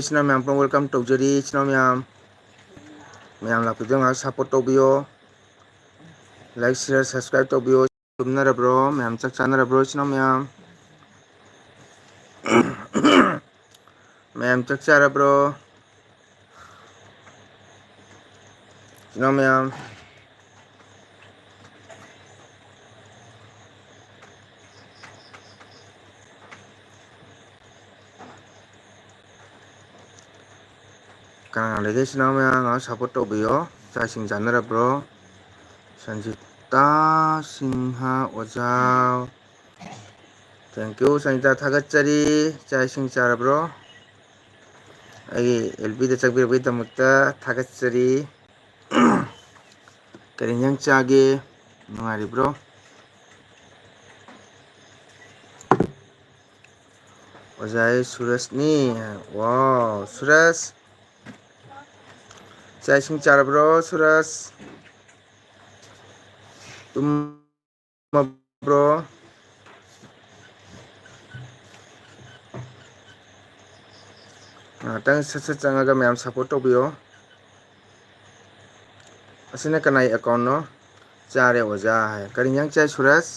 ꯏꯆꯤꯟ ꯏꯅꯥꯎ ꯃꯌꯥꯝ ꯄꯨꯝꯅꯃꯛ ꯋꯦꯜꯀꯝ ꯇꯧꯖꯔꯤ ꯏꯆꯤꯟ ꯏꯅꯥꯎ ꯃꯌꯥꯝ ꯂꯥꯛꯄꯤꯕꯗ ꯉꯥꯏꯍꯥꯛ ꯁꯞꯄꯣꯔꯠ ꯇꯧꯕꯤꯌꯣ ꯂꯥꯏꯛ ꯁꯤꯌꯔ ꯁꯕꯁꯀ꯭ꯔꯥꯏꯞ ꯇꯧꯕꯤꯌꯣ ꯇꯨꯝꯅꯔꯕ꯭ꯔꯣ ꯃꯌꯥꯝ ꯆꯥꯛ ꯆꯥꯅꯔꯕ꯭ꯔꯣ ꯏꯆꯤꯟ ꯏꯅꯥꯎ ꯃꯌꯥꯝ ꯃꯌꯥꯝ ꯆꯥꯛ ꯆꯥꯔꯕ꯭ꯔꯣ ꯏꯆꯤꯟ ꯏꯅꯥꯎ ꯃꯌꯥꯝ ꯀꯅꯥ ꯂꯩꯒꯦ ꯏꯆꯤꯟ ꯏꯅꯥꯎ ꯃꯌꯥꯝ ꯉꯥꯏꯍꯥꯛ ꯁꯞꯄꯣꯔꯠ ꯇꯧꯕꯤꯌꯣ ꯆꯥꯛ ꯏꯁꯤꯡ ꯆꯥꯅꯔꯕ꯭ꯔꯣ ꯁꯟꯖꯤꯇꯥ ꯁꯤꯡꯍ ꯑꯣꯖꯥ ꯊꯦꯡꯀ꯭ꯌꯨ ꯁꯟꯖꯤꯇꯥ ꯊꯥꯒꯠꯆꯔꯤ ꯆꯥꯛ ꯏꯁꯤꯡ ꯆꯥꯔꯕ꯭ꯔꯣ ꯑꯩꯒꯤ ꯑꯦꯜ ꯄꯤꯗ ꯆꯪꯕꯤꯔꯛꯄꯒꯤꯗꯃꯛꯇ ꯊꯥꯒꯠꯆꯔꯤ ꯀꯔꯤ ꯏꯟꯖꯥꯡ ꯆꯥꯒꯦ ꯅꯨꯡꯉꯥꯏꯔꯤꯕ꯭ꯔꯣ ꯑꯣꯖꯥ ꯑꯩ ꯁꯨꯔꯁꯅꯤ ꯋꯥꯎ ꯁꯨꯔꯁ ꯆꯥꯛ ꯏꯁꯤꯡ ꯆꯥꯔꯕ꯭ꯔꯣ ꯁꯨꯔꯁ ꯇꯨꯝꯃꯕ꯭ꯔꯣ ꯉꯥꯏꯍꯥꯛꯇꯪ ꯁꯠ ꯁꯠ ꯆꯪꯉꯒ ꯃꯌꯥꯝ ꯁꯞꯄꯣꯔꯠ ꯇꯧꯕꯤꯌꯣ ꯑꯁꯤꯅ ꯀꯅꯥꯏ ꯑꯦꯀꯥꯎꯟꯅꯣ ꯆꯥꯔꯦ ꯑꯣꯖꯥ ꯍꯥꯏ ꯀꯔꯤ ꯏꯟꯖꯥꯡ ꯆꯥꯏ ꯁꯨꯔꯁ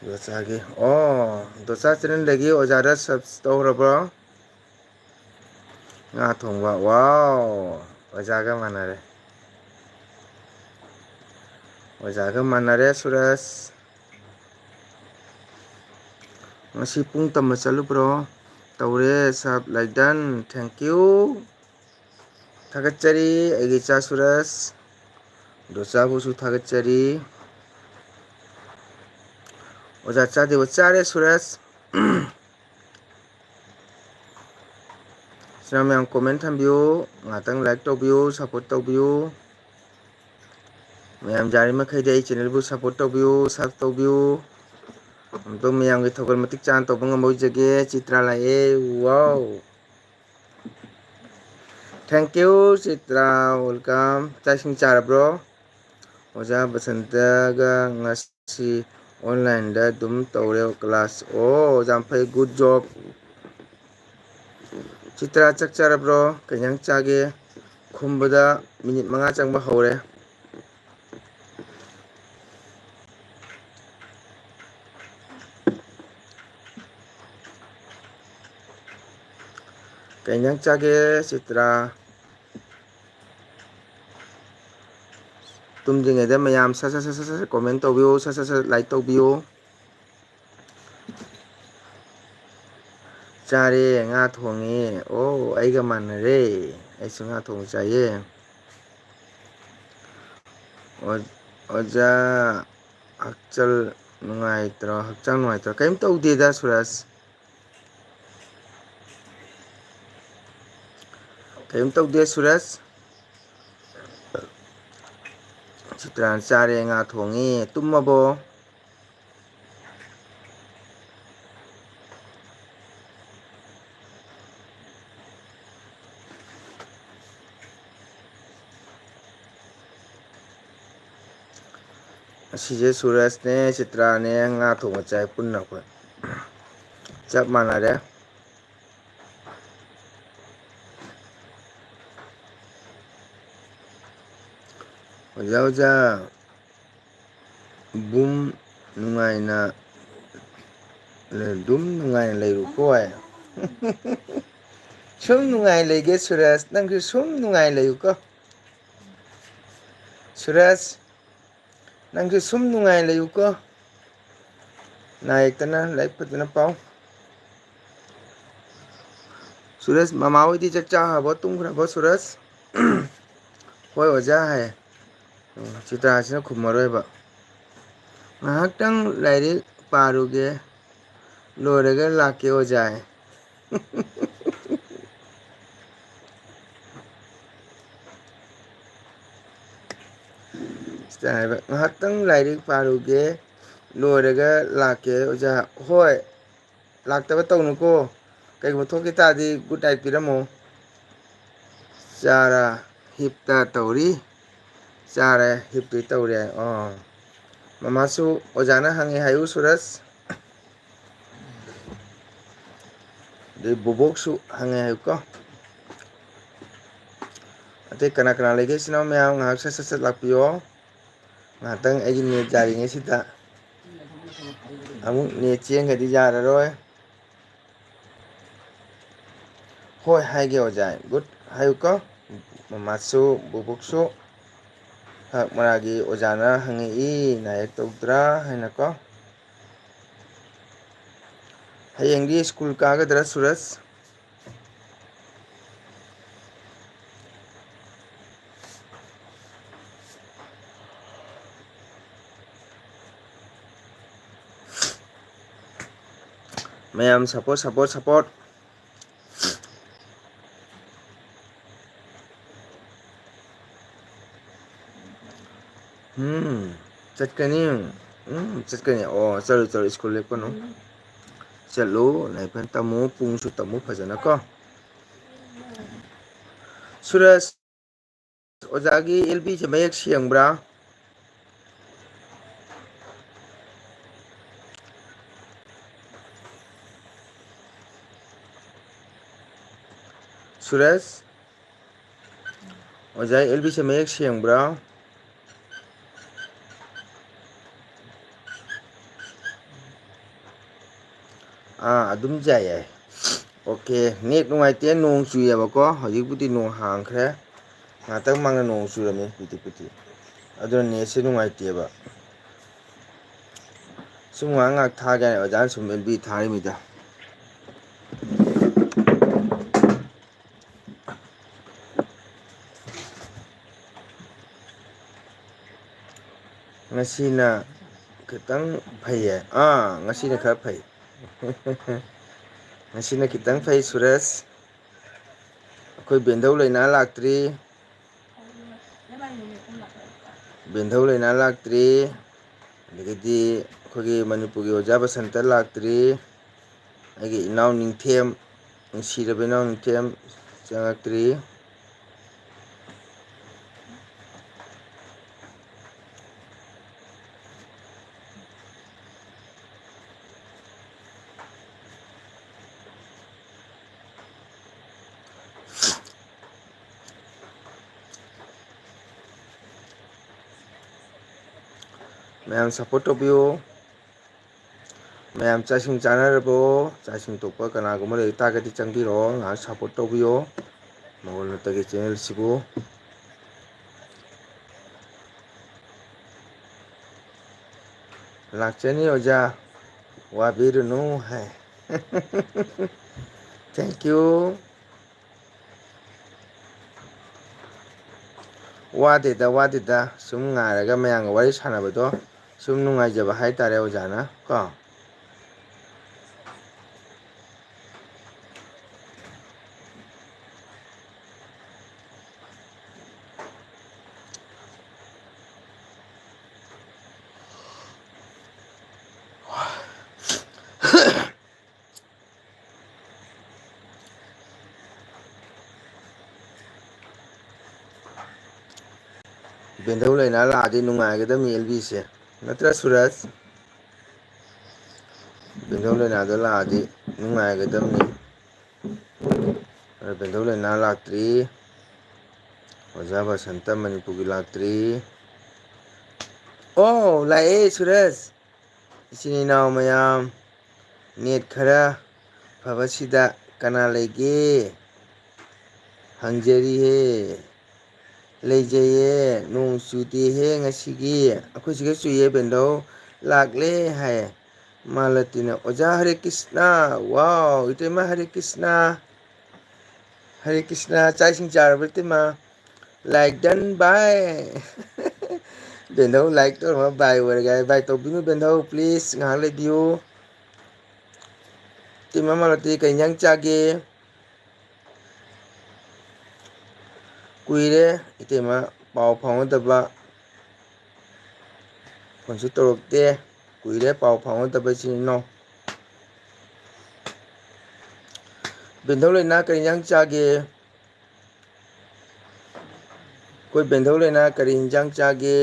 ꯗꯣꯆꯥꯒꯤ ꯗꯣꯆꯥ ꯆꯦꯅꯦꯜꯗꯒꯤ ꯑꯣꯖꯥꯗ ꯁꯕꯁ ꯇꯧꯈ꯭ꯔꯕ꯭ꯔꯣ ꯉꯥ ꯊꯣꯡꯕ ꯋꯥꯎ ꯑꯣꯖꯥꯒ ꯃꯥꯟꯅꯔꯦ ꯑꯣꯖꯥꯒ ꯃꯥꯟꯅꯔꯦ ꯁꯨꯔꯁ ꯉꯁꯤ ꯄꯨꯡ ꯇꯝꯕ ꯆꯠꯂꯨꯕ꯭ꯔꯣ ꯇꯧꯔꯦ ꯁꯕ ꯂꯥꯏꯗꯟ ꯊꯦꯡꯀ꯭ꯌꯨ ꯊꯥꯒꯠꯆꯔꯤ ꯑꯩꯒꯤ ꯏꯆꯥ ꯁꯨꯔꯁ ꯗꯣꯆꯥꯕꯨꯁꯨ ꯊꯥꯒꯠꯆꯔꯤ ꯑꯣꯖꯥ ꯆꯥꯗ꯭ꯔꯤꯕꯣ ꯆꯥꯔꯦ ꯁꯨꯔꯁ ꯏꯆꯤꯟ ꯏꯅꯥꯎ ꯃꯌꯥꯝ ꯀꯣꯃꯦꯟ ꯊꯝꯕꯤꯌꯨ ꯉꯥꯛꯇꯪ ꯂꯥꯏꯛ ꯇꯧꯕꯤꯌꯨ ꯁꯞꯄꯣꯔꯠ ꯇꯧꯕꯤꯌꯨ ꯃꯌꯥꯝ ꯌꯥꯔꯤꯃꯈꯩꯗꯤ ꯑꯩ ꯆꯦꯅꯦꯜꯕꯨ ꯁꯞꯄꯣꯔꯠ ꯇꯧꯕꯤꯌꯨ ꯁꯕ ꯇꯧꯕꯤꯌꯨ ꯑꯝꯇꯪ ꯃꯌꯥꯝꯒꯤ ꯊꯧꯒꯜ ꯃꯇꯤꯛ ꯆꯥꯅ ꯇꯧꯕ ꯉꯝꯕ ꯑꯣꯏꯖꯒꯦ ꯆꯤꯇ꯭ꯔꯥ ꯂꯥꯛꯑꯦ ꯋꯥꯎ ꯊꯦꯡꯀ꯭ꯌꯨ ꯆꯤꯇ꯭ꯔꯥ ꯋꯦꯜꯀꯝ ꯆꯥꯛ ꯏꯁꯤꯡ ꯆꯥꯔꯕ꯭ꯔꯣ ꯑꯣꯖꯥ ꯕꯁꯟꯇꯒ ꯉꯁꯤ ꯑꯣꯟꯂꯥꯏꯟꯗ ꯑꯗꯨꯝ ꯇꯧꯔꯦ ꯀ꯭ꯂꯥꯁ ꯑꯣ ꯌꯥꯝ ꯐꯩ ꯒꯨꯗ ꯖꯣꯕ ꯆꯤꯇ꯭ꯔꯥ ꯆꯥꯛ ꯆꯥꯔꯕ꯭ꯔꯣ ꯀꯩ ꯏꯟꯖꯥꯡ ꯆꯥꯒꯦ ꯈꯨꯝꯕꯗ ꯃꯤꯅꯤꯠ 5 ꯆꯪꯕ ꯍꯧꯔꯦ ꯀꯩ ꯏꯟꯖꯥꯡ ꯆꯥꯒꯦ ꯆꯤꯇ꯭ꯔꯥ ꯇꯨꯝꯗ꯭ꯔꯤꯉꯩꯗ ꯃꯌꯥꯝ ꯁꯠ ꯁꯠ ꯁꯠ ꯁꯠ ꯁꯠ ꯀꯣꯃꯦꯟ ꯇꯧꯕꯤꯌꯨ ꯁꯠ ꯁꯠ ꯁꯠ ꯂꯥꯏꯛ ꯇꯧꯕꯤꯌꯨ ꯆꯥꯔꯦ ꯉꯥ ꯊꯣꯡꯉꯦ ꯑꯣ ꯑꯩꯒ ꯃꯥꯟꯅꯔꯦ ꯑꯩꯁꯨ ꯉꯥ ꯊꯣꯡꯕ ꯆꯥꯏꯌꯦ ꯑꯣꯖꯥ ꯍꯛꯆꯥꯡ ꯅꯨꯡꯉꯥꯏꯇ꯭ꯔꯣ ꯀꯔꯤꯝ ꯇꯧꯗꯦꯗ ꯁꯨꯔꯁ ꯀꯔꯤꯝ ꯇꯧꯗꯦ ꯁꯨꯔꯁ ꯆꯤꯇ꯭ꯔꯥꯅ ꯆꯥꯔꯦ ꯉꯥ ꯊꯣꯡꯉꯦ ꯇꯨꯝꯃꯕꯣ ꯑꯁꯤꯁꯦ ꯁꯨꯔꯁꯅꯦ ꯆꯤꯇ꯭ꯔꯥꯅꯦ ꯉꯥ ꯊꯣꯡꯕ ꯆꯥꯏ ꯄꯨꯟꯅ ꯑꯩꯈꯣꯏ ꯆꯞ ꯃꯥꯟꯅꯔꯦ ꯑꯣꯖꯥ ꯑꯣꯖꯥ ꯕꯨꯝ ꯅꯨꯡꯉꯥꯏꯅ ꯑꯗꯨꯝ ꯅꯨꯡꯉꯥꯏꯅ ꯂꯩꯔꯨꯀꯣ ꯁꯨꯝ ꯅꯨꯡꯉꯥꯏ ꯂꯩꯒꯦ ꯁꯨꯔꯁ ꯅꯪꯁꯨ ꯁꯨꯝ ꯅꯨꯡꯉꯥꯏ ꯂꯩꯌꯨꯀꯣ ꯁꯨꯔꯖ ꯅꯪꯁꯨ ꯁꯨꯝ ꯅꯨꯡꯉꯥꯏ ꯂꯩꯌꯨꯀꯣ ꯅꯥ ꯌꯦꯛꯇꯅ ꯂꯥꯏꯔꯤꯛ ꯐꯖꯅ ꯄꯥꯎ ꯁꯨꯔꯁ ꯃꯃꯥ ꯍꯣꯏꯗꯤ ꯆꯥꯛ ꯆꯥꯈ꯭ꯔꯕꯣ ꯇꯨꯝꯈ꯭ꯔꯕꯣ ꯁꯨꯔꯁ ꯍꯣꯏ ꯑꯣꯖꯥ ꯍꯥꯏ ꯆꯤꯇ꯭ꯔꯥꯁꯤꯅ ꯈꯨꯝꯃꯔꯣꯏꯕ ꯉꯥꯏꯍꯥꯛꯇꯪ ꯂꯥꯏꯔꯤꯛ ꯄꯥꯔꯨꯒꯦ ꯂꯣꯏꯔꯒ ꯂꯥꯛꯀꯦ ꯑꯣꯖꯥ ꯁꯤꯗ ꯍꯥꯏꯕ ꯉꯥꯏꯍꯥꯛꯇꯪ ꯂꯥꯏꯔꯤꯛ ꯄꯥꯔꯨꯒꯦ ꯂꯣꯏꯔꯒ ꯂꯥꯛꯀꯦ ꯑꯣꯖꯥ ꯍꯣꯏ ꯂꯥꯛꯇꯕ ꯇꯧꯅꯨꯀꯣ ꯀꯩꯒꯨꯝꯕ ꯊꯣꯛꯈꯤ ꯇꯥꯔꯗꯤ ꯒꯨꯗ ꯅꯥꯏꯠ ꯄꯤꯔꯝꯃꯣ ꯆꯥꯔꯥ ꯍꯤꯞꯇ ꯇꯧꯔꯤ ꯆꯥꯔꯦ ꯍꯤꯞꯇꯨꯏ ꯇꯧꯔꯤ ꯃꯃꯥꯁꯨ ꯑꯣꯖꯥꯅ ꯍꯪꯉꯦ ꯍꯥꯏꯌꯨ ꯁꯨꯔꯁ ꯑꯗꯩ ꯕꯣꯕꯣꯛꯁꯨ ꯍꯪꯉꯦ ꯍꯥꯏꯌꯨꯀꯣ ꯑꯇꯩ ꯀꯅꯥ ꯀꯅꯥ ꯂꯩꯒꯦ ꯏꯆꯤꯟ ꯏꯅꯥꯎ ꯃꯌꯥꯝ ꯉꯥꯏꯍꯥꯛ ꯁꯠ ꯂꯥꯛꯄꯤꯌꯣ ꯉꯥꯏꯍꯥꯛꯇꯪ ꯑꯩꯒꯤ ꯅꯦꯠ ꯌꯥꯔꯤꯉꯩꯁꯤꯗ ꯑꯃꯨꯛ ꯅꯦꯠ ꯆꯦꯟꯒ꯭ꯔꯗꯤ ꯌꯥꯔꯔꯣꯏ ꯍꯣꯏ ꯍꯥꯏꯒꯦ ꯑꯣꯖꯥ ꯒꯨꯗ ꯍꯥꯏꯌꯨꯀꯣ ꯃꯃꯥꯁꯨ ꯕꯣꯕꯣꯛꯁꯨ ꯃꯔꯥꯒꯤ ꯑꯣꯖꯥꯅ ꯍꯪꯉꯛꯏ ꯅꯥꯌꯦꯛ ꯇꯧꯗ꯭ꯔꯥ ꯍꯥꯏꯅꯀꯣ ꯍꯌꯦꯡꯗꯤ ꯁ꯭ꯀꯨꯜ ꯀꯥꯒꯗ꯭ꯔꯥ ꯁꯨꯔꯁ ꯃꯌꯥꯝ ꯁꯞꯄꯣꯔꯠ ꯆꯠꯀꯅꯤ ꯆꯠꯀꯅꯤ ꯑꯣ ꯆꯠꯂꯨ ꯁ꯭ꯀꯨꯜ ꯂꯦꯞꯀꯅꯨ ꯆꯠꯂꯨ ꯂꯥꯏꯔꯤꯛ ꯐꯖꯅ ꯇꯝꯃꯨ ꯄꯨꯡꯁꯨ ꯇꯝꯃꯨ ꯐꯖꯅ ꯀꯣ ꯁꯨꯔꯁ ꯑꯣꯖꯥꯒꯤ ꯑꯦꯜꯕꯤꯁꯦ ꯃꯌꯦꯛ ꯁꯦꯡꯕ꯭ꯔꯥ ꯁꯨꯔꯁ ꯑꯣꯖꯥ ꯑꯦꯜꯕꯤꯁꯦ ꯃꯌꯦꯛ ꯁꯦꯡꯕ꯭ꯔꯥ ꯑꯗꯨꯝ ꯌꯥꯏ ꯑꯣꯀꯦ ꯅꯦꯠ ꯅꯨꯡꯉꯥꯏꯇꯦ ꯅꯣꯡ ꯆꯨꯏꯌꯦꯕꯀꯣ ꯍꯧꯖꯤꯛꯄꯨꯗꯤ ꯅꯣꯡ ꯍꯥꯡꯈ꯭ꯔꯦ ꯉꯥꯏꯍꯥꯛꯇꯪ ꯃꯥꯡꯗ ꯅꯣꯡ ꯆꯨꯔꯝꯃꯤ ꯄꯤꯇꯤ ꯑꯗꯨꯅ ꯅꯦꯠꯁꯦ ꯅꯨꯡꯉꯥꯏꯇꯦꯕ ꯁꯨꯝ ꯉꯥꯏꯍꯥꯛ ꯊꯥꯒꯦ ꯍꯥꯏꯅ ꯑꯣꯖꯥꯅ ꯁꯨꯝ ꯑꯦꯜꯕꯤ ꯊꯥꯔꯤꯃꯤꯗ ꯉꯁꯤꯅ ꯈꯤꯇꯪ ꯐꯩꯌꯦ ꯉꯁꯤꯅ ꯈꯔ ꯐꯩ ꯉꯁꯤꯅ ꯈꯤꯇꯪ ꯐꯩ ꯁꯨꯔꯁ ꯑꯩꯈꯣꯏ ꯕꯦꯟꯗꯧ ꯂꯩꯅꯥ ꯂꯥꯛꯇ꯭ꯔꯤ ꯕꯦꯟꯙꯧ ꯂꯩꯅꯥ ꯂꯥꯛꯇ꯭ꯔꯤ ꯑꯗꯒꯤꯗꯤ ꯑꯩꯈꯣꯏꯒꯤ ꯃꯅꯤꯄꯨꯔꯒꯤ ꯑꯣꯖꯥ ꯕꯁꯟꯇ ꯂꯥꯛꯇ꯭ꯔꯤ ꯑꯩꯒꯤ ꯏꯅꯥꯎ ꯅꯤꯡꯊꯦꯝ ꯅꯨꯡꯁꯤꯔꯕ ꯏꯅꯥꯎ ꯅꯤꯡꯊꯦꯝ ꯆꯪꯉꯛꯇ꯭ꯔꯤ ꯃꯌꯥꯝ ꯁꯞꯄꯣꯔꯠ ꯇꯧꯕꯤꯌꯨ ꯃꯌꯥꯝ ꯆꯥꯛ ꯏꯁꯤꯡ ꯆꯥꯅꯔꯕꯣ ꯆꯥꯛ ꯏꯁꯤꯡ ꯇꯣꯛꯄ ꯀꯅꯥꯒꯨꯝꯕ ꯂꯩ ꯇꯥꯔꯒꯗꯤ ꯆꯪꯕꯤꯔꯛꯑꯣ ꯉꯥꯏꯍꯥꯛ ꯁꯞꯄꯣꯔꯠ ꯇꯧꯕꯤꯌꯣ ꯃꯉꯣꯟ ꯅꯠꯇꯒꯤ ꯆꯦꯅꯦꯜꯁꯤꯕꯨ ꯂꯥꯛꯆꯅꯤ ꯑꯣꯖꯥ ꯋꯥꯕꯤꯔꯨꯅꯨ ꯍꯥꯏ ꯊꯦꯡꯀ꯭ꯌꯨ ꯋꯥꯗꯦꯗ ꯁꯨꯝ ꯉꯥꯏꯔꯒ ꯃꯌꯥꯝꯒ ꯋꯥꯔꯤ ꯁꯥꯟꯅꯕꯗꯣ ꯁꯨꯝ ꯅꯨꯡꯉꯥꯏꯖꯕ ꯍꯥꯏꯇꯥꯔꯦ ꯑꯣꯖꯥꯅ ꯀꯣ ꯕꯦꯟꯙꯧ ꯂꯩꯅꯥ ꯂꯥꯛꯑꯗꯤ ꯅꯨꯡꯉꯥꯏꯒꯗꯕꯅꯤ ꯑꯦꯜꯕꯤꯁꯦ ꯅꯠꯇ꯭ꯔ ꯁꯨꯔꯖ ꯕꯦꯟꯙꯧ ꯂꯩꯅꯥꯗꯣ ꯂꯥꯛꯑꯗꯤ ꯅꯨꯡꯉꯥꯏꯒꯗꯕꯅꯤ ꯕꯦꯟꯙꯧ ꯂꯩꯅꯥ ꯂꯥꯛꯇ꯭ꯔꯤ ꯑꯣꯖꯥ ꯕꯁꯟꯇ ꯃꯅꯤꯄꯨꯔꯒꯤ ꯂꯥꯛꯇ꯭ꯔꯤ ꯑꯣ ꯂꯥꯛꯑꯦ ꯁꯨꯔꯖ ꯏꯆꯤꯟ ꯏꯅꯥꯎ ꯃꯌꯥꯝ ꯅꯦꯠ ꯈꯔ ꯐꯕꯁꯤꯗ ꯀꯅꯥ ꯂꯩꯒꯦ ꯍꯪꯖꯔꯤꯍꯦ ꯂꯩꯖꯩꯌꯦ ꯅꯣꯡ ꯆꯨꯗꯦꯍꯦ ꯉꯁꯤꯒꯤ ꯑꯩꯈꯣꯏ ꯁꯤꯒ ꯆꯨꯏꯌꯦ ꯕꯦꯟꯙꯧ ꯂꯥꯛꯂꯦ ꯍꯥꯏꯌꯦ ꯃꯥꯂꯇꯤꯅ ꯑꯣꯖꯥ ꯍꯔꯦ ꯀ꯭ꯔꯤꯁꯅ ꯋꯥꯎ ꯏꯇꯩꯃ ꯍꯔꯦ ꯀ꯭ꯔꯤꯁꯅ ꯍꯔꯦ ꯀ꯭ꯔꯤꯁꯅ ꯆꯥꯛ ꯏꯁꯤꯡ ꯆꯥꯔꯕ ꯏꯇꯩꯃ ꯂꯥꯏꯛ ꯗꯟ ꯕꯥꯏ ꯕꯦꯟꯙꯧ ꯂꯥꯏꯛ ꯇꯧꯔꯝꯃꯒ ꯕꯥꯏ ꯑꯣꯏꯔꯒ ꯕꯥꯏ ꯇꯧꯕꯤꯅꯨ ꯕꯦꯟꯙꯧ ꯄ꯭ꯂꯤꯖ ꯉꯥꯏꯍꯥꯛ ꯂꯩꯕꯤꯌꯨ ꯏꯇꯩꯃ ꯃꯥꯂꯇꯤ ꯀꯩ ꯏꯟꯖꯥꯡ ꯆꯥꯒꯦ ꯀꯨꯏꯔꯦ ꯏꯇꯩꯃ ꯄꯥꯎ ꯐꯥꯎꯅꯗꯕ ꯐꯣꯟꯁꯨ ꯇꯧꯔꯛꯇꯦ ꯀꯨꯏꯔꯦ ꯄꯥꯎ ꯐꯥꯎꯅꯗꯕ ꯏꯆꯤꯟ ꯏꯅꯥꯎ ꯕꯦꯟꯙꯧ ꯂꯩꯅꯥ ꯀꯔꯤ ꯏꯟꯖꯥꯡ ꯆꯥꯒꯦ ꯑꯩꯈꯣꯏ ꯕꯦꯟꯙꯧ ꯂꯩꯅꯥ ꯀꯔꯤ ꯏꯟꯖꯥꯡ ꯆꯥꯒꯦ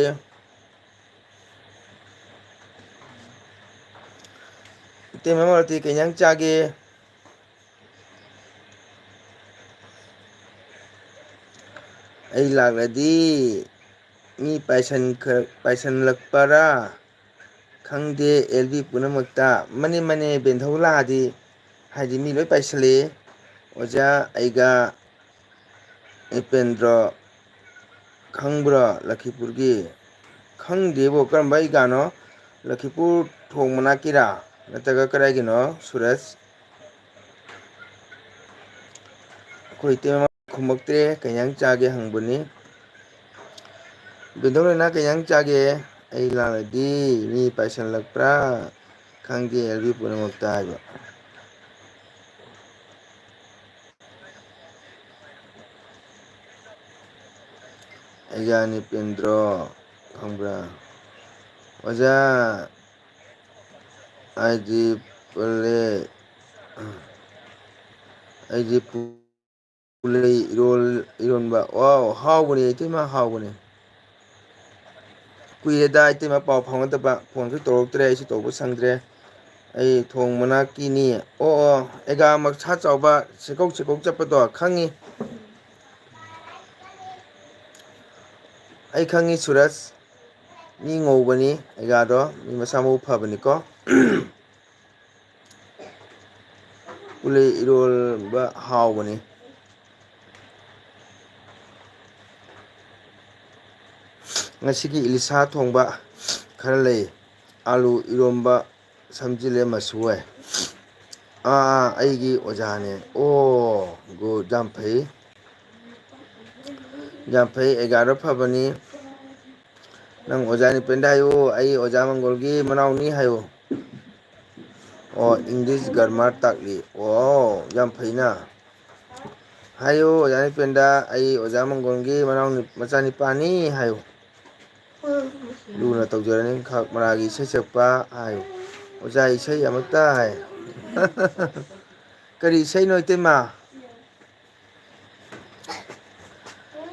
ꯏꯇꯩꯃ ꯃꯔꯨꯞꯇꯤ ꯀꯩ ꯏꯟꯖꯥꯡ ꯆꯥꯒꯦ? ꯑꯩ ꯂꯥꯛꯂꯗꯤ ꯃꯤ ꯄꯥꯏꯁꯜꯂꯛꯄꯔꯥ ꯈꯪꯗꯦ ꯑꯦꯜ ꯕꯤ ꯄꯨꯝꯅꯃꯛꯇ ꯃꯅꯦ ꯕꯦꯟꯙꯧ ꯂꯥꯛꯑꯗꯤ ꯍꯥꯏꯗꯤ ꯃꯤ ꯂꯣꯏ ꯄꯥꯏꯁꯜꯂꯛꯑꯦ ꯑꯣꯖꯥ ꯑꯩꯒ ꯏꯄꯦꯟꯗ꯭ꯔꯣ ꯈꯪꯕ꯭ꯔꯣ ꯂꯛꯈꯤꯄꯨꯔꯒꯤ? ꯈꯪꯗꯦꯕꯣ ꯀꯔꯝꯕ ꯑꯩꯒꯥꯅꯣ? ꯂꯛꯈꯤꯄꯨꯔ ꯊꯣꯡ ꯃꯅꯥꯛꯀꯤꯔꯥ ꯅꯠꯇ꯭ꯔꯒ ꯀꯗꯥꯏꯒꯤꯅꯣ ꯁꯨꯔꯖ? ꯑꯩꯈꯣꯏ ꯏꯇꯩꯃ ꯈꯨꯝꯃꯛꯇꯦ ꯀꯩ ꯏꯟꯖꯥꯡ ꯆꯥꯒꯦ ꯍꯪꯕꯅꯤ꯫ ꯕꯦꯟꯙꯧ ꯀꯩ ꯏꯟꯖꯥꯡ ꯆꯥꯒꯦ? ꯑꯩ ꯂꯥꯛꯂꯗꯤ ꯃꯤ ꯄꯥꯏꯁꯜꯂꯛꯄ꯭ꯔꯥ ꯈꯪꯗꯦ ꯑꯦꯜ ꯕꯤ ꯄꯨꯝꯅꯃꯛꯇ ꯍꯥꯏꯕ꯫ ꯑꯩꯒ ꯅꯤꯄꯦꯟꯗ꯭ꯔꯣ ꯈꯪꯕ꯭ꯔꯥ? ꯑꯣꯖꯥ ꯑꯩꯗꯤ ꯄꯨꯜꯂꯦ ꯑꯩꯗꯤ ꯄꯨꯜꯂꯩ ꯏꯔꯣꯟꯕ ꯋꯥꯎ ꯍꯥꯎꯕꯅꯦ ꯏꯇꯩꯃ ꯍꯥꯎꯕꯅꯦ꯫ ꯀꯨꯏꯔꯦꯗ ꯏꯇꯩꯃ ꯄꯥꯎ ꯐꯥꯎꯅꯗꯕ ꯐꯣꯟꯁꯨ ꯇꯧꯔꯛꯇ꯭ꯔꯦ ꯑꯩꯁꯨ ꯇꯧꯕ ꯁꯪꯗ꯭ꯔꯦ꯫ ꯑꯩ ꯊꯣꯡ ꯃꯅꯥꯛꯀꯤꯅꯤ ꯑꯣ ꯑꯦꯒꯥ ꯃꯁꯥ ꯆꯥꯎꯕ ꯆꯦꯀꯧ ꯆꯠꯄꯗꯣ ꯈꯪꯉꯤ꯫ ꯑꯩ ꯈꯪꯉꯤ ꯁꯨꯔꯖ ꯃꯤ ꯉꯧꯕꯅꯤ ꯑꯩꯒꯥꯗꯣ ꯃꯤ ꯃꯁꯥ ꯃꯎ ꯐꯕꯅꯤꯀꯣ꯫ ꯄꯨꯜꯂꯩ ꯏꯔꯣꯜꯕ ꯍꯥꯎꯕꯅꯤ꯫ ꯉꯁꯤꯒꯤ ꯏꯂꯤꯁꯥ ꯊꯣꯡꯕ ꯈꯔ ꯂꯩ ꯑꯥꯂꯨ ꯏꯔꯣꯝꯕ ꯁꯝꯖꯤꯜꯂꯦ ꯃꯆꯨ ꯑꯣꯏ꯫ ꯑꯩꯒꯤ ꯑꯣꯖꯥꯅꯦ ꯑꯣ ꯒꯨꯗ ꯌꯥꯝ ꯐꯩ꯫ ꯌꯥꯝ ꯐꯩ ꯑꯦꯒꯥꯔꯣ ꯐꯕꯅꯤ꯫ ꯅꯪ ꯑꯣꯖꯥ ꯅꯤꯄꯦꯟꯗ ꯍꯥꯏꯌꯨ ꯑꯩ ꯑꯣꯖꯥ ꯃꯪꯒꯣꯜꯒꯤ ꯃꯅꯥꯎꯅꯤ ꯍꯥꯏꯌꯨ꯫ ꯑꯣ ꯏꯪꯂꯤꯁ ꯒꯔꯃꯥꯔ ꯇꯥꯛꯂꯤ ꯑꯣ ꯌꯥꯝ ꯐꯩꯅ꯫ ꯍꯥꯏꯌꯨ ꯑꯣꯖꯥ ꯅꯤꯄꯦꯟꯗ ꯑꯩ ꯑꯣꯖꯥ ꯃꯪꯒꯣꯜꯒꯤ ꯃꯆꯥꯅꯤꯄꯥꯅꯤ ꯍꯥꯏꯌꯨ꯫ ꯂꯨꯅ ꯇꯧꯖꯔꯅꯤ ꯈꯥꯛ ꯃꯔꯥꯒꯤ ꯏꯁꯩ ꯁꯛꯄ ꯍꯥꯏꯌꯨ꯫ ꯑꯣꯖꯥ ꯏꯁꯩ ꯑꯃꯇ ꯍꯥꯏ ꯀꯔꯤ ꯏꯁꯩꯅꯣ ꯏꯇꯩꯃ?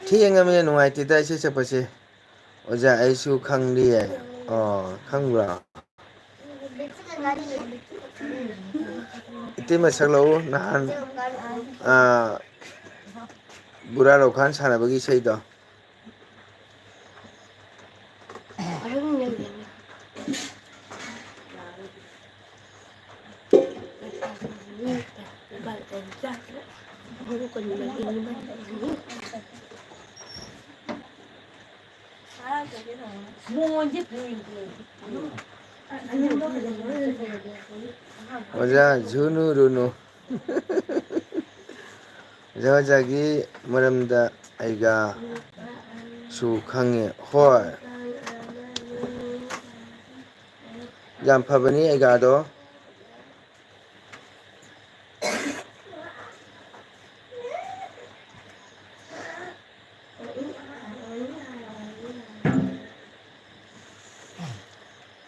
ꯊꯦꯡꯉꯃꯤꯅ ꯅꯨꯡꯉꯥꯏꯇꯦꯗ ꯏꯁꯩ ꯁꯛꯄꯁꯦ꯫ ꯑꯣꯖꯥ ꯑꯩꯁꯨ ꯈꯪꯗꯤꯌꯦ ꯑꯣ ꯈꯪꯕ꯭ꯔꯣ? ꯏꯇꯩꯃ ꯁꯛꯂꯛꯎ ꯅꯍꯥꯟ ꯕꯨꯔꯥ ꯂꯧꯈꯥꯟ ꯁꯥꯟꯅꯕꯒꯤ ꯏꯁꯩꯗꯣ꯫ ꯑꯣꯖꯥ ꯖꯨꯅꯨ ꯔꯨꯅꯨ ꯑꯣꯖꯥꯒꯤ ꯃꯔꯝꯗ ꯑꯩꯒꯁꯨ ꯈꯪꯉꯤ ꯍꯣꯏ꯫ ꯌꯥꯝ ꯐꯕꯅꯤ ꯑꯩꯒꯥꯗꯣ꯫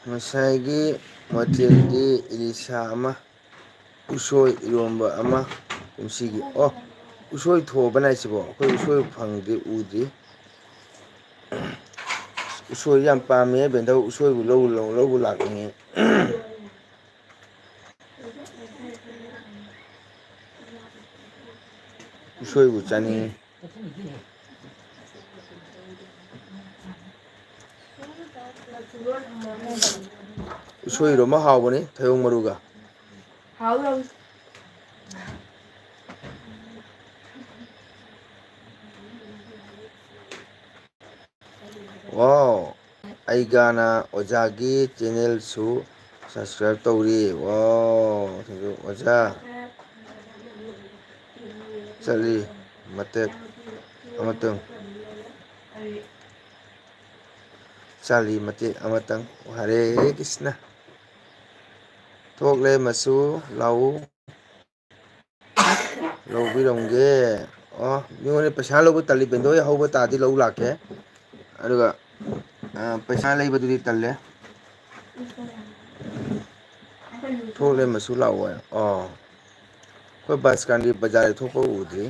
ꯉꯁꯥꯏꯒꯤ ꯃꯊꯦꯜꯗꯤ ꯏꯂꯤꯁꯥ ꯑꯃ ꯎꯁꯣꯏ ꯏꯔꯣꯝꯕ ꯑꯃ ꯀꯨꯝꯁꯤꯒꯤ ꯑꯣ ꯎꯁꯣꯏ ꯊꯣꯛꯑꯕꯅ ꯍꯥꯏꯁꯤꯕꯣ ꯑꯩꯈꯣꯏ ꯎꯁꯣꯏ ꯐꯪꯗ꯭ꯔꯤ ꯎꯗ꯭ꯔꯤ꯫ ꯎꯁꯣꯏ ꯌꯥꯝ ꯄꯥꯝꯃꯦ ꯕꯦꯟꯙꯧ ꯎꯁꯣꯏꯕꯨ ꯂꯧꯕ ꯂꯥꯛꯅꯤꯡꯉꯤ꯫ ꯎꯁꯣꯏꯕꯨ ꯆꯥꯅꯤꯡꯉꯤ꯫ ꯎꯁꯣꯏ ꯏꯔꯣꯝꯕ ꯍꯥꯎꯕꯅꯤ ꯊꯩꯕꯣꯡ ꯃꯔꯨꯒ꯫ ꯋꯥꯎ ꯑꯩꯒꯥꯅ ꯑꯣꯖꯥꯒꯤ ꯆꯦꯅꯦꯜꯁꯨ ꯁꯞꯁꯀ꯭ꯔꯥꯏꯞ ꯇꯧꯔꯤ ꯋꯥꯎ ꯑꯣꯖꯥ ꯆꯠꯂꯤ ꯃꯇꯦꯛ ꯑꯃꯇꯪ ꯆꯥꯔꯤ ꯃꯇꯦꯛ ꯑꯃꯇꯪ ꯍꯔꯦ ꯀ꯭ꯔꯤꯁꯅ ꯊꯣꯛꯂꯦ ꯃꯆꯨ ꯂꯥꯎ ꯂꯧꯕꯤꯔꯝꯒꯦ ꯑꯣ ꯃꯤꯉꯣꯟꯗ ꯄꯩꯁꯥ ꯂꯧꯕ ꯇꯜꯂꯤ ꯕꯦꯟꯗꯣꯏ ꯍꯧꯕ ꯇꯥꯔꯗꯤ ꯂꯧ ꯂꯥꯛꯀꯦ ꯑꯗꯨꯒ ꯄꯩꯁꯥ ꯂꯩꯕꯗꯨꯗꯤ ꯇꯜꯂꯦ꯫ ꯊꯣꯛꯂꯦ ꯃꯆꯨ ꯂꯥꯛꯑꯣ ꯑꯣ ꯑꯩꯈꯣꯏ ꯕꯥꯁꯀꯥꯟꯗꯤ ꯕꯖꯥꯔꯗ ꯊꯣꯛꯄ ꯎꯗ꯭ꯔꯤ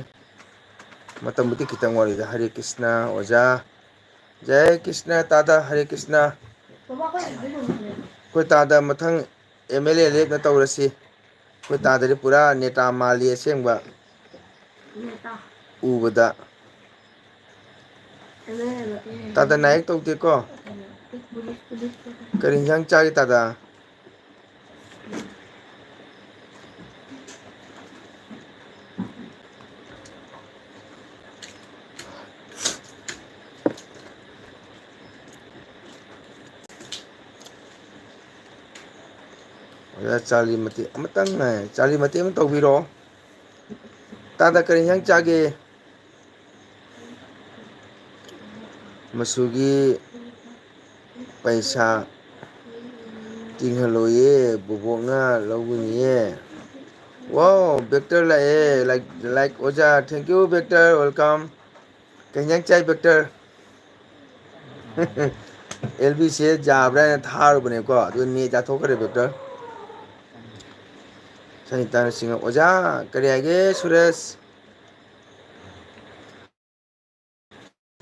ꯃꯇꯝꯕꯨꯗꯤ ꯈꯤꯇꯪ ꯋꯥꯠꯂꯤꯗ ꯍꯔꯦ ꯀ꯭ꯔꯤꯁꯅ ꯑꯣꯖꯥ ꯖꯦ ꯀ꯭ꯔꯤꯁꯅ ꯇꯥꯗ ꯍꯔꯦ ꯀ꯭ꯔꯤꯁꯅ꯫ ꯑꯩꯈꯣꯏ ꯇꯥꯗ ꯃꯊꯪ MLA ꯂꯦꯛꯅ ꯇꯧꯔꯁꯤ ꯑꯩꯈꯣꯏ ꯇꯥꯗꯗꯤ ꯄꯨꯔꯥ ꯅꯦꯇꯥ ꯃꯥꯜꯂꯤ ꯑꯁꯦꯡꯕ ꯎꯕꯗ ꯇꯥꯗ ꯅꯥꯌꯦꯛ ꯇꯧꯗꯦꯀꯣ ꯀꯔꯤ ꯏꯟꯖꯥꯡ ꯆꯥꯒꯦ ꯇꯥꯗ ꯑꯣꯖꯥ ꯆꯥꯔꯂꯤ ꯃꯇꯦꯛ ꯑꯃꯇꯪ ꯉꯥꯏ ꯆꯥꯔꯂꯤ ꯃꯇꯦꯛ ꯑꯃ ꯇꯧꯕꯤꯔꯛꯑꯣ ꯇꯥꯗ ꯀꯔꯤ ꯏꯟꯖꯥꯡ ꯆꯥꯒꯦ ꯃꯁꯨꯒꯤ ꯄꯩꯁꯥ ꯇꯤꯡꯍꯜꯂꯣꯏꯌꯦ ꯕꯣꯕꯣꯛꯅ ꯂꯧꯒꯅꯤꯌꯦ ꯋꯥꯎ ꯕꯦꯛꯇꯔ ꯂꯥꯛꯑꯦ ꯂꯥꯏꯛ ꯑꯣꯖꯥ ꯊꯦꯡꯀ꯭ꯌꯨ ꯕꯦꯛꯇꯔ ꯋꯦꯜꯀꯝ ꯀꯩ ꯏꯟꯖꯥꯡ ꯆꯥꯏ ꯕꯦꯛꯇꯔ ꯑꯦꯜꯕꯤꯁꯦ ꯌꯥꯕ꯭ꯔꯥ ꯍꯥꯏꯅ ꯊꯥꯔꯨꯕꯅꯦꯀꯣ ꯑꯗꯨ ꯅꯦꯠ ꯌꯥꯊꯣꯛꯈ꯭ꯔꯦ ꯕꯦꯛꯇꯔ ꯁꯅꯤꯇꯥꯅ ꯆꯤꯡꯉ ꯑꯣꯖꯥ ꯀꯔꯤ ꯍꯥꯏꯒꯦ ꯁꯨꯔꯦꯁ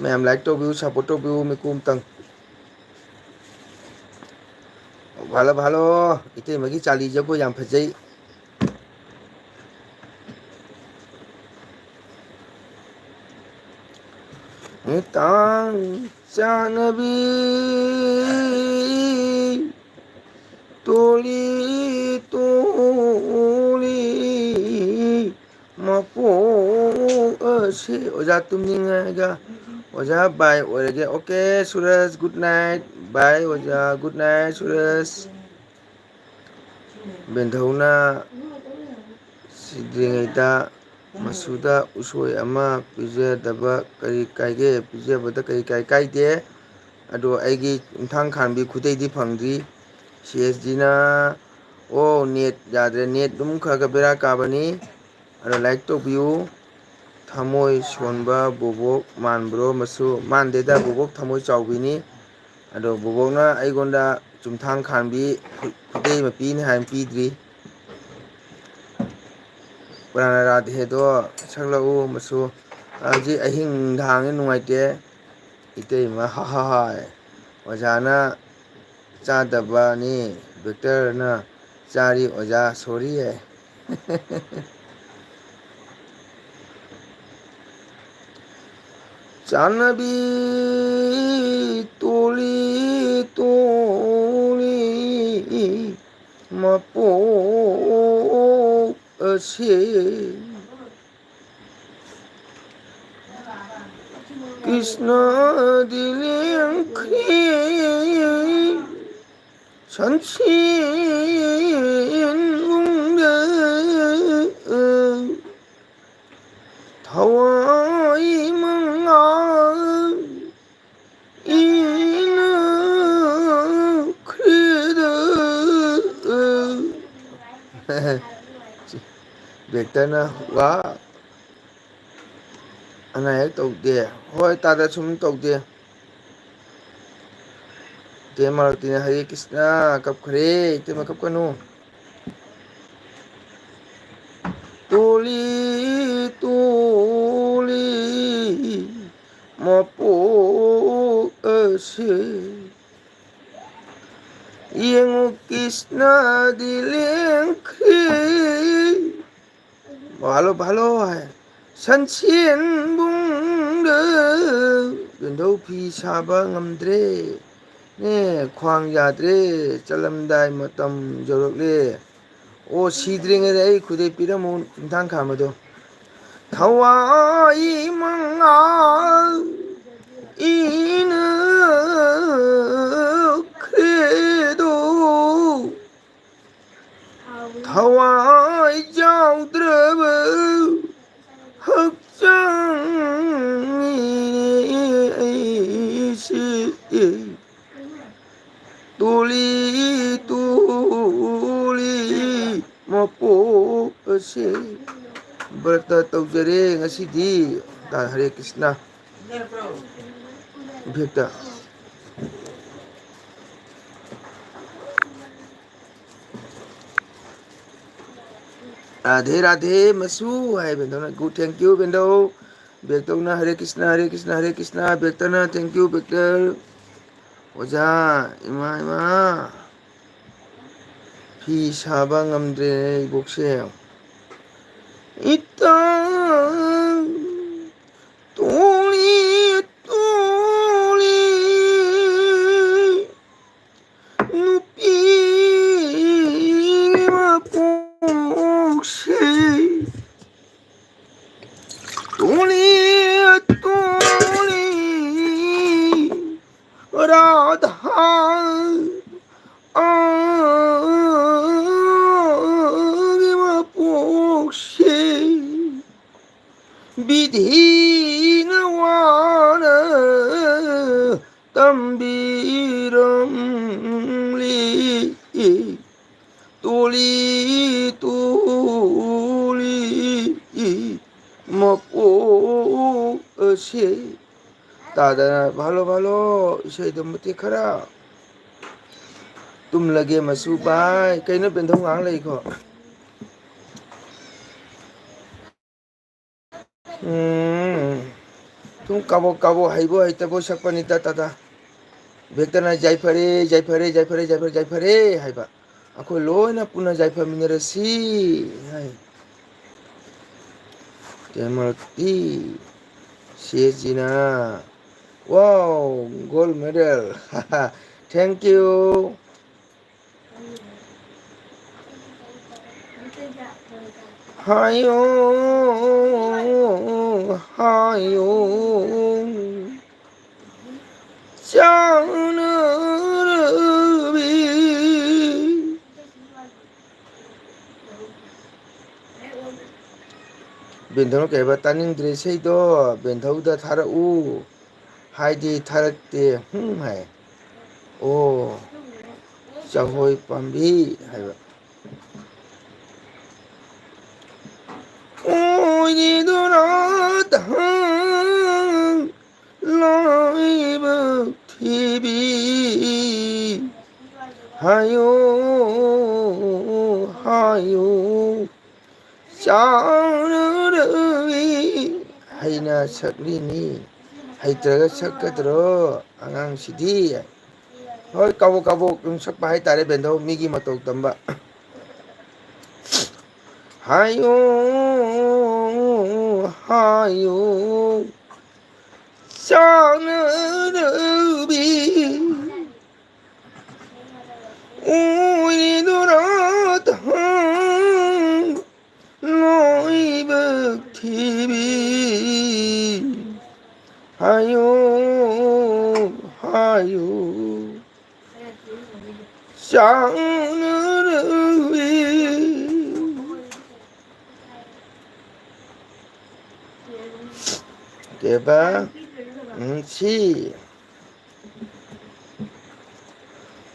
ꯃꯌꯥꯝ ꯂꯥꯏꯛ ꯇꯧꯕꯤꯌꯨ ꯁꯞꯄꯣꯔꯠ ꯇꯧꯕꯤꯌꯨ ꯃꯤꯀꯨꯞ ꯑꯝꯇꯪ ꯍꯜꯂꯣ ꯏꯇꯩꯃꯒꯤ ꯆꯥꯂꯤ ꯖꯒꯣꯏ ꯌꯥꯝ ꯐꯖꯩ ꯇꯥꯡ ꯆꯥꯅꯕꯤ ꯇꯣꯂꯤ ꯇꯣꯂꯤ ꯃꯄꯣꯡ ꯑꯁꯤ ꯑꯣꯖꯥ ꯇꯨꯝꯅꯤꯡꯉꯥꯏꯒ ꯑꯣꯖꯥ ꯕꯥꯏ ꯑꯣꯏꯔꯒꯦ ꯑꯣꯀꯦ ꯁꯨꯔꯖ ꯒꯨꯗ ꯅꯥꯏꯠ ꯕꯥꯏ ꯑꯣꯖꯥ ꯒꯨꯗ ꯅꯥꯏꯠ ꯁꯨꯔꯖ ꯕꯦꯟꯙꯧꯅ ꯁꯤꯗ꯭ꯔꯤꯉꯩꯗ ꯃꯁꯨꯗ ꯎꯁꯣꯏ ꯑꯃ ꯄꯤꯖꯗꯕ ꯀꯔꯤ ꯀꯥꯏꯒꯦ ꯄꯤꯖꯕꯗ ꯀꯔꯤ ꯀꯥꯏꯗꯦ ꯑꯗꯣ ꯑꯩꯒꯤ ꯌꯨꯝꯊꯥꯡ ꯈꯥꯟꯕꯤ ꯈꯨꯗꯩꯗꯤ ꯐꯪꯗ꯭ꯔꯤ ꯁꯤ ꯑꯦꯁ ꯗꯤꯅ ꯑꯣ ꯅꯦꯠ ꯌꯥꯗ꯭ꯔꯦ ꯅꯦꯠ ꯑꯗꯨꯝ ꯈꯔ ꯕꯦꯔꯥ ꯀꯥꯕꯅꯤ ꯑꯗꯣ ꯂꯥꯏꯛ ꯇꯧꯕꯤꯌꯨ ꯊꯃꯣꯏ ꯁꯣꯟꯕ ꯕꯣꯕꯣꯛ ꯃꯥꯟꯕ꯭ꯔꯣ ꯃꯁꯨ ꯃꯥꯟꯗꯦꯗ ꯕꯣꯕꯣꯛ ꯊꯃꯣꯏ ꯆꯥꯎꯕꯤꯅꯤ ꯑꯗꯣ ꯕꯣꯕꯣꯛꯅ ꯑꯩꯉꯣꯟꯗ ꯆꯨꯝꯊꯥꯡ ꯈꯥꯟꯕꯤ ꯈꯨꯗꯩ ꯑꯃ ꯄꯤꯅꯤ ꯍꯥꯏꯅ ꯄꯤꯗ꯭ꯔꯤ ꯄꯔꯥꯅ ꯔꯥꯙꯦꯗꯣ ꯁꯛꯂꯛꯎ ꯃꯁꯨ ꯍꯧꯖꯤꯛ ꯑꯍꯤꯡ ꯅꯨꯡꯗꯥꯡꯉꯦ ꯅꯨꯡꯉꯥꯏꯇꯦ ꯏꯇꯩꯃ ꯍꯥꯍꯥꯏ ꯑꯣꯖꯥꯅ ꯆꯥꯗꯕꯅꯤ ꯕꯦꯛꯇꯔꯅ ꯆꯥꯔꯤ ꯑꯣꯖꯥ ꯁꯣꯔꯤ ꯆꯥꯟꯅꯕꯤ ꯇꯣꯂꯤ ꯇꯣꯂꯤ ꯃꯄꯣꯛ ꯑꯁꯤ ꯀ꯭ꯔꯤꯁꯅꯗꯤ ꯂꯦꯡꯈ꯭ꯔꯦ ꯁꯟꯁꯤꯟꯃꯨꯡꯗ ꯊꯋꯥꯏ ꯃꯉꯥꯜ ꯏꯅꯈ꯭ꯔꯦꯗ ꯕꯦꯛꯇꯔꯅ ꯋꯥ ꯑꯅꯥ ꯑꯌꯦꯛ ꯇꯧꯗꯦ ꯍꯣꯏ ꯇꯥꯗ ꯁꯨꯝ ꯇꯧꯗꯦ ꯏꯇꯩꯃ ꯃꯥꯂꯇꯤꯅ ꯍꯔꯦ ꯀ꯭ꯔꯤꯁꯅ ꯀꯞꯈ꯭ꯔꯦ ꯏꯇꯩꯃ ꯀꯞꯀꯅꯨ ꯇꯣꯂꯤ ꯇꯣꯂꯤ ꯃꯄꯣꯛ ꯑꯁꯤ ꯌꯦꯡꯉꯨ ꯀ꯭ꯔꯤꯁꯅꯗꯤ ꯂꯦꯡꯈ꯭ꯔꯦ ꯍꯜꯂꯣ ꯍꯥꯏ ꯁꯟꯁꯦꯟꯕꯨꯡꯗ ꯕꯦꯟꯙꯧ ꯐꯤ ꯁꯥꯕ ꯉꯝꯗ꯭ꯔꯦ ꯅꯦ ꯈ꯭ꯋꯥꯡ ꯌꯥꯗ꯭ꯔꯦ ꯆꯠꯂꯝꯗꯥꯏ ꯃꯇꯝ ꯌꯧꯔꯛꯂꯦ ꯑꯣ ꯁꯤꯗ꯭ꯔꯤꯉꯩꯗ ꯑꯩ ꯈꯨꯗꯩ ꯄꯤꯔꯝꯃꯨ ꯆꯨꯝꯊꯥꯡ ꯈꯥꯝꯕꯗꯣ ꯊꯋꯥꯏ ꯃꯉꯥꯜ ꯏꯅꯈ꯭ꯔꯦꯗꯣ ꯊꯋꯥꯏ ꯌꯥꯎꯗ꯭ꯔꯕ ꯍꯛꯆꯥꯡꯅꯤ ꯑꯩꯁꯦ ꯇꯣꯂꯤ ꯇꯣꯂꯤ ꯃꯄꯣꯛ ꯑꯁꯤ ꯕ꯭ꯔꯇ ꯇꯧꯖꯔꯦ ꯉꯁꯤꯗꯤ ꯍꯔꯦ ꯀ꯭ꯔꯤꯁꯅ ꯏꯐꯦꯛꯇ ꯔꯥꯙꯦ ꯔꯥꯙꯦ ꯃꯁꯨ ꯍꯥꯏ ꯕꯦꯟꯗꯧꯅ ꯒꯨꯗ ꯊꯦꯡꯀ꯭ꯌꯨ ꯕꯦꯟꯗꯧ ꯕꯦꯛꯇꯧꯅ ꯍꯔꯦ ꯀ꯭ꯔꯤꯁꯅ ꯍꯔꯦ ꯀ꯭ꯔꯤꯁꯅ ꯕꯦꯛꯇꯔꯅ ꯊꯦꯡꯀ꯭ꯌꯨ ꯕꯦꯛꯇꯔ ꯑꯣꯖꯥ ꯏꯃꯥ ꯐꯤ ꯁꯥꯕ ꯉꯝꯗ꯭ꯔꯦ 이복ꯁꯦ 이땅 또리 또리 눈빛 복시 또리 또리 라धा 복시 비디나와나 땀비렁리 또리 또리 먹고 어시 दादा भालो भालो इसे दम मते खरा तुम लगे मसू बाय कहीं न बेंधो आंग लई को तुम काबो काबो हाइबो हाइतबो सकपनी दादा बेक्तना जायफरे जायफरे जायफरे जायफरे जायफरे हाइबा आखो लोयना पुना जायफा मिनरसी हाय तेमरती शेजिना Wow, gold medal. Thank you. Hayo, hayo. 장르비 벤더노 개바 따닝 드레세이도 벤더우다 타라우 하이디 타락때 하이 오 자호이 빰비 하이바 오이니도라다 라이브 TV 하요 하요 장르비 하이나 석리니 하이트라가 석가들어 앙앙시디 ꯍꯣꯏ ꯀꯥꯕꯣꯛ ꯀꯥꯕꯣꯛ ꯑꯗꯨꯝ ꯁꯛꯄ ꯍꯥꯏꯇꯥꯔꯦ ꯕꯦꯟꯗꯧ ꯃꯤꯒꯤ ꯃꯇꯧ ꯇꯝꯕ 하요 하요 장르비 우리들아다 라이브 TV 하요 하요 장르비 개바 시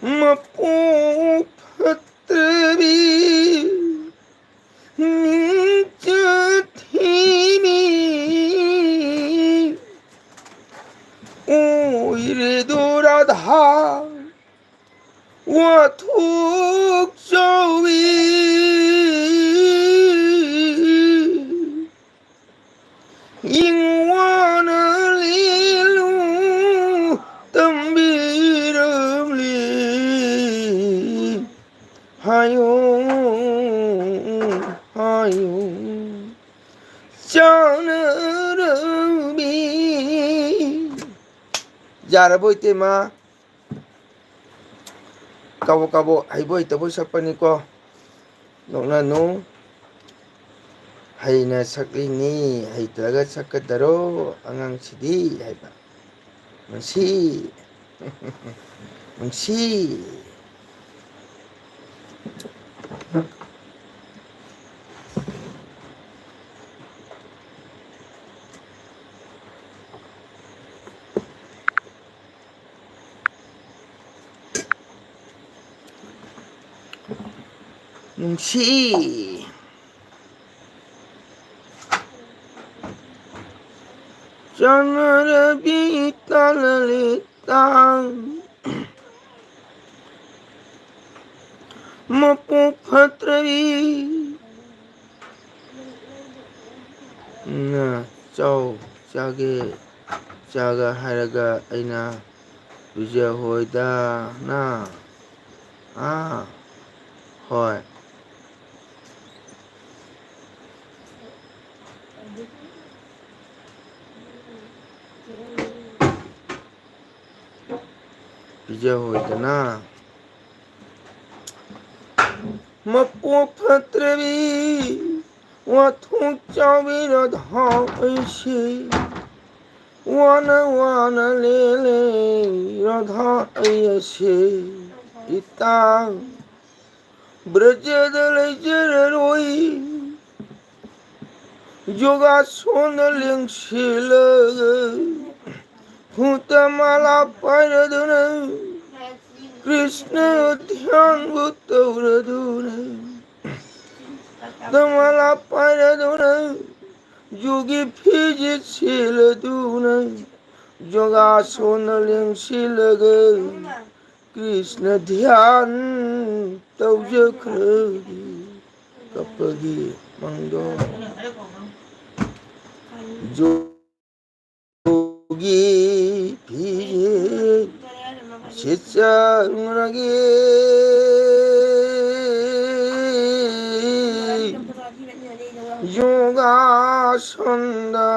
마포 파트비 민자 TV 오이레도라다 와툭저위 잉와는 일루 땀비름리 하요 하요 장르름이 잘하고 있대마 까보 까보 하이보 있다보 삭바니까 농나누 하이나 삭리니 하이트라가 삭가다로 앙앙시디 하이바 뭉시 뭉시 뭉시 장르비 딸리땅 먹고 파트리 나 ꯆꯧ ꯆꯥꯒꯦ ꯆꯥꯒ ꯍꯥꯏꯔꯒ ꯑꯩꯅ ꯕꯤꯖꯌ ꯍꯣꯏꯗ ꯅ ꯍꯣꯏ ꯄꯤꯖꯍꯧꯏꯗꯅ ꯃꯄꯣꯛ ꯐꯠꯇ꯭ꯔꯕꯤ ꯋꯥꯊꯣꯛ ꯆꯥꯎꯕꯤ ꯔꯥꯙꯥ ꯑꯩꯁꯦ ꯋꯥꯅ ꯋꯥꯅ ꯂꯦꯜꯂꯦ ꯔꯥꯙꯥ ꯑꯩ ꯑꯁꯦ ꯏꯇꯥ ꯕ꯭ꯔꯖꯗ ꯂꯩꯖꯔꯔꯣꯏ ꯖꯣꯒꯥꯁꯣꯟꯗ ꯂꯦꯡꯁꯤꯜꯂꯒ ꯈꯨꯠꯇ ꯃꯥꯂꯥ ꯄꯥꯏꯔꯗꯨꯅ ꯀ꯭ꯔꯤꯁꯅ ꯙ꯭ꯌꯥꯟꯕꯨ ꯇꯧꯔꯗꯨꯅ ꯃꯥꯂꯥ ꯄꯥꯏꯔꯗꯨꯅ ꯌꯣꯒꯤ ꯐꯤꯖꯦꯠ ꯁꯦꯠꯂꯗꯨꯅ ꯖꯣꯒꯥꯁꯣꯟꯗ ꯂꯦꯡꯁꯤꯜꯂꯒ ꯀ꯭ꯔꯤꯁꯅ ꯙ꯭ꯌꯥꯟ ꯇꯧꯖꯈ꯭ꯔꯕꯤ ꯀꯞꯄꯒꯤ ꯃꯪꯗꯣ ꯖꯣꯒꯤ ꯐꯤꯖꯦꯠ ꯁꯦꯠꯆꯔꯒꯦ ꯖꯣꯒꯥꯁꯣꯟꯗ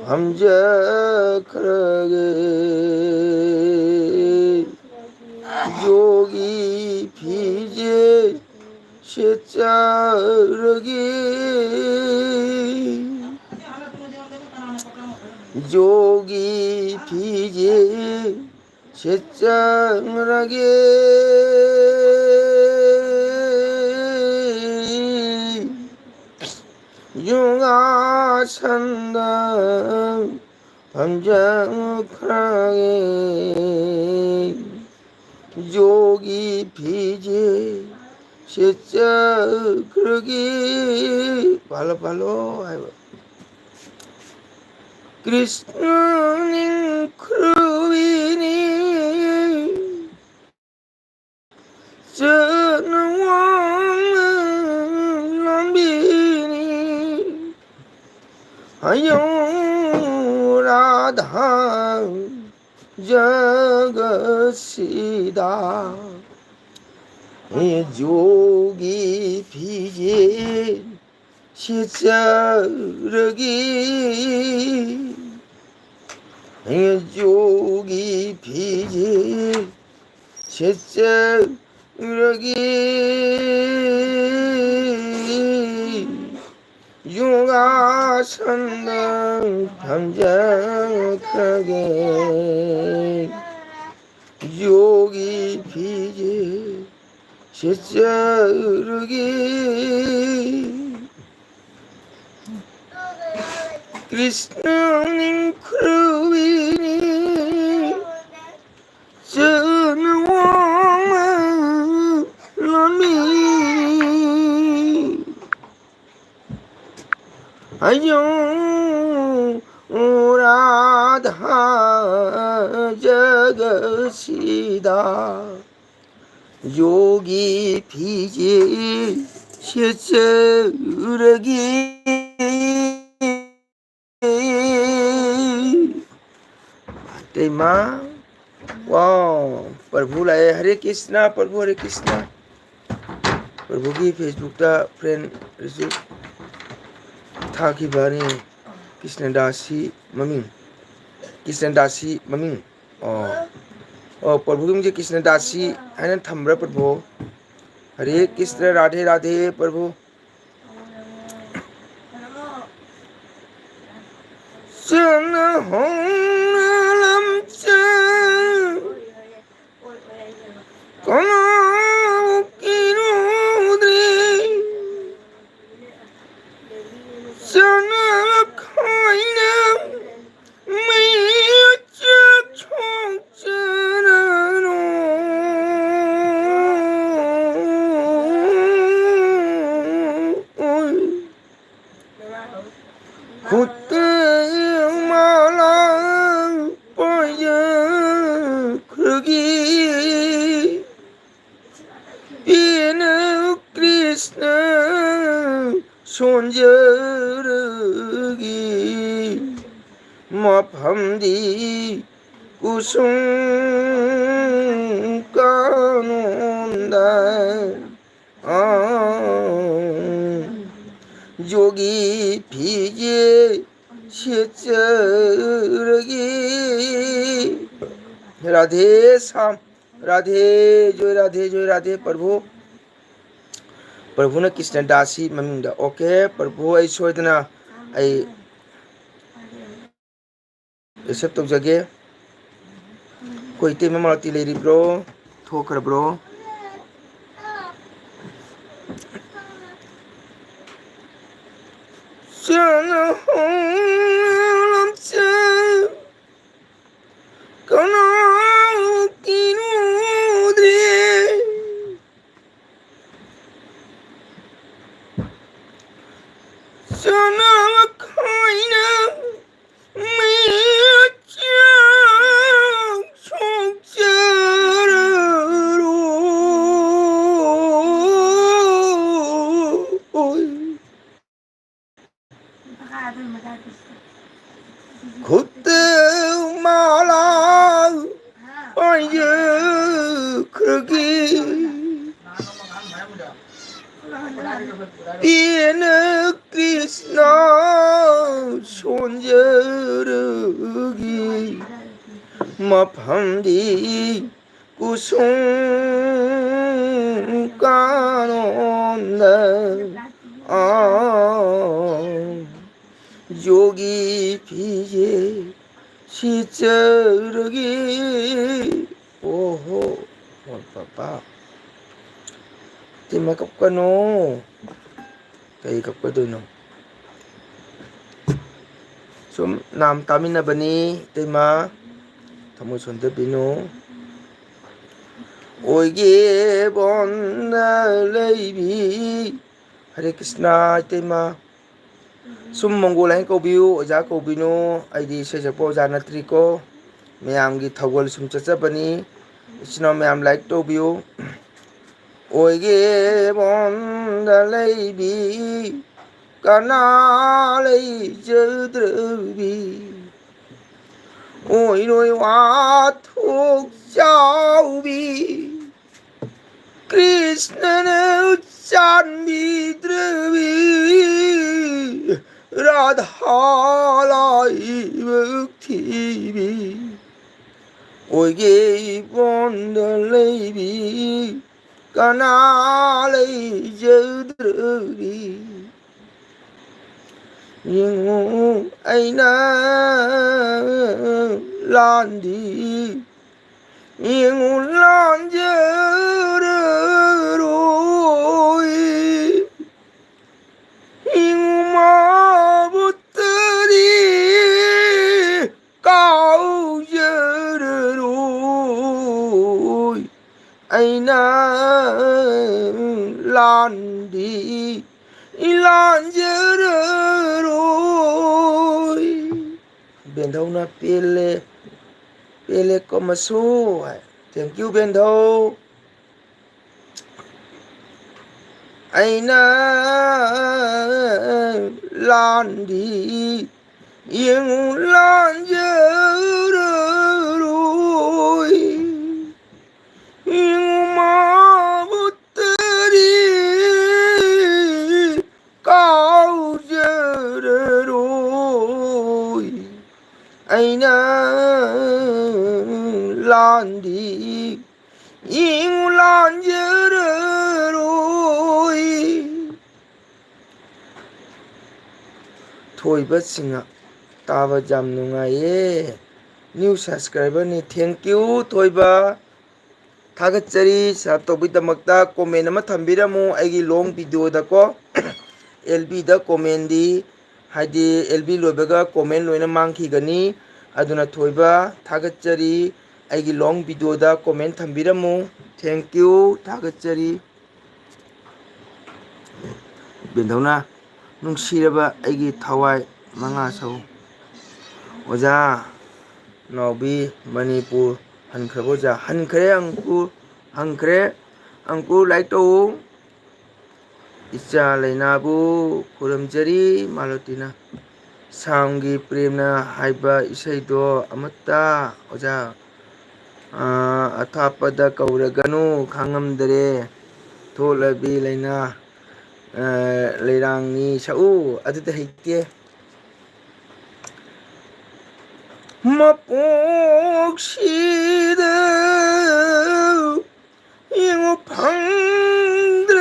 ꯐꯝꯖꯈ꯭ꯔꯒꯦ ꯖꯣꯒꯤ ꯐꯤꯖꯦꯠ ꯁꯦꯠꯆꯔꯒꯦ ꯖꯣꯒꯤ ꯐꯤꯖꯦꯠ ꯁꯦꯠꯆꯔꯒꯦ ꯖꯣꯒꯥꯁꯟꯗ ꯐꯝꯖꯈ꯭ꯔꯒꯦ ꯖꯣꯒꯤ ꯐꯤꯖꯦꯠ ꯁꯦꯠꯆꯈ꯭ꯔꯒꯦ ꯄꯥꯜꯂꯣ ꯄꯥꯜꯂꯣ ꯍꯥꯏꯕ ꯀ꯭ꯔꯤꯁꯅ ꯅꯤꯡꯈ꯭ꯔꯨꯕꯤꯅꯤ ꯆꯠꯅ ꯋꯥꯡꯅ ꯂꯥꯟꯕꯤꯅꯤ ꯑꯌꯣ ꯔꯥꯙꯥ ꯖꯒꯠꯁꯤꯗ ꯖꯣꯒꯤ ꯐꯤꯖꯦꯠ ꯁꯦꯠꯆꯔꯒꯦ ꯖꯣꯒꯤ ꯐꯤꯖꯦꯠ ꯁꯦꯠꯆꯔꯒꯦ ꯖꯣꯒꯥꯁꯟꯗ ꯐꯝꯖꯈ꯭ꯔꯒꯦ ꯖꯣꯒꯤ ꯐꯤꯖꯦꯠ ꯁꯦꯠꯆꯔꯒꯦ ꯀ꯭ꯔꯤꯁꯅ ꯅꯤꯡꯈ꯭ꯔꯨꯕꯤꯅꯤ ꯆꯠꯅ ꯋꯥꯡꯅ ꯂꯥꯟꯕꯤꯅꯤ ꯑꯌꯣ ꯔꯥꯙꯥ ꯖꯒꯠꯁꯤꯗ ꯌꯣꯒꯤ ꯐꯤꯖꯦꯠ ꯁꯦꯠꯆꯔꯒꯦ तेमा वाओ प्रभु लाए हरे कृष्णा प्रभु हरे कृष्णा प्रभु की फेसबुक ता फ्रेंड रिसीव था की बानी कृष्णदासी ममिंग ओ प्रभु की मुझे कृष्णदासी है ना थम्बरा प्रभु हरे कृष्ण राधे राधे प्रभु सन होनलम 손저르기 마팜디 구숭 까논다 जोगी फीजे शेचरगी राधे श्याम राधे जय राधे प्रभु प्रभुना कृष्ण दासी ममिंग okay Prabhu I सोदना I accept तौजगे कोई तेम मारती लेरिब्रो थोखरब्रो खुद माला खरगी पीन कृष्ण सोंजरगी मफमदी कुसुम कानोंद जोगी फीजे शिचरगी ओहो और पापा तिमा कपकनो कई कपकदोनो सुम नाम तामिनबनी तिमा थमो सोंदबिनो ओगे बंद लेबी हरे कृष्णा तिमा सुम मंगोल है कौबियु ओजा कौबिनो आईदी सेजपो ओजा नत्रिको मैम की थगोल सुम चचबनी इचनो मैम लाइक तौबियु ओगे बंद लेबी कना लेजद्रबी ओई रोई वाथुक जाऊबी कृष्ण ने चांदी द्रवी राधा लाई भक्ति भी ओगे बंद लेबी कना लेजद्रबी यिंगु ऐना लांदी यिंगु लांजरोई यिंगु माबुतरी काउजरोई ऐना लांदी इलांजरोई बेंधौना पेले पेले कमसो है थैंक यू बेंधौ ऐना लांदी यिंगु लांजरोई यिंगु माबुतरी काउजरोई ऐना लांदी यिंगु लांजरोई थोइबा सिंगा ताबा जाम नुंगाये न्यू सब्सक्राइबर नि थैंक यू थोइबा थागतचरी सब तौबिदमक्ता कमेंट अमा थंबिरमु आइगी लॉन्ग वीडियो दको एलबी द कमेंट दी हाइदि एलबी लोबगा कमेंट लोइना मांखिगनी अदुना थोइबा थागतचरी आइगी लॉन्ग वीडियो दा कमेंट थंबिरमु थैंक यू थागतचरी बेंधौना नुंसिरबा आइगी थवाई मंगा सौ ओजा नौबी मणिपुर हनखरबो जा हनखरे अंकुर लाइक तो इचा लेनाबू खुरमजरी मालतीना सांगी प्रेमना हाइबा इसैदो अमत्ता ओजा ꯑꯊꯥꯞꯄꯗ ꯀꯧꯔꯒꯅꯨ ꯈꯥꯡꯉꯝꯗꯔꯦ ꯊꯣꯛꯂꯕꯤ ꯂꯩꯅꯥ ꯂꯩꯔꯥꯡꯅꯤ ꯁꯛꯎ ꯑꯗꯨꯗꯤ ꯍꯩꯇꯦ ꯃꯄꯣꯛꯁꯤꯗ ꯌꯦꯡꯉꯨ ꯐꯪꯗ꯭ꯔꯁꯨ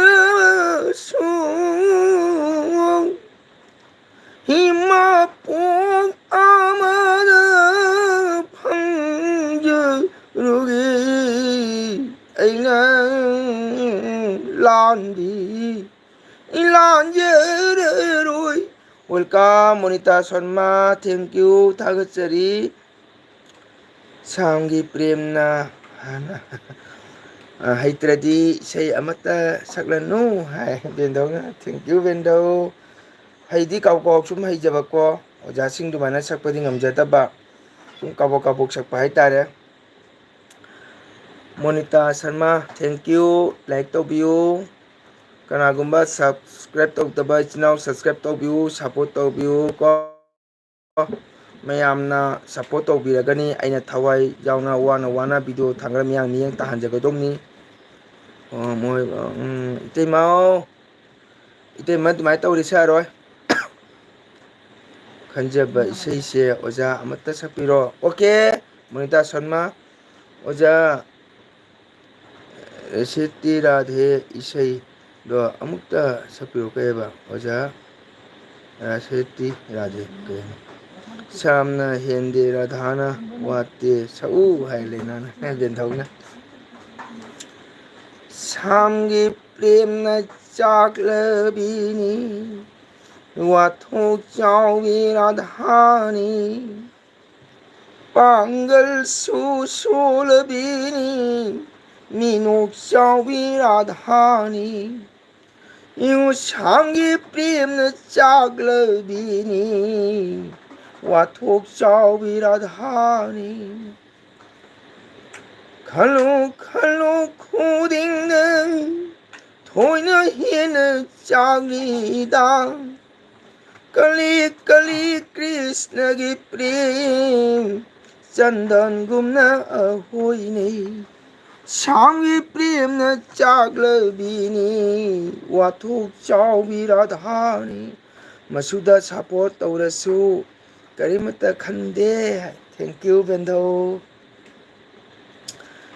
ꯃꯄꯣꯛ ꯑꯃꯗ ꯐꯪꯖꯔꯨꯒꯦ ꯑꯩꯅ ꯂꯥꯟꯖꯔꯔꯣꯏ ꯋꯦꯜꯀꯝ ꯃꯣꯅꯤꯇꯥ ꯁꯔꯃ ꯊꯦꯡꯀ꯭ꯌꯨ ꯊꯥꯒꯠꯆꯔꯤ ꯁꯥꯝꯒꯤ ꯄ꯭ꯔꯦꯝꯅ ꯍꯥꯟꯅ ꯍꯩꯇ꯭ꯔꯗꯤ ꯏꯁꯩ ꯑꯃꯠꯇ ꯁꯛꯂꯅꯨ ꯍꯥꯏ ꯕꯦꯟꯗꯧꯅ ꯊꯦꯡꯀ꯭ꯌꯨ ꯕꯦꯟꯗꯧ ꯍꯩꯗꯤ ꯀꯥꯎ ꯁꯨꯝ ꯍꯩꯖꯕꯀꯣ ꯑꯣꯖꯥꯁꯤꯡ ꯑꯗꯨꯃꯥꯏꯅ ꯁꯛꯄꯗꯤ ꯉꯝꯖꯗꯕ ꯁꯨꯝ ꯀꯥꯕꯣꯛ ꯁꯛꯄ ꯍꯥꯏꯇꯥꯔꯦ ꯃꯣꯅꯤꯇꯥ ꯁꯔꯃ ꯊꯦꯡꯀ꯭ꯌꯨ ꯂꯥꯏꯛ ꯇꯧꯕꯤꯌꯨ ꯀꯅꯥꯒꯨꯝꯕ ꯁꯕꯁꯀ꯭ꯔꯥꯏꯞ ꯇꯧꯗꯕ ꯏꯆꯤꯜ ꯏꯅꯥꯎ ꯁꯕꯁꯀ꯭ꯔꯥꯏꯞ ꯇꯧꯕꯤꯌꯨ ꯁꯞꯄꯣꯔꯠ ꯇꯧꯕꯤꯌꯨ ꯀꯣ ꯃꯌꯥꯝꯅ ꯁꯞꯄꯣꯔꯠ ꯇꯧꯕꯤꯔꯒꯅꯤ ꯑꯩꯅ ꯊꯋꯥꯏ ꯌꯥꯎꯅ ꯋꯥꯅ ꯚꯤꯗꯤꯑꯣ ꯊꯥꯡꯒꯠ ꯃꯤꯌꯥꯝ ꯃꯤꯠꯌꯦꯡ ꯇꯥꯍꯟꯖꯒꯗꯧꯅꯤ ꯃꯣꯏ ꯏꯇꯩꯃ ꯑꯗꯨꯃꯥꯏꯅ ꯇꯧꯔꯤ ꯁꯛꯑꯔꯣꯏ ꯈꯟꯖꯕ ꯏꯁꯩꯁꯦ ꯑꯣꯖꯥ ꯑꯃꯠꯇ ꯁꯛꯄꯤꯔꯣ ꯑꯣꯀꯦ ꯃꯣꯅꯤꯇꯥ ꯁꯔꯃ ꯑꯣꯖꯥ ꯁꯤꯇꯤ ꯔꯥꯙꯦ ꯏꯁꯩꯗꯣ ꯑꯃꯨꯛꯇ ꯁꯛꯄꯤꯔꯣ ꯀꯩꯕ ꯑꯣꯖꯥ ꯁꯦꯇꯤ ꯔꯥꯙꯦ ꯀꯩꯅꯣ ꯁ꯭ꯌꯥꯝꯅ ꯍꯦꯟꯗꯦ ꯔꯥꯙꯥꯅ ꯋꯥꯠꯇꯦ ꯁꯛꯎ ꯍꯥꯏ ꯂꯩꯅꯥꯅ ꯕꯦꯟꯊꯧꯅ ꯁꯥꯝꯒꯤ ꯄ꯭ꯔꯦꯝꯅ ꯆꯥꯛꯂꯕꯤꯅꯤ ꯋꯥꯊꯣꯛ ꯆꯥꯎꯕꯤ ꯔꯥꯙꯥꯅꯤ ꯄꯥꯡꯒꯜꯁꯨ ꯁꯣꯜꯂꯕꯤꯅꯤ ꯃꯤꯅꯣꯛ ꯆꯥꯎꯕꯤ ꯔꯥꯙꯥꯅꯤ ꯁꯥꯝꯒꯤ ꯄ꯭ꯔꯦꯝꯅ ꯆꯥꯛꯂꯕꯤꯅꯤ ꯋꯥꯊꯣꯛ ꯆꯥꯎꯕꯤ ꯔꯥꯙꯥꯅꯤ ꯈꯜꯂꯨ ꯈꯨꯗꯤꯡꯗ ꯊꯣꯏꯅ ꯍꯦꯟꯅ ꯆꯥꯛꯂꯤꯗ ꯀꯂꯤ ꯀ꯭ꯔꯤꯁꯅꯒꯤ ꯄ꯭ꯔꯦꯝ ꯆꯟꯗꯟꯒꯨꯝꯅ ꯑꯍꯣꯏꯅꯩ ꯁꯥꯝꯒꯤ ꯄ꯭ꯔꯦꯝꯅ ꯆꯥꯛꯂꯕꯤꯅꯤ ꯋꯥꯊꯣꯛ ꯆꯥꯎꯕꯤ ꯔꯥꯙꯥꯅꯤ ꯃꯁꯨꯗ ꯁꯞꯄꯣꯔꯠ ꯇꯧꯔꯁꯨ ꯀꯔꯤꯃꯠꯇ ꯈꯟꯗꯦ ꯊꯦꯡꯀ꯭ꯌꯨ ꯕꯦꯟꯙꯧ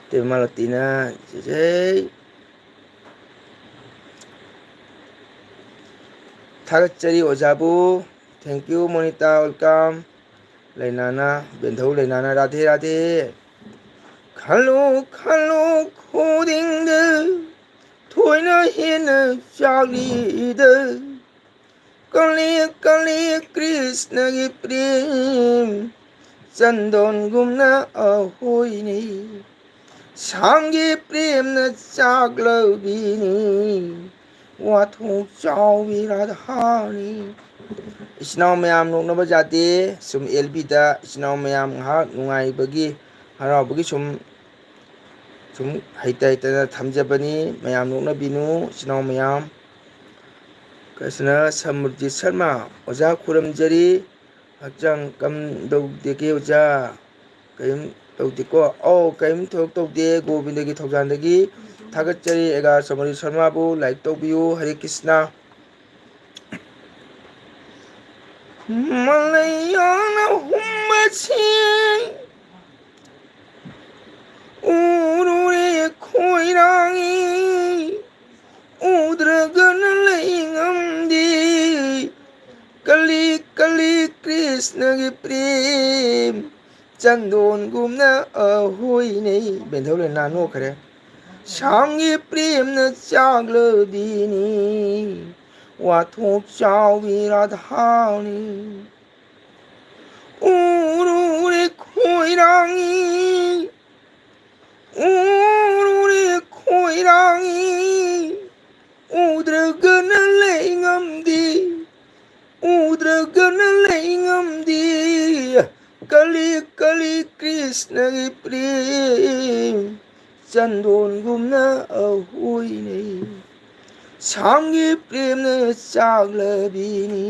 ꯇꯦꯃꯥꯂꯇꯤꯅ ꯖꯩ ꯊꯥꯒꯠꯆꯔꯤ ꯑꯣꯖꯥꯕꯨ ꯊꯦꯡꯀ꯭ꯌꯨ ꯃꯣꯅꯤꯇꯥ ꯋꯦꯜꯀꯝ ꯂꯩꯅꯥꯅ ꯕꯦꯟꯙꯧ ꯂꯩꯅꯥꯅ ꯔꯥꯙꯦ ꯔꯥꯙꯦ ꯈꯜꯂꯨ ꯈꯨꯗꯤꯡꯗ ꯊꯣꯏꯅ ꯍꯦꯟꯅ ꯆꯥꯛꯂꯤꯗ ꯀꯂꯤ ꯀ꯭ꯔꯤꯁꯅꯒꯤ ꯄ꯭ꯔꯦꯝ ꯆꯟꯗꯣꯟꯒꯨꯝꯅ ꯑꯍꯣꯏꯅꯩ ꯁꯥꯝꯒꯤ ꯄ꯭ꯔꯦꯝꯅ ꯆꯥꯛꯂꯕꯤꯅꯤ ꯋꯥꯊꯣꯛ ꯆꯥꯎꯕꯤ ꯔꯥꯙꯥꯅꯤ ꯏꯆꯤꯟ ꯏꯅꯥꯎ ꯃꯌꯥꯝ ꯅꯣꯛꯅꯕ ꯌꯥꯗꯦ ꯁꯨꯝ ꯑꯦꯜꯕꯤꯗ ꯏꯆꯤꯟ ꯏꯅꯥꯎ ꯃꯌꯥꯝ ꯉꯥꯏꯍꯥꯛ ꯅꯨꯡꯉꯥꯏꯕꯒꯤ ꯍꯔꯥꯎꯕꯒꯤ ꯁꯨꯝ ꯍꯩꯇꯅ ꯊꯝꯖꯕꯅꯤ ꯃꯌꯥꯝ ꯅꯣꯛꯅꯕꯤꯅꯨ ꯏꯆꯤꯟ ꯏꯅꯥꯎ ꯃꯌꯥꯝ ꯀ꯭ꯔꯤꯁꯅ ꯁꯃꯨꯔꯖꯤꯠ ꯁꯔꯃ ꯑꯣꯖꯥ ꯈꯨꯔꯨꯝꯖꯔꯤ ꯍꯛꯆꯥꯡ ꯀꯝꯗꯧꯗꯦꯒꯦ ꯑꯣꯖꯥ ꯀꯔꯤꯝ ꯇꯧꯗꯦꯀꯣ ꯀꯔꯤꯝ ꯇꯧꯗꯦ ꯒꯣꯕꯤꯟꯗꯒꯤ ꯊꯧꯖꯥꯟꯗꯒꯤ ꯊꯥꯒꯠꯆꯔꯤ ꯑꯦꯒꯥꯔ ꯆꯃꯔꯤ ꯁꯔꯃꯕꯨ ꯂꯥꯏꯛ ꯇꯧꯕꯤꯌꯨ ꯍꯔꯦ ꯀ꯭ꯔꯤꯁꯅ ꯃꯂꯩꯌꯥꯅ ꯍꯨꯝꯕꯁꯤ ꯎꯔꯨꯔꯦ ꯈꯣꯏꯔꯥꯡꯏ ꯎꯗ꯭ꯔꯒꯅ ꯂꯩ ꯉꯝꯗꯦ ꯀꯂꯤ ꯀ꯭ꯔꯤꯁꯅꯒꯤ ꯄ꯭ꯔꯦꯝ ꯆꯟꯗꯣꯟꯒꯨꯝꯅ ꯑꯍꯣꯏꯅꯩ ꯕꯦꯟꯙꯧ ꯂꯩꯅꯥ ꯅꯣꯛꯈ꯭ꯔꯦ ꯁꯥꯝꯒꯤ ꯄ꯭ꯔꯦꯝꯅ ꯆꯥꯛꯂꯕꯤꯅꯤ ꯋꯥꯊꯣꯛ ꯆꯥꯎꯕꯤ ꯔꯥꯙꯥꯅꯤ ꯎꯔꯨꯔꯦ ꯈꯣꯏꯔꯥꯡꯏ ꯎꯗ꯭ꯔꯒꯅ ꯂꯩ ꯉꯝꯗꯦ ꯀꯂꯤ ꯀ꯭ꯔꯤꯁꯅꯒꯤ ꯄ꯭ꯔꯦم ꯆꯟꯗꯣꯟꯒꯨꯝꯅ ꯑꯍꯣꯏꯅꯩ ꯁꯥꯝꯒꯤ ꯄ꯭ꯔꯦꯝꯅ ꯆꯥꯛꯂꯕꯤꯅꯤ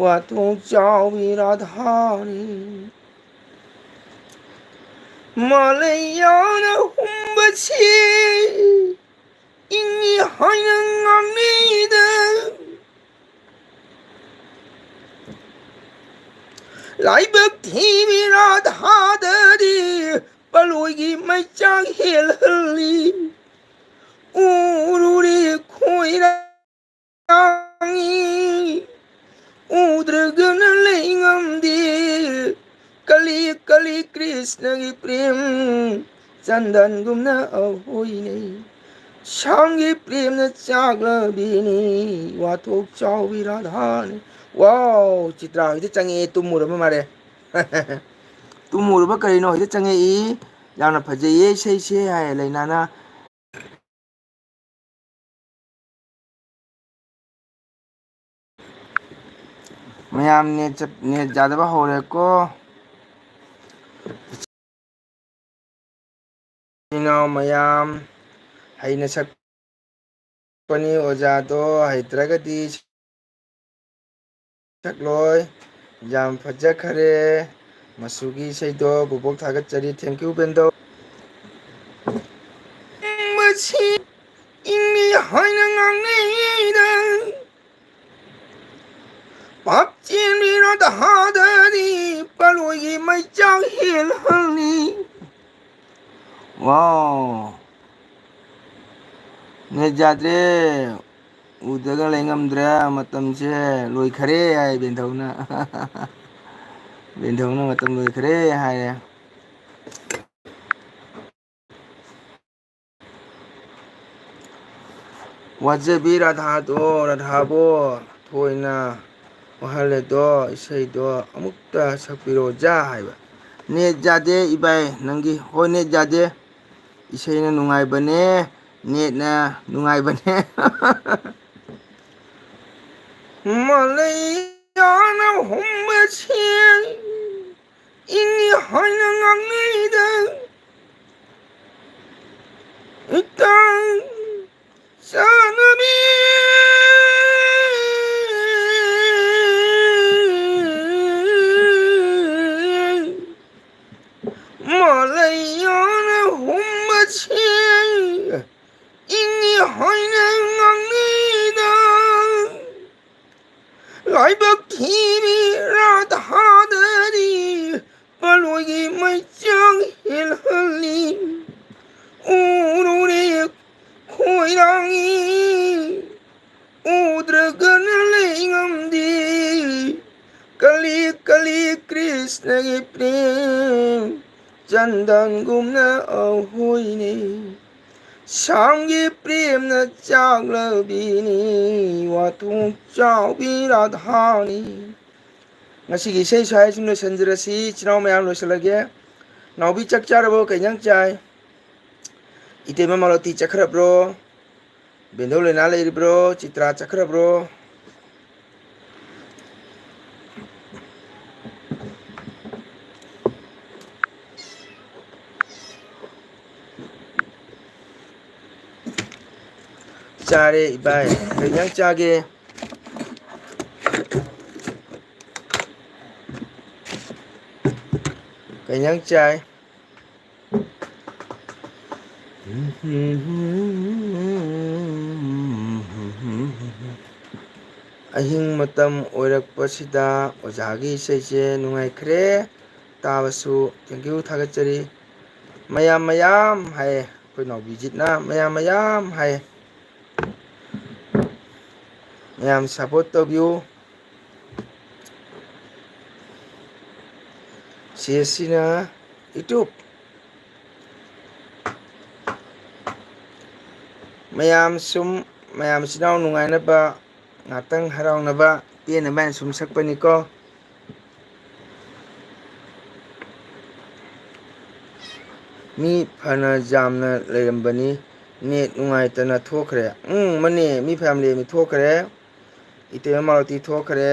ꯋꯥꯊꯣꯛ ꯆꯥꯎꯕꯤ ꯔꯥꯙꯥꯅꯤ ꯃꯥꯂꯩꯌꯥꯅ ꯍꯨꯝꯕꯁꯤ ꯏꯪꯉꯤ ꯍꯥꯏꯅ ꯉꯥꯡꯅꯩꯗ ꯂꯥꯏꯕꯛ ꯊꯤꯕꯤ ꯔꯥꯙꯥꯗꯗꯤ ꯄꯂꯣꯏꯒꯤ ꯃꯩꯆꯥꯛ ꯍꯦꯜꯍꯜꯂꯤ ꯎꯔꯨꯔꯦ ꯈꯣꯏꯔꯥꯡꯏ ꯎꯗ꯭ꯔꯒꯅ ꯂꯩ ꯉꯝꯗꯦ ꯀꯂꯤ ꯀꯂꯤ ꯀ꯭ꯔꯤꯁꯅꯒꯤ ꯄ꯭ꯔꯦꯝ ꯆꯟꯗꯟꯒꯨꯝꯅ ꯑꯍꯣꯏꯅꯩ ꯁꯥꯝꯒꯤ ꯄ꯭ꯔꯦꯝꯅ ꯆꯥꯛꯂꯕꯤꯅꯤ ꯋꯥꯊꯣꯛ ꯆꯥꯎꯕꯤ ꯔꯥꯙꯥꯅꯤ ꯋꯥꯎ ꯆꯤꯇ꯭ꯔꯥ ꯍꯧꯖꯤꯛ ꯆꯪꯉꯛꯑꯦ ꯇꯨꯝꯃꯨꯔꯕ ꯃꯥꯜꯂꯦ ꯇꯨꯝꯃꯨꯔꯕ ꯀꯔꯤꯅꯣ ꯍꯧꯖꯤꯛ ꯆꯪꯉꯛꯏ ꯌꯥꯝꯅ ꯐꯖꯩꯌꯦ ꯏꯁꯩꯁꯦ ꯍꯥꯏ ꯂꯩꯅꯥꯅ ꯃꯌꯥꯝ ꯅꯦꯠ ꯌꯥꯗꯕ ꯍꯧꯔꯦꯀꯣ ꯏꯅꯥꯎ ꯃꯌꯥꯝ ꯍꯩꯅ ꯁꯛꯄꯅꯤ ꯑꯣꯖꯥꯗꯣ ꯍꯩꯇ꯭ꯔꯒꯗꯤ ꯁꯛꯂꯣꯏ ꯌꯥꯝ ꯐꯖꯈꯔꯦ ꯃꯆꯨꯒꯤ ꯏꯁꯩꯗꯣ ꯕꯨꯕꯣꯛ ꯊꯥꯒꯠꯆꯔꯤ ꯊꯦꯡꯀ꯭ꯌꯨ ꯕꯦꯟꯗꯧ ꯃꯁꯤ ꯏꯪꯅꯤ ꯍꯥꯏꯅ ꯉꯥꯡꯅꯩꯗ ꯄꯥꯞ ꯆꯦꯟꯕꯤ ꯔꯥꯙꯥꯗꯗꯤ ꯄꯂꯣꯏꯒꯤ ꯃꯩꯆꯥꯛ ꯍꯦꯜꯍꯜꯂꯤ ꯋꯥꯎ ꯅꯦꯠ ꯌꯥꯗ꯭ꯔꯦ ꯎꯗ꯭ꯔꯒ ꯂꯩ ꯉꯝꯗ꯭ꯔꯦ ꯃꯇꯝꯁꯦ ꯂꯣꯏꯈꯔꯦ ꯍꯥꯏ ꯕꯦꯟꯊꯧꯅ ꯕꯦꯟꯊꯧꯅ ꯃꯇꯝ ꯂꯣꯏꯈꯔꯦ ꯍꯥꯏꯔꯦ ꯋꯥꯖꯕꯤ ꯔꯥꯙꯥꯗꯣ ꯔꯥꯙꯥꯕꯣ ꯊꯣꯏꯅ ꯋꯥꯍꯜꯂꯦꯗꯣ ꯏꯁꯩꯗꯣ ꯑꯃꯨꯛꯇ ꯁꯛꯄꯤꯔꯣ ꯑꯣꯖꯥ ꯍꯥꯏꯕ ꯅꯦꯠ ꯌꯥꯗꯦ ꯏꯕꯥꯏ ꯅꯪꯒꯤ ꯍꯣꯏ ꯅꯦꯠ ꯌꯥꯗꯦ ꯏꯁꯩꯅ ꯅꯨꯡꯉꯥꯏꯕꯅꯦ ꯅꯦꯠꯅ ꯅꯨꯡꯉꯥꯏꯕꯅꯦ ꯃꯂꯩꯌꯥꯅ ꯍꯨꯝꯕꯁꯤ ꯏꯪꯉꯤ ꯍꯥꯏꯅ ꯉꯥꯡꯅꯩꯗ ꯏꯇꯪ ꯆꯥꯟꯅꯕꯤ ꯃꯂꯩꯌꯥꯅ ꯍꯨꯝꯕꯁꯤ ꯏꯪꯉꯤ ꯍꯥꯏꯅ ꯉꯥꯡꯅꯩꯗ ꯂꯥꯏꯕꯛ ꯊꯤꯕꯤ ꯔꯥꯙꯥꯗꯗꯤ ꯄꯂꯣꯏꯒꯤ ꯃꯩꯆꯥꯛ ꯍꯦꯜꯍꯜꯂꯤ ꯎꯔꯨꯔꯦ ꯈꯣꯏꯔꯥꯡꯏ ꯎꯗ꯭ꯔꯒꯅ ꯂꯩ ꯉꯝꯗꯦ ꯀꯂꯤ ꯀꯂꯤ ꯀ꯭ꯔꯤꯁꯅꯒꯤ ꯄ꯭ꯔꯦꯝ ꯆꯟꯗꯟꯒꯨꯝꯅ ꯑꯍꯣꯏꯅꯩ ꯁꯥꯝꯒꯤ ꯄ꯭ꯔꯦꯝꯅ ꯆꯥꯛꯂꯕꯤꯅꯤ ꯋꯥꯊꯣꯛ ꯆꯥꯎꯕꯤ ꯔꯥꯙꯥꯅꯤ ꯉꯁꯤꯒꯤ ꯏꯁꯩ ꯁ꯭ꯋꯥꯏ ꯁꯨꯝ ꯂꯣꯏꯁꯤꯟꯖꯔꯁꯤ ꯏꯆꯤꯜ ꯏꯅꯥꯎ ꯃꯌꯥꯝ ꯂꯣꯏꯁꯤꯜꯂꯒꯦ ꯅꯥꯎꯕꯤ ꯆꯥꯛ ꯆꯥꯔꯕꯣ ꯀꯩ ꯏꯟꯖꯥꯡ ꯆꯥꯏ 이때만 말로티 ꯆꯠꯈ꯭ꯔꯕ꯭ꯔꯣ ꯕꯦꯟꯗꯧ ꯂꯩꯅꯥ ꯂꯩꯔꯤꯕ꯭ꯔꯣ ꯆꯤꯇ꯭ꯔꯥ ꯆꯠꯈ꯭ꯔꯕ꯭ꯔꯣ ꯆꯥꯔꯦ ꯏꯕꯥꯏ ꯀꯩ ꯏꯟꯖꯥꯡ ꯆꯥꯒꯦ ꯀꯩ ꯏꯟꯖꯥꯡ ꯆꯥꯏ ꯑꯍꯤꯡ ꯃꯇꯝ ꯑꯣꯏꯔꯛꯄꯁꯤꯗ ꯑꯣꯖꯥꯒꯤ ꯏꯁꯩꯁꯦ ꯅꯨꯡꯉꯥꯏꯈ꯭ꯔꯦ ꯇꯥꯕꯁꯨ ꯊꯦꯡꯀ꯭ꯌꯨ ꯊꯥꯒꯠꯆꯔꯤ ꯃꯌꯥꯝ ꯃꯌꯥꯝ ꯍꯥꯏꯌꯦ ꯑꯩꯈꯣꯏ ꯅꯥꯎꯕꯤꯖꯤꯠꯅ ꯃꯌꯥꯝ ꯃꯌꯥꯝ ꯍꯥꯏꯌꯦ ꯃꯌꯥꯝ ꯁꯞꯄꯣꯔꯠ ꯇꯧꯕꯤꯌꯨ ꯆꯦꯁꯤꯅ ꯌꯨꯇꯨꯞ ꯃꯌꯥꯝ ꯁꯨꯝ ꯃꯌꯥꯝ ꯏꯆꯤꯟ ꯏꯅꯥꯎ ꯅꯨꯡꯉꯥꯏꯅꯕ ꯉꯥꯛꯇꯪ ꯍꯔꯥꯎꯅꯕ ꯄꯦꯟꯅꯕ ꯍꯥꯏꯅ ꯁꯨꯝ ꯁꯛꯄꯅꯤꯀꯣ ꯃꯤ ꯐꯅ ꯌꯥꯝꯅ ꯂꯩꯔꯝꯕꯅꯤ ꯅꯦꯠ ꯅꯨꯡꯉꯥꯏꯇꯅ ꯊꯣꯛꯈ꯭ꯔꯦ ꯃꯅꯦ ꯃꯤ ꯐꯌꯥꯝ ꯂꯩꯔꯝꯃꯤ ꯊꯣꯛꯈ꯭ꯔꯦ ꯏꯇꯩꯃ ꯃꯥꯔꯣꯇꯤ ꯊꯣꯛꯈ꯭ꯔꯦ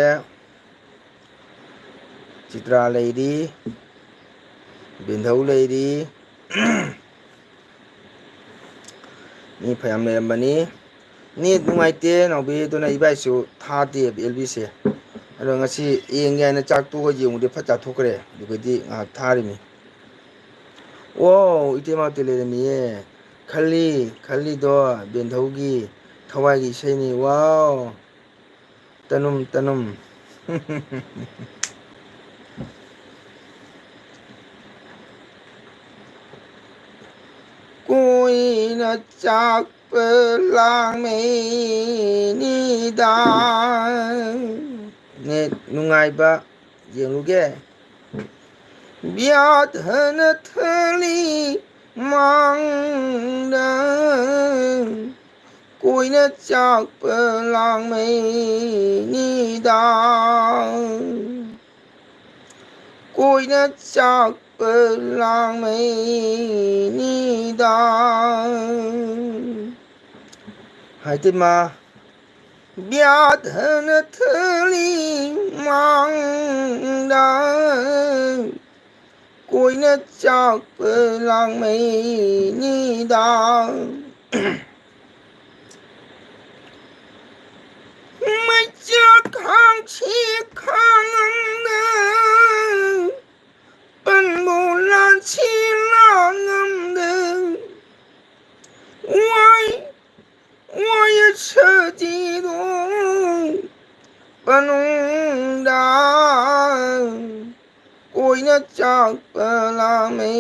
ꯆꯤꯇ꯭ꯔꯥ ꯂꯩꯔꯤ ꯕꯦꯟꯙꯧ ꯂꯩꯔꯤ ꯃꯤ ꯐꯌꯥꯝ ꯂꯩꯔꯝꯕꯅꯤ ꯅꯦꯠ ꯅꯨꯡꯉꯥꯏꯇꯦ ꯅꯥꯎꯕꯤ ꯑꯗꯨꯅ ꯏꯕꯥꯏꯁꯨ ꯊꯥꯗꯦꯕ ꯑꯦꯜꯕꯤꯁꯦ ꯑꯗꯣ ꯉꯁꯤ ꯌꯦꯡꯒꯦ ꯍꯥꯏꯅ ꯆꯥꯛ ꯇꯣꯛꯑꯒ ꯌꯦꯡꯉꯨꯗꯦ ꯐꯠ ꯆꯥꯊꯣꯛꯈ꯭ꯔꯦ ꯑꯗꯨꯒꯗꯤ ꯉꯥꯏꯍꯥꯛ ꯊꯥꯔꯤꯃꯤ ꯋꯥꯎ ꯏꯇꯩꯃ ꯂꯩꯔꯝꯃꯤꯌꯦ ꯈꯜꯂꯤꯗꯣ ꯕꯦꯟꯙꯧꯒꯤ ꯊꯋꯥꯏꯒꯤ ꯏꯁꯩꯅꯤ ꯋꯥꯎ ꯇꯅꯨꯝ ꯇꯅꯨꯝ ꯀꯣꯏꯅ ꯆꯥꯛꯄ ꯂꯥꯡꯃꯩꯅꯤꯗꯥ ꯅꯦꯠ ꯅꯨꯡꯉꯥꯏꯕ ꯌꯦꯡꯂꯨꯒꯦ व्याधन थली मांगदा कोइना चाप लांगमैनिदा कोइना चाप लांगमैनिदा हाइतेमा व्याधन थली मांगदा कोइना चाप लांगमैनिदा मैचा खांची खांगदा पनबोलाची लांगमदा वाय छजिदो पनुंदा कोइना चाप लांगमैनिदा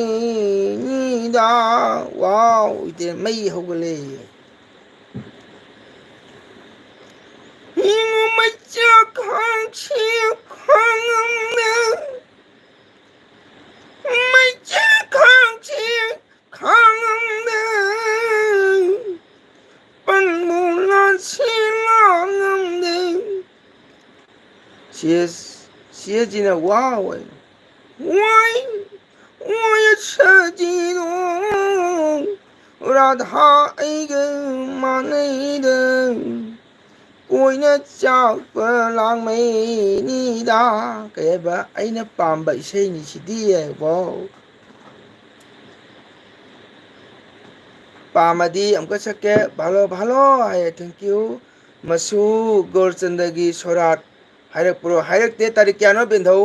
वाव इते मई हौगले हिंगु मैचा खांची खांगदा मैचा खांची खांगदा पनबोलाची लांगमदा 시혜지는 와우 와이 처지도 라다 이게 마네이든 कोइना चाप लांगमैनिदा कहेबा अइना पाम्बा इसेनी सिदी वाउ पामदी अमका सके भालो भालो हाय थैंक यू मसु गोरचंदगी सोराट हायरकपुरो हायरकते तारीख क्यानो बेंधौ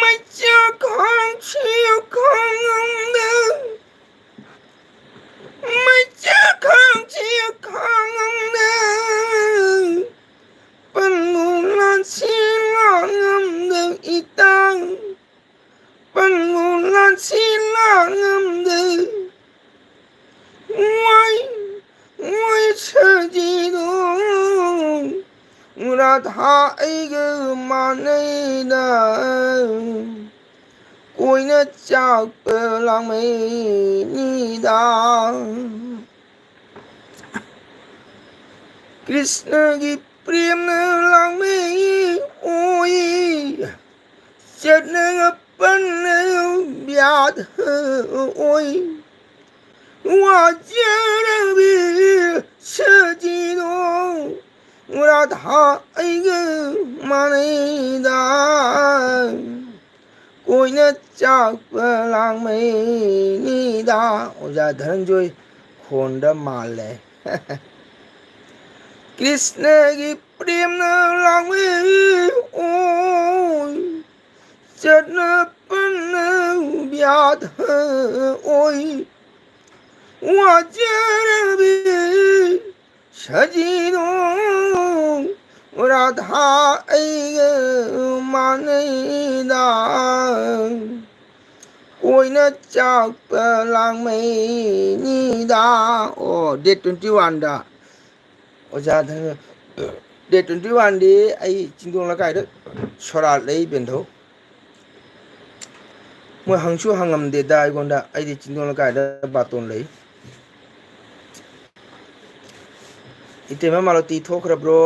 मैचा खांची खांगदा मैचा खांची खांगदा पनबोलाची लांगमदा इतां पनबोलाची लांगमदा वाय छजिदो राधा ऐगे मानैदा कोइना चाप लांगमैनिदा कृष्ण की प्रेम लांगमै ओय चरण अपन व्याध ओय वाजर भी छजिदो राधा ऐगे मानैदा कोइना चाप लांगमैनिदा ओजा धनंजय खोंडा माले कृष्ण की प्रेम लांगमै ओय चरण अपन व्याध ओय वाजर भी छजिदो राधा ऐगे मानैदा कोइना चाप लांगमैनिदा ओ डेट 21 दा ओजा डेट 21 दे आई चिंदों लकायदो सोराट लै बेंधौ मोय हंसु हंगमदेदा आइगोंदा आइदि चिंदों लकायदो बातोन लै इतेमा मालती थोखरब्रो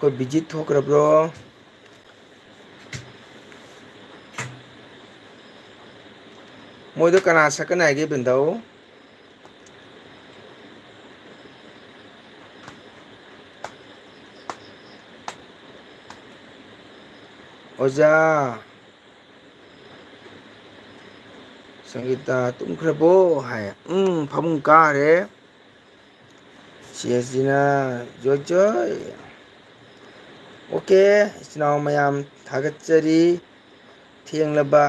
कोई बिजित थोखरब्रो मोयदो कना सकनायगे बेंधौ ओजा संगीता तुमखरबो हाय फमुंग कारे सियाजिना जय ओके इचनाव मयाम थागतचरी ꯊꯦꯡꯂꯕ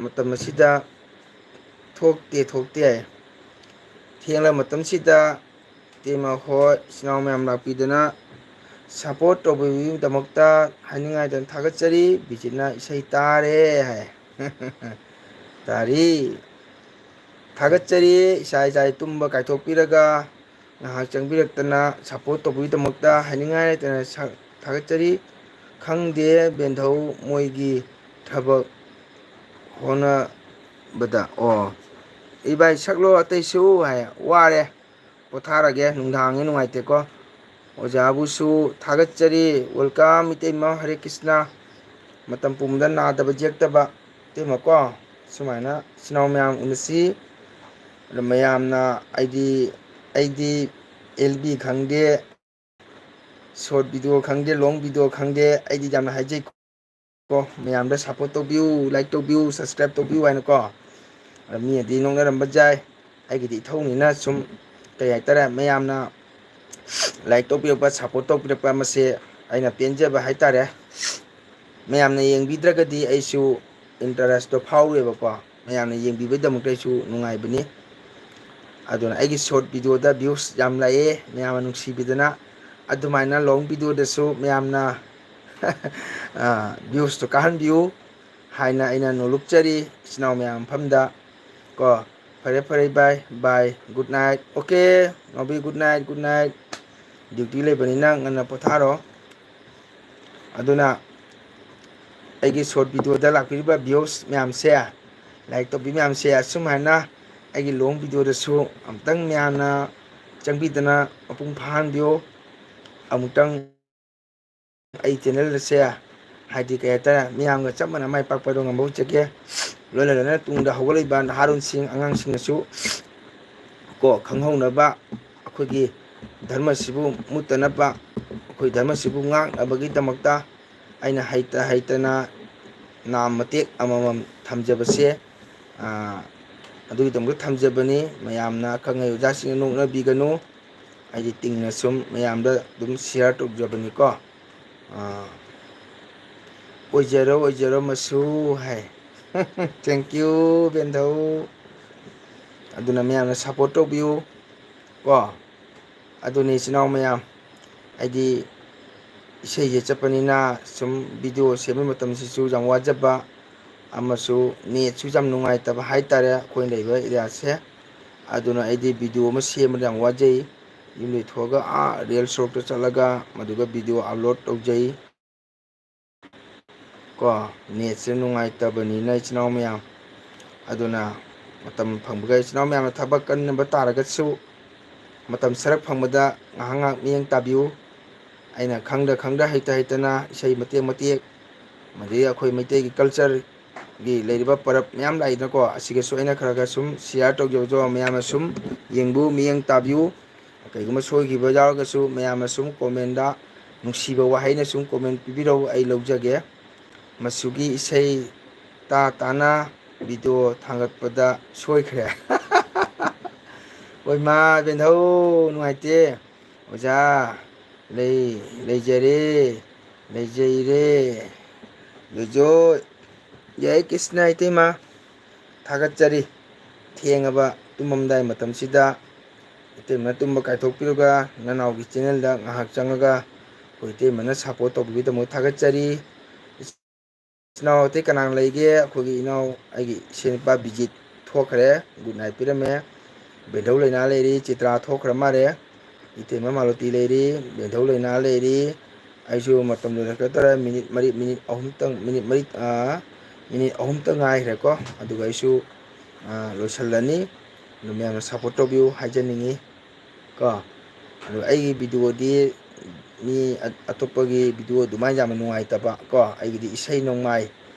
ꯃꯇꯝ ꯑꯁꯤꯗ ꯊꯣꯛꯇꯦ ꯊꯦꯡꯂꯕ ꯃꯇꯝꯁꯤꯗ ꯏꯇꯩꯃ ꯍꯣꯏ ꯏꯆꯤꯟ ꯏꯅꯥꯎ ꯃꯌꯥꯝ ꯂꯥꯛꯄꯤꯗꯨꯅ ꯁꯞꯄꯣꯔꯠ ꯇꯧꯕꯤꯕꯒꯤꯗꯃꯛꯇ ꯍꯥꯏꯅꯤꯡꯉꯥꯏꯗꯅ ꯊꯥꯒꯠꯆꯔꯤ ꯕꯤꯖꯤꯠꯅ ꯏꯁꯩ ꯇꯥꯔꯦ ꯍꯥꯏ ꯇꯥꯔꯤ ꯊꯥꯒꯠꯆꯔꯤ ꯏꯆꯥ ꯇꯨꯝꯕ ꯀꯥꯏꯊꯣꯛꯄꯤꯔꯒ ꯉꯥꯏꯍꯥꯛ ꯆꯪꯕꯤꯔꯛꯇꯅ ꯁꯞꯄꯣꯔꯠ ꯇꯧꯕꯒꯤꯗꯃꯛꯇ ꯍꯥꯏꯅꯤꯡꯉꯥꯏ ꯂꯩꯇꯅ ꯊꯥꯒꯠꯆꯔꯤ ꯈꯪꯗꯦ ꯕꯦꯟꯙꯧ ꯃꯣꯏꯒꯤ ꯊꯕꯛ ꯍꯣꯠꯅꯕꯗ ꯏꯕꯥꯏ ꯁꯛꯂꯣ ꯑꯇꯩꯁꯨ ꯍꯥꯏ ꯋꯥꯔꯦ ꯄꯣꯊꯥꯔꯒꯦ ꯅꯨꯡꯗꯥꯡꯅꯤ ꯅꯨꯡꯉꯥꯏꯇꯦꯀꯣ ꯑꯣꯖꯥꯕꯨꯁꯨ ꯊꯥꯒꯠꯆꯔꯤ ꯋꯦꯜꯀꯥꯝ ꯏꯇꯩꯃ ꯍꯔꯦ ꯀ꯭ꯔꯤꯁꯅ ꯃꯇꯝ ꯄꯨꯝꯕꯗ ꯅꯥꯗꯕ ꯌꯦꯛꯇꯕ ꯏꯇꯩꯃꯀꯣ ꯁꯨꯃꯥꯏꯅ ꯏꯆꯤꯟ ꯏꯅꯥꯎ ꯃꯌꯥꯝ ꯎꯅꯁꯤ ꯑꯗ ꯃꯌꯥꯝꯅ ꯑꯩꯗꯤ ꯑꯦꯜꯕꯤ ꯈꯪꯗꯦ ꯁꯣꯔꯠ ꯚꯤꯗꯤꯑꯣ ꯈꯪꯗꯦ ꯂꯣꯡ ꯚꯤꯗꯤꯑꯣ ꯈꯪꯗꯦ ꯑꯩꯗꯤ ꯌꯥꯝꯅ ꯍꯥꯏꯖꯩ ꯀꯣ ꯃꯌꯥꯝꯗ ꯁꯞꯄꯣꯔꯠ ꯇꯧꯕꯤꯌꯨ ꯂꯥꯏꯛ ꯇꯧꯕꯤꯌꯨ ꯁꯕꯁꯀ꯭ꯔꯥꯏꯞ ꯇꯧꯕꯤꯌꯨ ꯍꯥꯏꯅꯀꯣ ꯃꯤꯅꯗꯤ ꯅꯣꯛꯅꯔꯝꯕ ꯌꯥꯏ ꯑꯩꯒꯤꯗꯤ ꯏꯊꯧꯅꯤꯅ ꯁꯨꯝ ꯀꯩ ꯍꯥꯏꯇꯥꯔꯦ ꯃꯌꯥꯝꯅ ꯂꯥꯏꯛ ꯇꯧꯕꯤꯔꯛꯄ ꯁꯞꯄꯣꯔꯠ ꯇꯧꯕꯤꯔꯛꯄ ꯃꯁꯦ ꯑꯩꯅ ꯄꯦꯟꯖꯕ ꯍꯥꯏꯇꯥꯔꯦ ꯃꯌꯥꯝꯅ ꯌꯦꯡꯕꯤꯗ꯭ꯔꯒꯗꯤ ꯑꯩꯁꯨ ꯏꯟꯇꯔꯦꯁꯇꯣ ꯐꯥꯎꯔꯣꯏꯕꯀꯣ ꯃꯌꯥꯝꯅ ꯌꯦꯡꯕꯤꯕꯩꯗꯃꯛꯇ ꯑꯩꯁꯨ ꯅꯨꯡꯉꯥꯏꯕꯅꯤ ꯑꯗꯨꯅ ꯑꯩꯒꯤ ꯁꯣꯔꯠ ꯚꯤꯗꯤꯑꯣꯗ ꯚ꯭ꯌꯨꯁ ꯌꯥꯝ ꯂꯥꯛꯑꯦ ꯃꯌꯥꯝꯅ ꯅꯨꯡꯁꯤꯕꯤꯗꯅ ꯑꯗꯨꯃꯥꯏꯅ ꯂꯣꯡ ꯚꯤꯗꯤꯑꯣꯗꯁꯨ ꯃꯌꯥꯝꯅ ꯚ꯭ꯌꯨꯁꯇꯣ ꯀꯥꯍꯟꯕꯤꯌꯨ ꯍꯥꯏꯅ ꯑꯩꯅ ꯅꯣꯜꯂꯨꯛꯆꯔꯤ ꯏꯆꯤꯟ ꯏꯅꯥꯎ ꯃꯌꯥꯝ ꯃꯐꯝꯗ ꯀꯣ ꯐꯔꯦ ꯐꯔꯦ ꯕꯥꯏ ꯒꯨꯗ ꯅꯥꯏꯠ ꯑꯣꯀꯦ ꯉꯥꯎꯕꯤ ꯒꯨꯗ ꯅꯥꯏꯠ ꯗ꯭ꯌꯨꯇꯤ ꯂꯩꯕꯅꯤꯅ ꯉꯟꯅ ꯄꯣꯊꯥꯔꯣ ꯑꯗꯨꯅ ꯑꯩꯒꯤ ꯁꯣꯔꯠ ꯚꯤꯗꯤꯑꯣꯗ ꯂꯥꯛꯄꯤꯔꯤꯕ ꯚ꯭ꯌꯨꯁ ꯃꯌꯥꯝꯁꯦ ꯂꯥꯏꯛ ꯇꯧꯕꯤ ꯃꯌꯥꯝꯁꯦ ꯑꯁꯨꯝꯍꯥꯏꯅ ꯑꯩꯒꯤ ꯂꯣꯡ ꯚꯤꯗꯤꯑꯣꯗꯁꯨ ꯑꯃꯨꯛꯇꯪ ꯃꯌꯥꯝꯅ ꯆꯪꯕꯤꯗꯅ ꯃꯄꯨꯡ ꯐꯥꯍꯟꯕꯤꯌꯨ ꯑꯃꯨꯛꯇꯪ ꯑꯩ ꯆꯦꯅꯦꯜ ꯑꯁꯦ ꯍꯥꯏꯗꯤ ꯀꯩ ꯍꯥꯏꯇꯥꯔꯦ ꯃꯤꯌꯥꯝꯒ ꯆꯞ ꯃꯥꯟꯅ ꯃꯥꯏ ꯄꯥꯛꯄꯗꯣ ꯉꯝꯕ ꯑꯣꯏꯖꯒꯦ ꯂꯣꯏꯅ ꯇꯨꯡꯗ ꯍꯧꯒꯠꯂꯛꯏꯕ ꯅꯍꯥꯔꯣꯟꯁꯤꯡ ꯑꯉꯥꯡꯁꯤꯡꯅꯁꯨ ꯀꯣ ꯈꯪꯍꯧꯅꯕ ꯑꯩꯈꯣꯏꯒꯤ ꯙꯔꯃꯁꯤꯕꯨ ꯃꯨꯠꯇꯅꯕ ꯑꯩꯈꯣꯏ ꯙꯔꯃꯁꯤꯕꯨ ꯉꯥꯛꯅꯕꯒꯤꯗꯃꯛꯇ ꯑꯩꯅ ꯍꯩꯇꯅ ꯅꯥꯝ ꯃꯇꯦꯛ ꯑꯃꯃꯝ ꯊꯝꯖꯕꯁꯦ ꯑꯗꯨꯒꯤꯗꯃꯛꯇ ꯊꯝꯖꯕꯅꯤ ꯃꯌꯥꯝꯅ ꯑꯈꯪ ꯑꯍꯩ ꯑꯣꯖꯥꯁꯤꯡꯅ ꯅꯣꯛꯅꯕꯤꯒꯅꯨ ꯑꯩꯗꯤ ꯇꯤꯡꯅ ꯁꯨꯝ ꯃꯌꯥꯝꯗ ꯑꯗꯨꯝ ꯁꯤꯌꯥꯔ ꯇꯧꯖꯕꯅꯤꯀꯣ ꯑꯣꯏꯖꯔꯣ ꯃꯁꯨ ꯍꯥꯏ ꯊꯦꯡꯀ꯭ꯌꯨ ꯕꯦꯟꯙꯧ ꯑꯗꯨꯅ ꯃꯌꯥꯝꯅ ꯁꯞꯄꯣꯔꯠ ꯇꯧꯕꯤꯌꯨ ꯀꯣ ꯑꯗꯨꯅꯤ ꯏꯆꯤꯟ ꯏꯅꯥꯎ ꯃꯌꯥꯝ ꯍꯥꯏꯗꯤ ꯏꯁꯩꯁꯦ ꯆꯠꯄꯅꯤꯅ ꯁꯨꯝ ꯚꯤꯗꯤꯑꯣ ꯁꯦꯝꯕ ꯃꯇꯝꯁꯤꯁꯨ ꯌꯥꯝ ꯋꯥꯖꯕ ꯑꯃꯁꯨ ꯅꯦꯠꯁꯨ ꯌꯥꯝ ꯅꯨꯡꯉꯥꯏꯇꯕ ꯍꯥꯏꯇꯥꯔꯦ ꯑꯩꯈꯣꯏꯅ ꯂꯩꯕ ꯑꯦꯔꯤꯌꯥꯁꯦ ꯑꯗꯨꯅ ꯑꯩꯗꯤ ꯚꯤꯗꯤꯑꯣ ꯑꯃ ꯁꯦꯝꯕꯗ ꯌꯥꯝ ꯋꯥꯖꯩ ꯌꯨꯝ ꯂꯩꯊꯣꯛꯑꯒ ꯔꯤꯌꯦꯜ ꯁꯣꯔꯣꯛꯇ ꯆꯠꯂꯒ ꯃꯗꯨꯒ ꯚꯤꯗꯤꯑꯣ ꯑꯞꯂꯣꯗ ꯇꯧꯖꯩ ꯀꯣ ꯅꯦꯠꯁꯦ ꯅꯨꯡꯉꯥꯏꯇꯕꯅꯤꯅ ꯏꯆꯤꯟ ꯏꯅꯥꯎ ꯃꯌꯥꯝ ꯑꯗꯨꯅ ꯃꯇꯝ ꯐꯪꯕꯒ ꯏꯆꯤꯟ ꯏꯅꯥꯎ ꯃꯌꯥꯝꯅ ꯊꯕꯛ ꯀꯟꯅꯕ ꯇꯥꯔꯒꯁꯨ ꯃꯇꯝ ꯁꯔꯛ ꯐꯪꯕꯗ ꯉꯥꯏꯍꯥꯛ ꯃꯤꯠꯌꯦꯡ ꯇꯥꯕꯤꯌꯨ ꯑꯩꯅ ꯈꯪꯗ ꯍꯩꯇꯅ ꯏꯁꯩ ꯃꯇꯦꯛ ꯑꯗꯒꯤ ꯑꯩꯈꯣꯏ ꯃꯩꯇꯩꯒꯤ ꯀꯜꯆꯔꯒꯤ ꯂꯩꯔꯤꯕ ꯄꯔꯕ ꯃꯌꯥꯝ ꯂꯥꯛꯏꯗꯅꯀꯣ ꯑꯁꯤꯒꯁꯨ ꯑꯩꯅ ꯈꯔ ꯁꯨꯝ ꯁꯤꯌꯥꯔ ꯇꯧꯖꯕꯗꯣ ꯃꯌꯥꯝꯅ ꯁꯨꯝ ꯌꯦꯡꯕꯨ ꯃꯤꯠꯌꯦꯡ ꯇꯥꯕꯤꯌꯨ ꯀꯩꯒꯨꯝꯕ ꯁꯣꯏꯈꯤꯕ ꯌꯥꯎꯔꯒꯁꯨ ꯃꯌꯥꯝꯅ ꯁꯨꯝ ꯀꯣꯃꯦꯟꯗ ꯅꯨꯡꯁꯤꯕ ꯋꯥꯍꯩꯅ ꯁꯨꯝ ꯀꯣꯃꯦꯟ ꯄꯤꯕꯤꯔꯛꯎ ꯑꯩ ꯂꯧꯖꯒꯦ ꯃꯁꯨꯒꯤ ꯏꯁꯩ ꯇꯥꯅ ꯚꯤꯗꯤꯑꯣ ꯊꯥꯡꯒꯠꯄꯗ ꯁꯣꯏꯈ꯭ꯔꯦ ꯍꯣꯏ ꯏꯃꯥ ꯕꯦꯟꯙꯧ ꯅꯨꯡꯉꯥꯏꯇꯦ ꯑꯣꯖꯥ ꯂꯩꯖꯩꯔꯦ ꯂꯩꯖꯣꯏ ꯌꯥꯏ ꯀ꯭ꯔꯤꯁꯅ ꯏꯇꯩꯃ ꯊꯥꯒꯠꯆꯔꯤ ꯊꯦꯡꯉꯕ ꯇꯨꯝꯃꯝꯗꯥꯏ ꯃꯇꯝꯁꯤꯗ ꯏꯇꯩꯃꯅ ꯇꯨꯝꯕ ꯀꯥꯏꯊꯣꯛꯄꯤꯔꯒ ꯅꯅꯥꯎꯒꯤ ꯆꯦꯅꯦꯜꯗ ꯉꯥꯏꯍꯥꯛ ꯆꯪꯉꯒ ꯑꯩꯈꯣꯏ ꯏꯇꯩꯃꯅ ꯁꯞꯄꯣꯔꯠ ꯇꯧꯕꯤꯕꯒꯤꯗꯃꯛ ꯊꯥꯒꯠꯆꯔꯤ ꯏꯆꯤꯟ ꯏꯅꯥꯎ ꯑꯇꯩ ꯀꯅꯥ ꯂꯩꯒꯦ ꯑꯩꯈꯣꯏꯒꯤ ꯏꯅꯥꯎ ꯑꯩꯒꯤ ꯏꯆꯦꯅꯨꯄꯥ ꯕꯤꯖꯤꯠ ꯊꯣꯛꯈ꯭ꯔꯦ ꯒꯨꯗ ꯅꯥꯏꯠ ꯄꯤꯔꯝꯃꯦ ꯕꯦꯟꯙꯧ ꯂꯩꯅꯥ ꯂꯩꯔꯤ ꯆꯤꯇ꯭ꯔꯥ ꯊꯣꯛꯈ꯭ꯔ ꯃꯥꯜꯂꯦ ꯏꯇꯩꯃ ꯃꯥꯂꯣꯇꯤ ꯂꯩꯔꯤ ꯕꯦꯟꯙꯧ ꯂꯩꯅꯥ ꯂꯩꯔꯤ ꯑꯩꯁꯨ ꯃꯇꯝ ꯂꯣꯏꯔꯛꯀꯗꯧꯔꯦ ꯃꯤꯅꯤꯠ ꯑꯍꯨꯝꯇꯪ ꯉꯥꯏꯈ꯭ꯔꯦꯀꯣ ꯑꯗꯨꯒ ꯑꯩꯁꯨ ꯂꯣꯏꯁꯤꯜꯂꯅꯤ ꯑꯗꯨ ꯃꯌꯥꯝꯅ ꯁꯞꯄꯣꯔꯠ ꯇꯧꯕꯤꯌꯨ ꯍꯥꯏꯖꯅꯤꯡꯉꯤ ꯀꯣ ꯑꯗꯨ ꯑꯩꯒꯤ ꯚꯤꯗꯤꯑꯣꯗꯤ ꯃꯤ ꯑꯇꯣꯞꯄꯒꯤ ꯚꯤꯗꯤꯑꯣ ꯑꯗꯨꯃꯥꯏꯅ ꯌꯥꯝꯅ ꯅꯨꯡꯉꯥꯏꯇꯕ ꯀꯣ ꯑꯩꯒꯤꯗꯤ ꯏꯁꯩ ꯅꯣꯡꯃꯥꯏ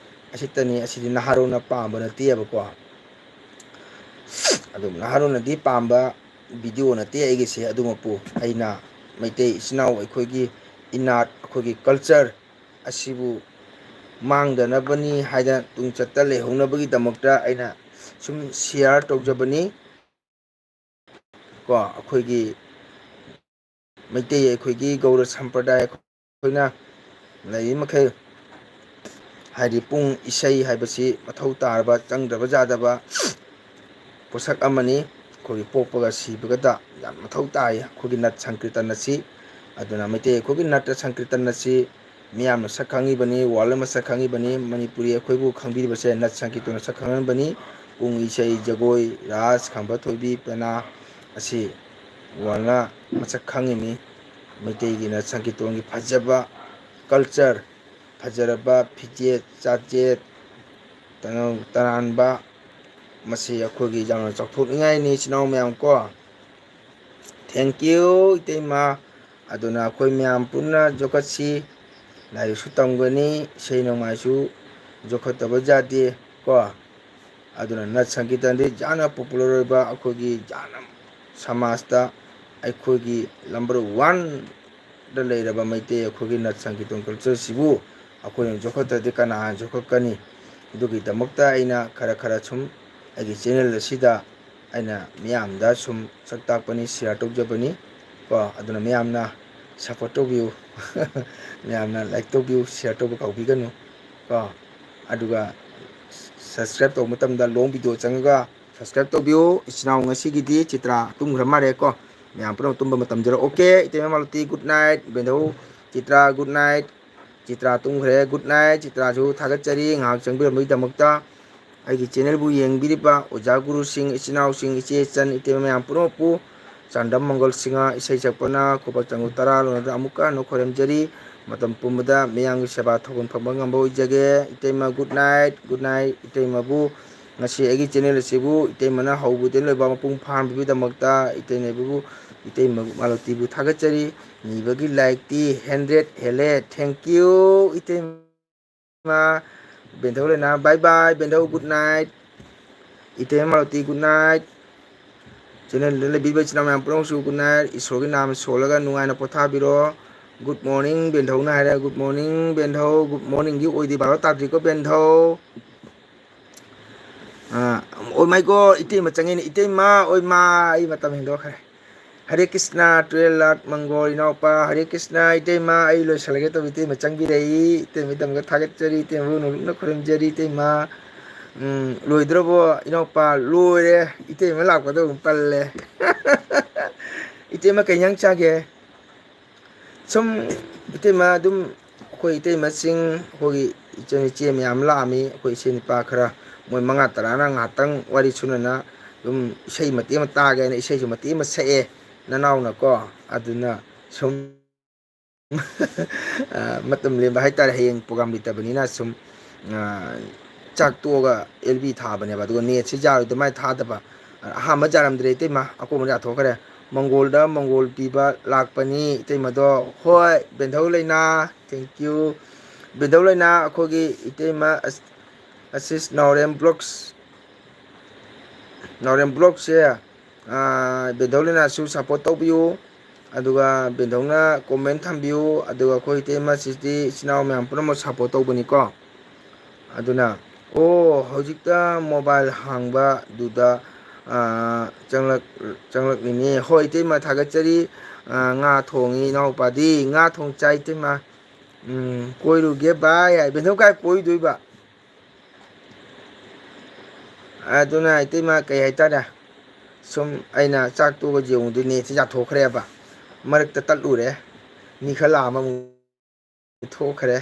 ꯑꯁꯤꯇꯅꯤ ꯑꯁꯤꯗꯤ ꯅꯍꯥꯔꯣꯟꯅ ꯄꯥꯝꯕ ꯅꯠꯇꯦꯕꯀꯣ ꯑꯗꯨꯝ ꯅꯍꯥꯔꯣꯟꯅꯗꯤ ꯄꯥꯝꯕ ꯚꯤꯗꯤꯑꯣ ꯅꯠꯇꯦ ꯑꯩꯒꯤꯁꯦ ꯑꯗꯨꯃꯛꯄꯨ ꯑꯩꯅ ꯃꯩꯇꯩ ꯏꯆꯤꯟ ꯏꯅꯥꯎ ꯑꯩꯈꯣꯏꯒꯤ ꯏꯅꯥꯠ ꯑꯩꯈꯣꯏꯒꯤ ꯀꯜꯆꯔ ꯑꯁꯤꯕꯨ ꯃꯥꯡꯗꯅꯕꯅꯤ ꯍꯥꯏꯗꯅ ꯇꯨꯡꯆꯠꯇ ꯂꯩꯍꯧꯅꯕꯒꯤꯗꯃꯛꯇ ꯑꯩꯅ ꯁꯨꯝ ꯁꯤꯌꯥꯔ ꯇꯧꯖꯕꯅꯤ ꯀꯣ ꯑꯩꯈꯣꯏꯒꯤ ꯃꯩꯇꯩ ꯑꯩꯈꯣꯏꯒꯤ ꯒꯧꯔ ꯁꯝꯄ꯭ꯔꯗꯥꯏ ꯑꯩꯈꯣꯏꯅ ꯂꯩꯔꯤ ꯃꯈꯩ ꯍꯥꯏꯗꯤ ꯄꯨꯡ ꯏꯁꯩ ꯍꯥꯏꯕꯁꯤ ꯃꯊꯧ ꯇꯥꯔꯕ ꯆꯪꯗ꯭ꯔꯕ ꯌꯥꯗꯕ ꯄꯣꯠꯁꯛ ꯑꯃꯅꯤ ꯑꯩꯈꯣꯏꯒꯤ ꯄꯣꯛꯄꯒ ꯁꯤꯕꯒꯗ ꯌꯥꯝ ꯃꯊꯧ ꯇꯥꯏ ꯑꯩꯈꯣꯏꯒꯤ ꯅꯠ ꯁꯪꯀꯤꯔꯇꯟ ꯑꯁꯤ ꯑꯗꯨꯅ ꯃꯩꯇꯩ ꯑꯩꯈꯣꯏꯒꯤ ꯅꯠꯇ ꯁꯪꯀꯤꯔꯇꯟ ꯑꯁꯤ ꯃꯤꯌꯥꯝꯅ ꯁꯛ ꯈꯪꯉꯤꯕꯅꯤ ꯋꯥꯔꯜ ꯑꯃ ꯁꯛ ꯈꯪꯉꯤꯕꯅꯤ ꯃꯅꯤꯄꯨꯔꯤ ꯑꯩꯈꯣꯕꯨ ꯈꯪꯕꯤꯔꯤꯕꯁꯦ ꯅꯠ ꯁꯪꯀꯤꯔꯇꯟꯅ ꯁꯛ ꯈꯪꯍꯟꯕꯅꯤ ꯄꯨꯡ ꯏꯁꯩ ꯖꯒꯣꯏ ꯔꯥꯁ ꯈꯝꯕ ꯊꯣꯏꯕꯤ ꯄꯦꯅꯥ ꯑꯁꯤ ꯋꯥꯔꯜꯅ ꯃꯁꯛ ꯈꯪꯉꯤꯅꯤ ꯃꯩꯇꯩꯒꯤ ꯅꯠ ꯁꯪꯀꯤꯔꯇꯟꯒꯤ ꯐꯖꯕ ꯀꯜꯆꯔ ꯐꯖꯔꯕ ꯐꯤꯖꯦꯠ ꯆꯥꯛꯆꯦꯠ ꯇꯔꯥꯟꯕ ꯃꯁꯤ ꯑꯩꯈꯣꯏꯒꯤ ꯌꯥꯝꯅ ꯆꯥꯎꯊꯣꯛꯅꯤꯡꯉꯥꯏꯅꯤ ꯏꯆꯤꯜ ꯏꯅꯥꯎ ꯃꯌꯥꯝ ꯀꯣ ꯊꯦꯡꯀ꯭ꯌꯨ ꯏꯇꯩꯃ ꯑꯗꯨꯅ ꯑꯩꯈꯣꯏ ꯃꯌꯥꯝ ꯄꯨꯟꯅ ꯌꯣꯛꯈꯠꯁꯤ ꯂꯥꯏꯔꯤꯛꯁꯨ ꯇꯝꯒꯅꯤ ꯏꯁꯩ ꯅꯣꯡꯃꯥꯏꯁꯨ ꯌꯣꯛꯈꯠꯇꯕ ꯌꯥꯗꯦ ꯀꯣ ꯑꯗꯨꯅ ꯅꯠ ꯁꯪꯀꯤꯔꯇꯟꯗꯤ ꯌꯥꯝꯅ ꯄꯣꯄꯨꯂꯔ ꯑꯣꯏꯕ ꯑꯩꯈꯣꯏꯒꯤ ꯌꯥꯝꯅ ꯁꯃꯥꯖꯇ ꯑꯩꯈꯣꯏꯒꯤ ꯅꯝꯕꯔ ꯋꯥꯟꯗ ꯂꯩꯔꯕ ꯃꯩꯇꯩ ꯑꯩꯈꯣꯏꯒꯤ ꯅꯠ ꯁꯪꯀꯤꯔꯇꯟ ꯀꯜꯆꯔꯁꯤꯕꯨ ꯑꯩꯈꯣꯏꯅ ꯌꯣꯛꯈꯠꯇ꯭ꯔꯗꯤ ꯀꯅꯥꯅ ꯌꯣꯛꯈꯠꯀꯅꯤ ꯑꯗꯨꯒꯤꯗꯃꯛꯇ ꯑꯩꯅ ꯈꯔ ꯁꯨꯝ ꯑꯩꯒꯤ ꯆꯦꯅꯦꯜ ꯑꯁꯤꯗ ꯑꯩꯅ ꯃꯤꯌꯥꯝꯗ ꯁꯨꯝ ꯁꯛ ꯇꯥꯛꯄꯅꯤ ꯁꯤꯌꯥꯔ ꯇꯧꯖꯕꯅꯤ ꯀꯣ ꯑꯗꯨꯅ ꯃꯌꯥꯝꯅ ꯁꯞꯄꯣꯔꯠ ꯇꯧꯕꯤꯌꯨ ꯃꯌꯥꯝꯅ ꯂꯥꯏꯛ ꯇꯧꯕꯤꯌꯨ ꯁꯤꯌꯥꯔ ꯇꯧꯕ ꯀꯥꯎꯕꯤꯒꯅꯨ ꯀꯣ ꯑꯗꯨꯒ ꯁꯕꯁꯀ꯭ꯔꯥꯏꯞ ꯇꯧꯕ ꯃꯇꯝꯗ ꯂꯣꯡ ꯚꯤꯗꯤꯑꯣ ꯆꯪꯉꯒ ꯁꯕꯁꯀ꯭ꯔꯥꯏꯞ ꯇꯧꯕꯤꯌꯨ ꯏꯆꯤꯟ ꯏꯅꯥꯎ ꯉꯁꯤꯒꯤꯗꯤ ꯆꯤꯇ꯭ꯔꯥ ꯇꯨꯝꯈ꯭ꯔ ꯃꯥꯜꯂꯦ ꯀꯣ ꯃꯌꯥꯝ ꯄꯨꯝꯅꯃꯛ ꯇꯨꯝꯕ ꯃꯇꯝ ꯌꯧꯔꯦ ꯑꯣꯀꯦ ꯏꯇꯩꯃ ꯃꯥꯂꯇꯤ ꯒꯨꯗ ꯅꯥꯏꯠ ꯕꯦꯟꯗꯧ ꯆꯤꯇ꯭ꯔꯥ ꯒꯨꯗ ꯅꯥꯏꯠ ꯆꯤꯇ꯭ꯔꯥ ꯇꯨꯝꯈ꯭ꯔꯦ ꯒꯨꯗ ꯅꯥꯏꯠ ꯆꯤꯇ꯭ꯔꯥꯁꯨ ꯊꯥꯒꯠꯆꯔꯤ ꯉꯥꯏꯍꯥꯛ ꯆꯪꯕꯤꯔꯝꯕꯒꯤꯗꯃꯛꯇ ꯑꯩꯒꯤ ꯆꯦꯅꯦꯜꯕꯨ ꯌꯦꯡꯕꯤꯔꯤꯕ ꯑꯣꯖꯥ ꯒꯨꯔꯨꯁꯤꯡ ꯏꯆꯤꯟ ꯏꯅꯥꯎꯁꯤꯡ ꯏꯆꯦ ꯏꯆꯟ ꯏꯇꯩꯃ ꯃꯌꯥꯝ ꯄꯨꯝꯅꯃꯛꯄꯨ ꯆꯥꯟꯗꯝ ꯃꯪꯒꯣꯜ ꯁꯤꯡꯍ ꯏꯁꯩ ꯁꯛꯄꯅ ꯈꯨꯕꯥꯛ ꯆꯪꯒꯨ ꯇꯔꯥ ꯂꯣꯏꯅꯗ ꯑꯃꯨꯛꯀ ꯍꯟꯅ ꯈꯣꯏꯔꯝꯖꯔꯤ ꯃꯇꯝ ꯄꯨꯝꯕꯗ ꯃꯤꯌꯥꯝꯒꯤ ꯁꯦꯕꯥ ꯇꯧꯐꯝ ꯐꯪꯕ ꯉꯝꯕ ꯑꯣꯏꯖꯒꯦ ꯏꯇꯩꯃ ꯒꯨꯗ ꯅꯥꯏꯠ ꯏꯇꯩꯃꯕꯨ ꯉꯁꯤ ꯑꯩꯒꯤ ꯆꯦꯅꯦꯜ ꯑꯁꯤꯕꯨ ꯏꯇꯩꯃꯅ ꯍꯧꯕꯗꯒꯤ ꯂꯣꯏꯕ ꯃꯄꯨꯡ ꯐꯥꯍꯟꯕꯤꯕꯒꯤꯗꯃꯛꯇ ꯏꯇꯩꯃ ꯃꯥꯂꯇꯤꯕꯨ ꯊꯥꯒꯠꯆꯔꯤ ꯅꯤꯕꯒꯤ ꯂꯥꯏꯛꯇꯤ 100 ꯍꯦꯜꯂꯦ ꯊꯦꯡꯀ꯭ꯌꯨ ꯏꯇꯩꯃ ꯕꯦꯟꯊꯧ ꯂꯩꯅꯥ ꯕꯥꯏ ꯕꯥꯏ ꯕꯦꯟꯊꯧ good night ꯏꯇꯩꯃ Malti good night ꯆꯦꯅꯦꯜꯗ ꯂꯩꯕꯤꯕ ꯏꯆꯤꯟ ꯏꯅꯥꯎ ꯃꯌꯥꯝ ꯄꯨꯝꯅꯃꯛꯁꯨ ꯒꯨꯗ ꯅꯥꯏꯠ ꯏꯁꯣꯔꯒꯤ ꯅꯥꯝ ꯁꯣꯜꯂꯒ ꯅꯨꯡꯉꯥꯏꯅ ꯄꯣꯊꯥꯕꯤꯔꯣ ꯒꯨꯗ ꯃꯣꯔꯅꯤꯡ ꯕꯦꯟꯙꯧꯅ ꯍꯥꯏꯔꯦ ꯒꯨꯗ ꯃꯣꯔꯅꯤꯡ ꯕꯦꯟꯙꯧ ꯒꯨꯗ ꯃꯣꯔꯅꯤꯡꯗꯤ ꯑꯣꯏꯗꯦ ꯕꯥꯔꯣ ꯇꯥꯗ꯭ꯔꯤꯀꯣ ꯕꯦꯟꯙꯧ ꯑꯣꯏ ꯃꯥꯏꯀꯣ ꯏꯇꯩꯃ ꯆꯪꯉꯤꯅꯦ ꯏꯇꯩꯃ ꯑꯣꯏ ꯃꯥ ꯑꯩ ꯃꯇꯝ ꯍꯦꯟꯗꯣꯛꯈ꯭ꯔꯦ ꯍꯔꯦ ꯀ꯭ꯔꯤꯁꯅ 12 ꯂꯥꯠ ꯃꯪꯒꯣꯜ ꯏꯅꯥꯎꯄꯥ ꯍꯔꯦ ꯀ꯭ꯔꯤꯁꯅ ꯏꯇꯩꯃ ꯑꯩ ꯂꯣꯏꯁꯤꯜꯂꯒꯦ ꯇꯧꯕ ꯏꯇꯩꯃ ꯆꯪꯕꯤꯔꯛꯏ ꯏꯇꯩꯃꯒꯤꯗꯃꯛꯇ ꯊꯥꯒꯠꯆꯔꯤ ꯏꯇꯩꯃꯕꯨ ꯅꯣꯂꯨꯛꯅ ꯈꯨꯔꯨꯝꯖꯔꯤ ꯏꯇꯩꯃ ꯂꯣꯏꯗ꯭ꯔꯕꯣ ꯏꯅꯥꯎꯄꯥ ꯂꯣꯏꯔꯦ ꯏꯇꯩꯃ ꯂꯥꯛꯄꯗ ꯑꯗꯨꯝ ꯄꯜꯂꯦ ꯏꯇꯩꯃ ꯀꯩ ꯏꯟꯖꯥꯡ ꯆꯥꯒꯦ ꯁꯨꯝ ꯏꯇꯩꯃ ꯑꯗꯨꯝ ꯑꯩꯈꯣꯏ ꯏꯇꯩꯃꯁꯤꯡ ꯑꯩꯈꯣꯏꯒꯤ ꯏꯆꯟ ꯏꯆꯦ ꯃꯌꯥꯝ ꯂꯥꯛꯑꯝꯃꯤ ꯑꯩꯈꯣꯏ ꯏꯆꯦ ꯅꯨꯄꯥ ꯈꯔ ꯃꯣꯏ 5-10ꯅ ꯉꯥꯏꯍꯥꯛꯇꯪ ꯋꯥꯔꯤ ꯁꯨꯅꯅ ꯑꯗꯨꯝ ꯏꯁꯩ ꯃꯇꯦꯛ ꯑꯃ ꯇꯥꯒꯦ ꯍꯥꯏꯅ ꯏꯁꯩꯁꯨ ꯃꯇꯦꯛ ꯑꯃ ꯁꯛꯑꯦ ꯅꯅꯥꯎꯅꯀꯣ ꯑꯗꯨꯅ ꯁꯨꯝ ꯃꯇꯝ ꯂꯦꯟꯕ ꯍꯥꯏꯇꯥꯔꯦ ꯍꯌꯦꯡ ꯄ꯭ꯔꯣꯒꯥꯝ ꯂꯩꯇꯕꯅꯤꯅ ꯁꯨꯝ ꯆꯥꯛ ꯇꯣꯛꯑꯒ ꯑꯦꯜꯕꯤ ꯊꯥꯕꯅꯦꯕ ꯑꯗꯨꯒ ꯅꯦꯠꯁꯤ ꯌꯥꯔꯣꯏꯗ ꯃꯥꯏ ꯊꯥꯗꯕ ꯑꯍꯥꯟꯕ ꯌꯥꯔꯝꯗ꯭ꯔꯦ ꯏꯇꯩꯃ ꯑꯀꯣꯟꯕꯗ ꯌꯥꯊꯣꯛꯈ꯭ꯔꯦ ꯃꯪꯒꯣꯜꯗ ꯃꯪꯒꯣꯜ ꯄꯤꯕ ꯂꯥꯛꯄꯅꯤ ꯏꯇꯩꯃꯗꯣ ꯍꯣꯏ ꯕꯦꯟꯙꯧ ꯂꯩꯅꯥ ꯊꯦꯡꯀ꯭ꯌꯨ ꯕꯦꯟꯙꯧ ꯂꯩꯅꯥ ꯑꯩꯈꯣꯏꯒꯤ ꯏꯇꯩꯃ ꯑꯁꯤꯁ ꯅꯥꯎꯔꯦꯝ ꯕ꯭ꯂꯣꯛꯁꯦ ꯕꯦꯟꯙꯧ ꯂꯩꯅꯥꯁꯨ ꯁꯞꯄꯣꯔꯠ ꯇꯧꯕꯤꯌꯨ ꯑꯗꯨꯒ ꯕꯦꯟꯙꯧꯅ ꯀꯣꯃꯦꯟ ꯊꯝꯕꯤꯌꯨ ꯑꯗꯨꯒ ꯑꯩꯈꯣꯏ ꯏꯇꯩꯃꯁꯤꯗꯤ ꯏꯆꯤꯟ ꯏꯅꯥꯎ ꯃꯌꯥꯝ ꯄꯨꯝꯅꯃꯛ ꯁꯞꯄꯣꯔꯠ ꯇꯧꯕꯅꯤꯀꯣ ꯑꯗꯨꯅ ꯍꯧꯖꯤꯛꯇ ꯃꯣꯕꯥꯏꯜ ꯍꯥꯡꯕꯗꯨꯗ ꯆꯪꯂꯛꯂꯤꯅꯤ ꯍꯣꯏ ꯏꯇꯩꯃ ꯊꯥꯒꯠꯆꯔꯤ ꯉꯥ ꯊꯣꯡꯉꯤ ꯏꯅꯥꯎꯄꯥꯗꯤ ꯉꯥ ꯊꯣꯡ ꯆꯥꯏ ꯏꯇꯩꯃ ꯀꯣꯏꯔꯨꯒꯦ ꯕꯥꯏ ꯕꯦꯟꯙꯧ ꯀꯥꯏ ꯀꯣꯏꯔꯨꯗꯣꯏꯕ ꯑꯗꯨꯅ ꯏꯇꯩꯃ ꯀꯩ ꯍꯥꯏꯇꯥꯔꯦ ꯁꯨꯝ ꯑꯩꯅ ꯆꯥꯛ ꯇꯣꯛꯑꯒ ꯌꯦꯡꯉꯨꯗꯣꯏ ꯅꯦꯠꯁꯦ ꯌꯥꯊꯣꯛꯈ꯭ꯔꯦꯕ ꯃꯔꯛꯇ ꯇꯠꯂꯨꯔꯦ ꯃꯤ ꯈꯔ ꯂꯥꯛꯑ ꯑꯃꯃꯨꯛ ꯊꯣꯛꯈ꯭ꯔꯦ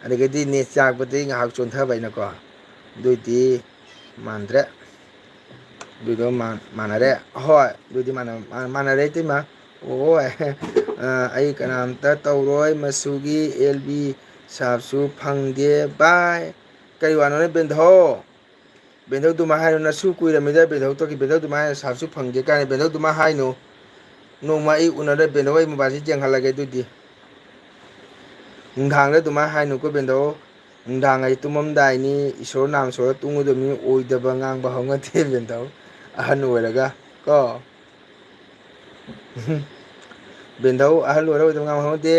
ꯑꯗꯒꯤꯗꯤ ꯅꯦꯠ ꯆꯥꯛꯄꯗꯒꯤ ꯉꯥꯏꯍꯥꯛ ꯆꯣꯟꯊꯕ ꯑꯩꯅꯀꯣ ꯑꯗꯨꯏꯗꯤ ꯃꯥꯟꯗ꯭ꯔꯦ ꯑꯗꯨꯏꯗꯣ ꯃꯥꯟꯅꯔꯦ ꯑꯍꯣꯏ ꯑꯗꯨꯗꯤ ꯃꯥꯟꯅꯔꯦ ꯏꯇꯩꯃ ꯑꯩ ꯀꯅꯥꯝꯇ ꯇꯧꯔꯣꯏ ꯃꯆꯨꯒꯤ ꯑꯦꯜ ꯕꯤ ꯁꯥꯞꯁꯨ ꯐꯪꯗꯦ ꯕꯥꯏ ꯀꯔꯤ ꯋꯥꯅꯣꯅꯦ ꯕꯦꯟꯙꯧ ꯕꯦꯟꯙꯧꯗꯨꯃꯥꯏ ꯍꯥꯏꯅꯨ ꯅꯁꯨ ꯀꯨꯏꯔꯝꯃꯤꯗ ꯕꯦꯟꯙꯧ ꯇꯧꯈꯤ ꯕꯦꯟꯙꯧ ꯁꯥꯞꯁꯨ ꯐꯪꯗꯦ ꯀꯥꯏꯅ ꯕꯦꯟꯙꯧꯗꯨꯃꯥꯏ ꯍꯥꯏꯅꯨ ꯅꯣꯡꯃ ꯑꯩ ꯎꯅꯔ ꯕꯦꯟꯙꯧ ꯑꯩ ꯃꯣꯕꯥꯏꯜꯁꯤ ꯌꯦꯡꯍꯜꯂꯒꯦ ꯑꯗꯨꯗꯤ ꯅꯨꯡꯗꯥꯡꯗ ꯑꯗꯨꯃꯥꯏꯅ ꯍꯥꯏꯅꯨꯀꯣ ꯕꯦꯟꯙꯧ ꯅꯨꯡꯗꯥꯡ ꯍꯥꯏꯁꯤ ꯇꯨꯝꯃꯝꯗꯥꯏꯅꯤ ꯏꯁꯣꯔ ꯅꯥꯝ ꯁꯣꯜꯂꯒ ꯇꯨꯝꯒꯗꯕꯅꯤ ꯑꯣꯏꯗꯕ ꯉꯥꯡꯕ ꯍꯧꯅꯗꯦ ꯕꯦꯟꯙꯧ ꯑꯍꯟ ꯑꯣꯏꯔꯒ ꯀꯣ ꯕꯦꯟꯙꯧ ꯑꯍꯜ ꯑꯣꯏꯔꯒ ꯉꯥꯡꯕ ꯍꯧꯅꯗꯦ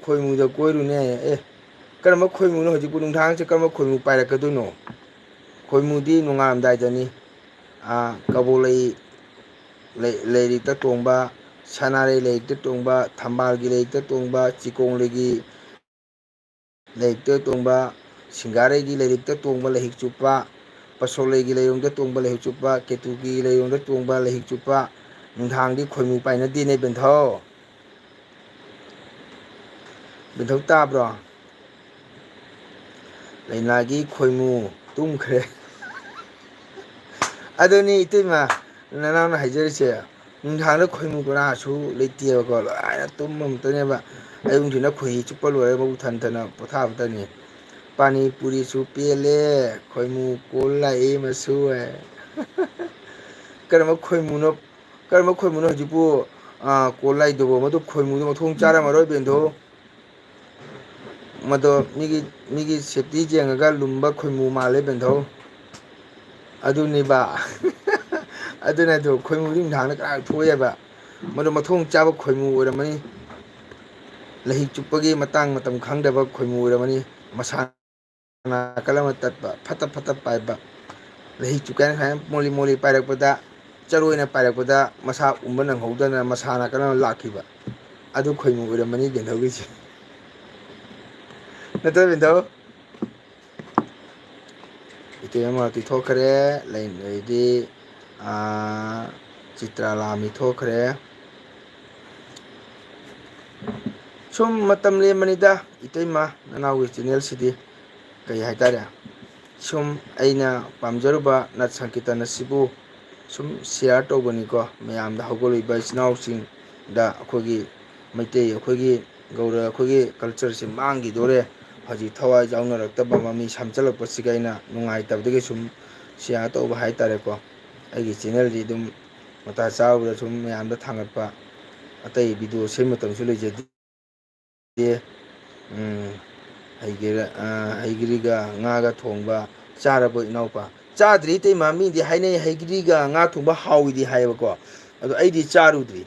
ꯈꯣꯏꯃꯨꯗ ꯀꯣꯏꯔꯨꯅꯦ ꯀꯔꯝꯕ ꯈꯣꯏꯃꯨꯅꯣ ꯍꯧꯖꯤꯛꯄꯨ ꯅꯨꯡꯗꯥꯡꯁꯤ ꯀꯔꯝꯕ ꯈꯣꯏꯃꯨ ꯄꯥꯏꯔꯛꯀꯗꯣꯏꯅꯣ ꯈꯣꯏꯃꯨꯗꯤ ꯅꯣꯡꯉꯥꯜꯂꯝꯗꯥꯏꯗꯅꯤ ꯀꯕꯣꯛꯂꯩ ꯂꯩꯔꯤꯛꯇ ꯇꯣꯡꯕ ꯁꯅꯥꯔꯩ ꯂꯩꯔꯤꯛꯇ ꯇꯣꯡꯕ ꯊꯝꯕꯥꯜꯒꯤ ꯂꯩꯔꯤꯛꯇ ꯇꯣꯡꯕ ꯆꯤꯀꯣꯡꯂꯩꯒꯤ ꯂꯩꯔꯤꯛꯇ ꯇꯣꯡꯕ ꯁꯤꯡꯒꯥꯔꯩꯒꯤ ꯂꯩꯔꯤꯛꯇ ꯇꯣꯡꯕ ꯂꯩꯍꯤꯛ ꯆꯨꯞꯄ, ꯄꯁꯣꯂꯩꯒꯤ ꯂꯩꯔꯣꯡꯗ ꯇꯣꯡꯕ ꯂꯩꯍꯤꯛ ꯆꯨꯞꯄ, ꯀꯦꯇꯨꯀꯤꯒꯤ ꯂꯩꯔꯣꯡꯗ ꯇꯣꯡꯕ ꯂꯩꯍꯤꯛ ꯆꯨꯞꯄ, ꯅꯨꯡꯗꯥꯡꯗꯤ ꯈꯣꯏꯃꯨ ꯄꯥꯏꯅꯗꯦꯅꯦ ꯕꯦꯟꯊꯧ꯫ ꯕꯦꯟꯊꯧ ꯇꯥꯕ꯭ꯔꯣ? ꯂꯩꯅꯥꯒꯤ ꯈꯣꯏꯃꯨ ꯇꯨꯝꯈ꯭ꯔꯦ꯫ ꯑꯗꯨꯅꯤ ꯏꯇꯩꯃ ꯅꯅꯥꯎꯅ ꯍꯥꯏꯖꯔꯤꯁꯦ, ꯅꯨꯡꯗꯥꯡꯗ ꯈꯣꯏꯃꯨ ꯀꯅꯥꯁꯨ ꯂꯩꯇꯦꯕꯀꯣ, ꯂꯣꯏꯅ ꯇꯨꯝꯕ ꯃꯛꯇꯅꯦꯕ꯫ ꯑꯌꯨꯛ ꯅꯨꯡꯊꯤꯜꯗ ꯈꯣꯏꯍꯤ ꯆꯨꯞꯄ ꯂꯣꯏꯔꯒ ꯃꯕꯨꯛ ꯊꯟ ꯊꯟꯅ ꯄꯣꯊꯥꯕꯇꯅꯤ꯫ ꯄꯥꯅꯤ ꯄꯨꯔꯤꯁꯨ ꯄꯦꯜꯂꯦ, ꯈꯣꯏꯃꯨ ꯀꯣꯜ ꯂꯥꯛꯏ ꯃꯁꯨ ꯍꯥꯏ꯫ ꯀꯔꯝꯕ ꯈꯣꯏꯃꯨꯅꯣ ꯍꯧꯖꯤꯛꯄꯨ ꯀꯣꯜ ꯂꯥꯛꯏꯗꯨꯕꯨ? ꯃꯗꯨ ꯈꯣꯏꯃꯨꯗꯨ ꯃꯊꯣꯡ ꯆꯥꯔꯝꯃꯔꯣꯏ ꯕꯦꯟꯗꯣ꯫ ꯃꯗꯣ ꯃꯤꯒꯤ ꯁꯦꯞꯇꯤ ꯌꯦꯡꯉꯒ ꯂꯨꯝꯕ ꯈꯣꯏꯃꯨ ꯃꯥꯜꯂꯦ ꯕꯦꯟꯙꯧ꯫ ꯑꯗꯨꯅꯦꯕ ꯑꯗꯨꯅꯗꯣ ꯈꯣꯏꯃꯨꯗꯤ ꯅꯨꯡꯗꯥꯡꯗ ꯀꯅꯥ ꯊꯣꯛꯑꯦꯕ? ꯃꯗꯨ ꯃꯊꯣꯡ ꯆꯥꯕ ꯈꯣꯏꯃꯨ ꯑꯣꯏꯔꯝꯃꯅꯤ꯫ ꯂꯩꯍꯤꯛ ꯆꯨꯞꯄꯒꯤ ꯃꯇꯥꯡ ꯃꯇꯝ ꯈꯪꯗꯕ ꯈꯣꯏꯃꯨ ꯑꯣꯏꯔꯝꯃꯅꯤ꯫ ꯃꯁꯥ ꯅꯥꯀꯜ ꯑꯃ ꯇꯠꯄ, ꯐꯠꯇ ꯐꯠꯇ ꯄꯥꯏꯕ, ꯂꯩꯍꯤꯛ ꯆꯨꯞꯀꯦ ꯍꯥꯏꯅ ꯁꯨꯃꯥꯏꯅ ꯃꯣꯂꯤ ꯃꯣꯂꯤ ꯄꯥꯏꯔꯛꯄꯗ, ꯆꯔꯣꯏꯅ ꯄꯥꯏꯔꯛꯄꯗ ꯃꯁꯥ ꯎꯝꯕ ꯅꯪꯍꯧꯗꯅ ꯃꯁꯥ ꯅꯥꯀꯜ ꯑꯃ ꯂꯥꯛꯈꯤꯕ, ꯑꯗꯨ ꯈꯣꯏꯃꯨ ꯑꯣꯏꯔꯝꯃꯅꯤ ꯕꯦꯟꯙꯧꯒꯤꯁꯦ꯫ ꯅꯠꯇ꯭ꯔ ꯕꯦꯟꯙꯧ? ꯏꯇꯩꯃ ꯃꯔꯥꯕꯇꯤ ꯊꯣꯛꯈ꯭ꯔꯦ, ꯑꯗꯩꯗꯤ ꯆꯤꯇ꯭ꯔꯥꯂꯥꯃꯤ ꯊꯣꯛꯈ꯭ꯔꯦ꯫ ꯁꯨꯝ ꯃꯇꯝ ꯂꯦꯟꯕꯅꯤꯗ ꯏꯇꯩꯃ ꯅꯅꯥꯎꯒꯤ ꯆꯦꯅꯦꯜꯁꯤꯗꯤ꯫ ꯀꯩ ꯍꯥꯏꯇꯥꯔꯦ, ꯁꯨꯝ ꯑꯩꯅ ꯄꯥꯝꯖꯔꯨꯕ ꯅꯠ ꯁꯪꯀꯤꯔꯇꯟ ꯑꯁꯤꯕꯨ ꯁꯨꯝ ꯁꯤꯌꯥꯔ ꯇꯧꯕꯅꯤꯀꯣ, ꯃꯌꯥꯝꯗ ꯍꯧꯒꯠꯂꯛꯏꯕ ꯏꯆꯤꯟ ꯏꯅꯥꯎꯁꯤꯡꯗ ꯑꯩꯈꯣꯏꯒꯤ ꯃꯩꯇꯩ ꯑꯩꯈꯣꯏꯒꯤ ꯒꯧꯔ ꯑꯩꯈꯣꯏꯒꯤ ꯀꯜꯆꯔꯁꯤ ꯃꯥꯡꯈꯤꯗꯣꯔꯦ, ꯍꯧꯖꯤꯛ ꯊꯋꯥꯏ ꯌꯥꯎꯅꯔꯛꯇꯕ ꯃꯃꯤ ꯁꯥꯝꯆꯜꯂꯛꯄꯁꯤꯒ ꯑꯩꯅ ꯅꯨꯡꯉꯥꯏꯇꯕꯗꯒꯤ ꯁꯨꯝ ꯁꯤꯌꯥꯔ ꯇꯧꯕ ꯍꯥꯏꯇꯥꯔꯦꯀꯣ꯫ ꯑꯩꯒꯤ ꯆꯦꯅꯦꯜꯗꯤ ꯑꯗꯨꯝ ꯃꯇꯥ ꯆꯥꯕꯗ ꯁꯨꯝ ꯃꯌꯥꯝꯗ ꯊꯥꯡꯒꯠꯄ, ꯑꯇꯩ ꯚꯤꯗꯤꯑꯣ ꯁꯦꯝ ꯃꯇꯝꯁꯨ ꯂꯩꯖꯗꯦ꯫ ꯍꯩꯒ꯭ꯔꯤꯒ ꯉꯥꯒ ꯊꯣꯡꯕ ꯆꯥꯔꯕꯣ ꯏꯅꯥꯎꯄꯥ? ꯆꯥꯗ꯭ꯔꯤ ꯏꯇꯩꯃ, ꯃꯤꯗꯤ ꯍꯥꯏꯅꯩ ꯍꯩꯒ꯭ꯔꯤꯒ ꯉꯥ ꯊꯣꯡꯕ ꯍꯥꯎꯏꯗꯤ ꯍꯥꯏꯌꯦꯕꯀꯣ, ꯑꯗꯣ ꯑꯩꯗꯤ ꯆꯥꯔꯨꯗ꯭ꯔꯤ꯫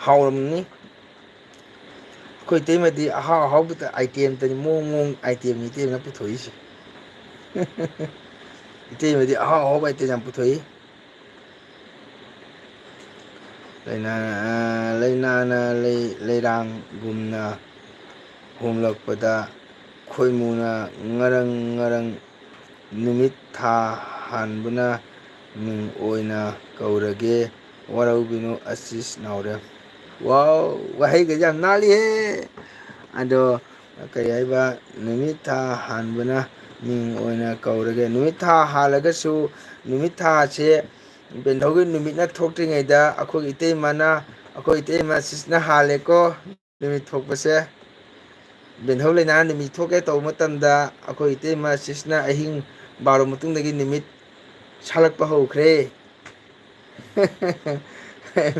ꯍꯥꯎꯔꯝꯅꯤ꯫ ꯑꯩꯈꯣꯏ ꯏꯇꯩꯃꯗꯤ ꯑꯍꯥꯎ ꯑꯍꯥꯎꯕꯗ ꯑꯥꯏꯇꯦꯝꯇꯅꯤ, ꯃꯑꯣꯡ ꯃꯑꯣꯡ ꯑꯥꯏꯇꯦꯝꯅꯤ ꯏꯇꯩꯃꯅ ꯄꯨꯊꯣꯛꯏꯁꯦ꯫ ꯏꯇꯩꯃꯗꯤ ꯑꯍꯥꯎ ꯑꯍꯥꯎꯕ ꯑꯥꯏꯇꯦꯝ ꯌꯥꯝ ꯄꯨꯊꯣꯛꯏ꯫ ꯂꯩꯅꯥꯅ ꯂꯩꯔꯥꯡꯒꯨꯝꯅ ꯍꯣꯝꯂꯛꯄꯗ, ꯈꯣꯏꯃꯨꯅ ꯉꯔꯪ ꯉꯔꯪ ꯅꯨꯃꯤꯠ ꯊꯥ ꯍꯥꯟꯕꯅ ꯃꯤꯡ ꯑꯣꯏꯅ ꯀꯧꯔꯒꯦ, ꯋꯥꯔꯧꯕꯤꯅꯨ ꯑꯁꯤꯁ ꯅꯥꯎꯔꯦꯝ꯫ ꯋꯥꯎ, ꯋꯥꯍꯩꯒꯁꯦ ꯌꯥꯝ ꯅꯥꯜꯂꯤꯍꯦ! ꯑꯗꯣ ꯀꯔꯤ ꯍꯥꯏꯕ, ꯅꯨꯃꯤꯠ ꯊꯥ ꯍꯥꯟꯕꯅ ꯃꯤꯡ ꯑꯣꯏꯅ ꯀꯧꯔꯒꯦ, ꯅꯨꯃꯤꯠ ꯊꯥ ꯍꯥꯜꯂꯒꯁꯨ ꯅꯨꯃꯤꯠ ꯊꯥꯁꯦ ꯕꯦꯟꯙꯧꯒꯤ ꯅꯨꯃꯤꯠꯅ ꯊꯣꯛꯇ꯭ꯔꯤꯉꯩꯗ ꯑꯩꯈꯣꯏ ꯏꯇꯩꯃ ꯑꯁꯤꯁꯅ ꯍꯥꯜꯂꯦꯀꯣ ꯅꯨꯃꯤꯠ ꯊꯣꯛꯄꯁꯦ꯫ ꯕꯦꯟꯙꯧ ꯂꯩꯅꯥꯅ ꯅꯨꯃꯤꯠ ꯊꯣꯛꯀꯦ ꯇꯧꯕ ꯃꯇꯝꯗ ꯑꯩꯈꯣꯏ ꯏꯇꯩꯃ ꯑꯁꯤꯁꯅ ꯑꯍꯤꯡ ꯕꯥꯔꯣ ꯃꯇꯨꯡꯗꯒꯤ ꯅꯨꯃꯤꯠ ꯁꯥꯠꯂꯛꯄ ꯍꯧꯈ꯭ꯔꯦ꯫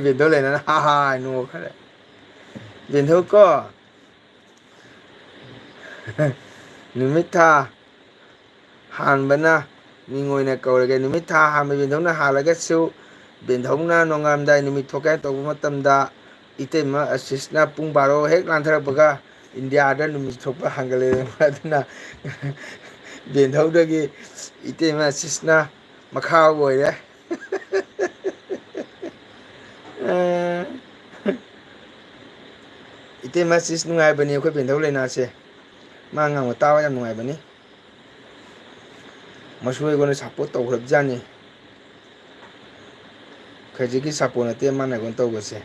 ꯕꯦꯟꯙꯧ ꯂꯩꯅꯥꯅ ꯍꯥ ꯍꯥ ꯅꯣꯛꯈ꯭ꯔꯦ꯫ ꯕꯦꯟꯙꯧ ꯀꯣ, ꯅꯨꯃꯤꯠ ꯊꯥ ꯍꯥꯟꯕꯅ ꯃꯤꯡ ꯑꯣꯏꯅ ꯀꯧꯔꯒꯦ, ꯅꯨꯃꯤꯠ ꯊꯥ ꯍꯥꯟꯕ ꯕꯦꯟꯙꯧꯅ ꯍꯥꯜꯂꯒꯁꯨ, ꯕꯦꯟꯙꯧꯅ ꯅꯣꯡꯉꯥꯜꯂꯝꯗꯥꯏ ꯅꯨꯃꯤꯠ ꯊꯣꯛꯀꯦ ꯇꯧꯕ ꯃꯇꯝꯗ ꯏꯇꯩꯃ ꯑꯁꯤꯁꯅ ꯄꯨꯡ ꯕꯥꯔꯣ ꯍꯦꯛ ꯂꯥꯟꯊꯔꯛꯄꯒ ꯏꯟꯗꯤꯌꯥꯗ ꯅꯨꯃꯤꯠ ꯊꯣꯛꯄ ꯍꯥꯡꯒꯠꯂꯛꯑꯦ꯫ ꯑꯗꯨꯅ ꯕꯦꯟꯙꯧꯗꯒꯤ ꯏꯇꯩꯃ ꯑꯁꯤꯁꯅ ꯃꯈꯥ ꯑꯣꯏꯔꯦ꯫ ꯏꯇꯩꯃ ꯑꯁꯤꯁ ꯅꯨꯡꯉꯥꯏꯕꯅꯤ ꯑꯩꯈꯣꯏ ꯕꯦꯟꯙꯧ ꯂꯩꯅꯥꯁꯦ, ꯃꯥ ꯉꯥꯡꯕ ꯇꯥꯕ ꯌꯥꯝ ꯅꯨꯡꯉꯥꯏꯕꯅꯤ꯫ ꯃꯁꯨ ꯑꯩꯉꯣꯟꯗ ꯁꯞꯄꯣꯔꯠ ꯇꯧꯈ꯭ꯔꯕꯖꯥꯠꯅꯤ꯫ ꯈꯖꯤꯛꯀꯤ ꯁꯞꯄꯣꯔꯠ ꯅꯠꯇꯦ ꯃꯥꯅ ꯑꯩꯉꯣꯟꯗ ꯇꯧꯕꯁꯦ꯫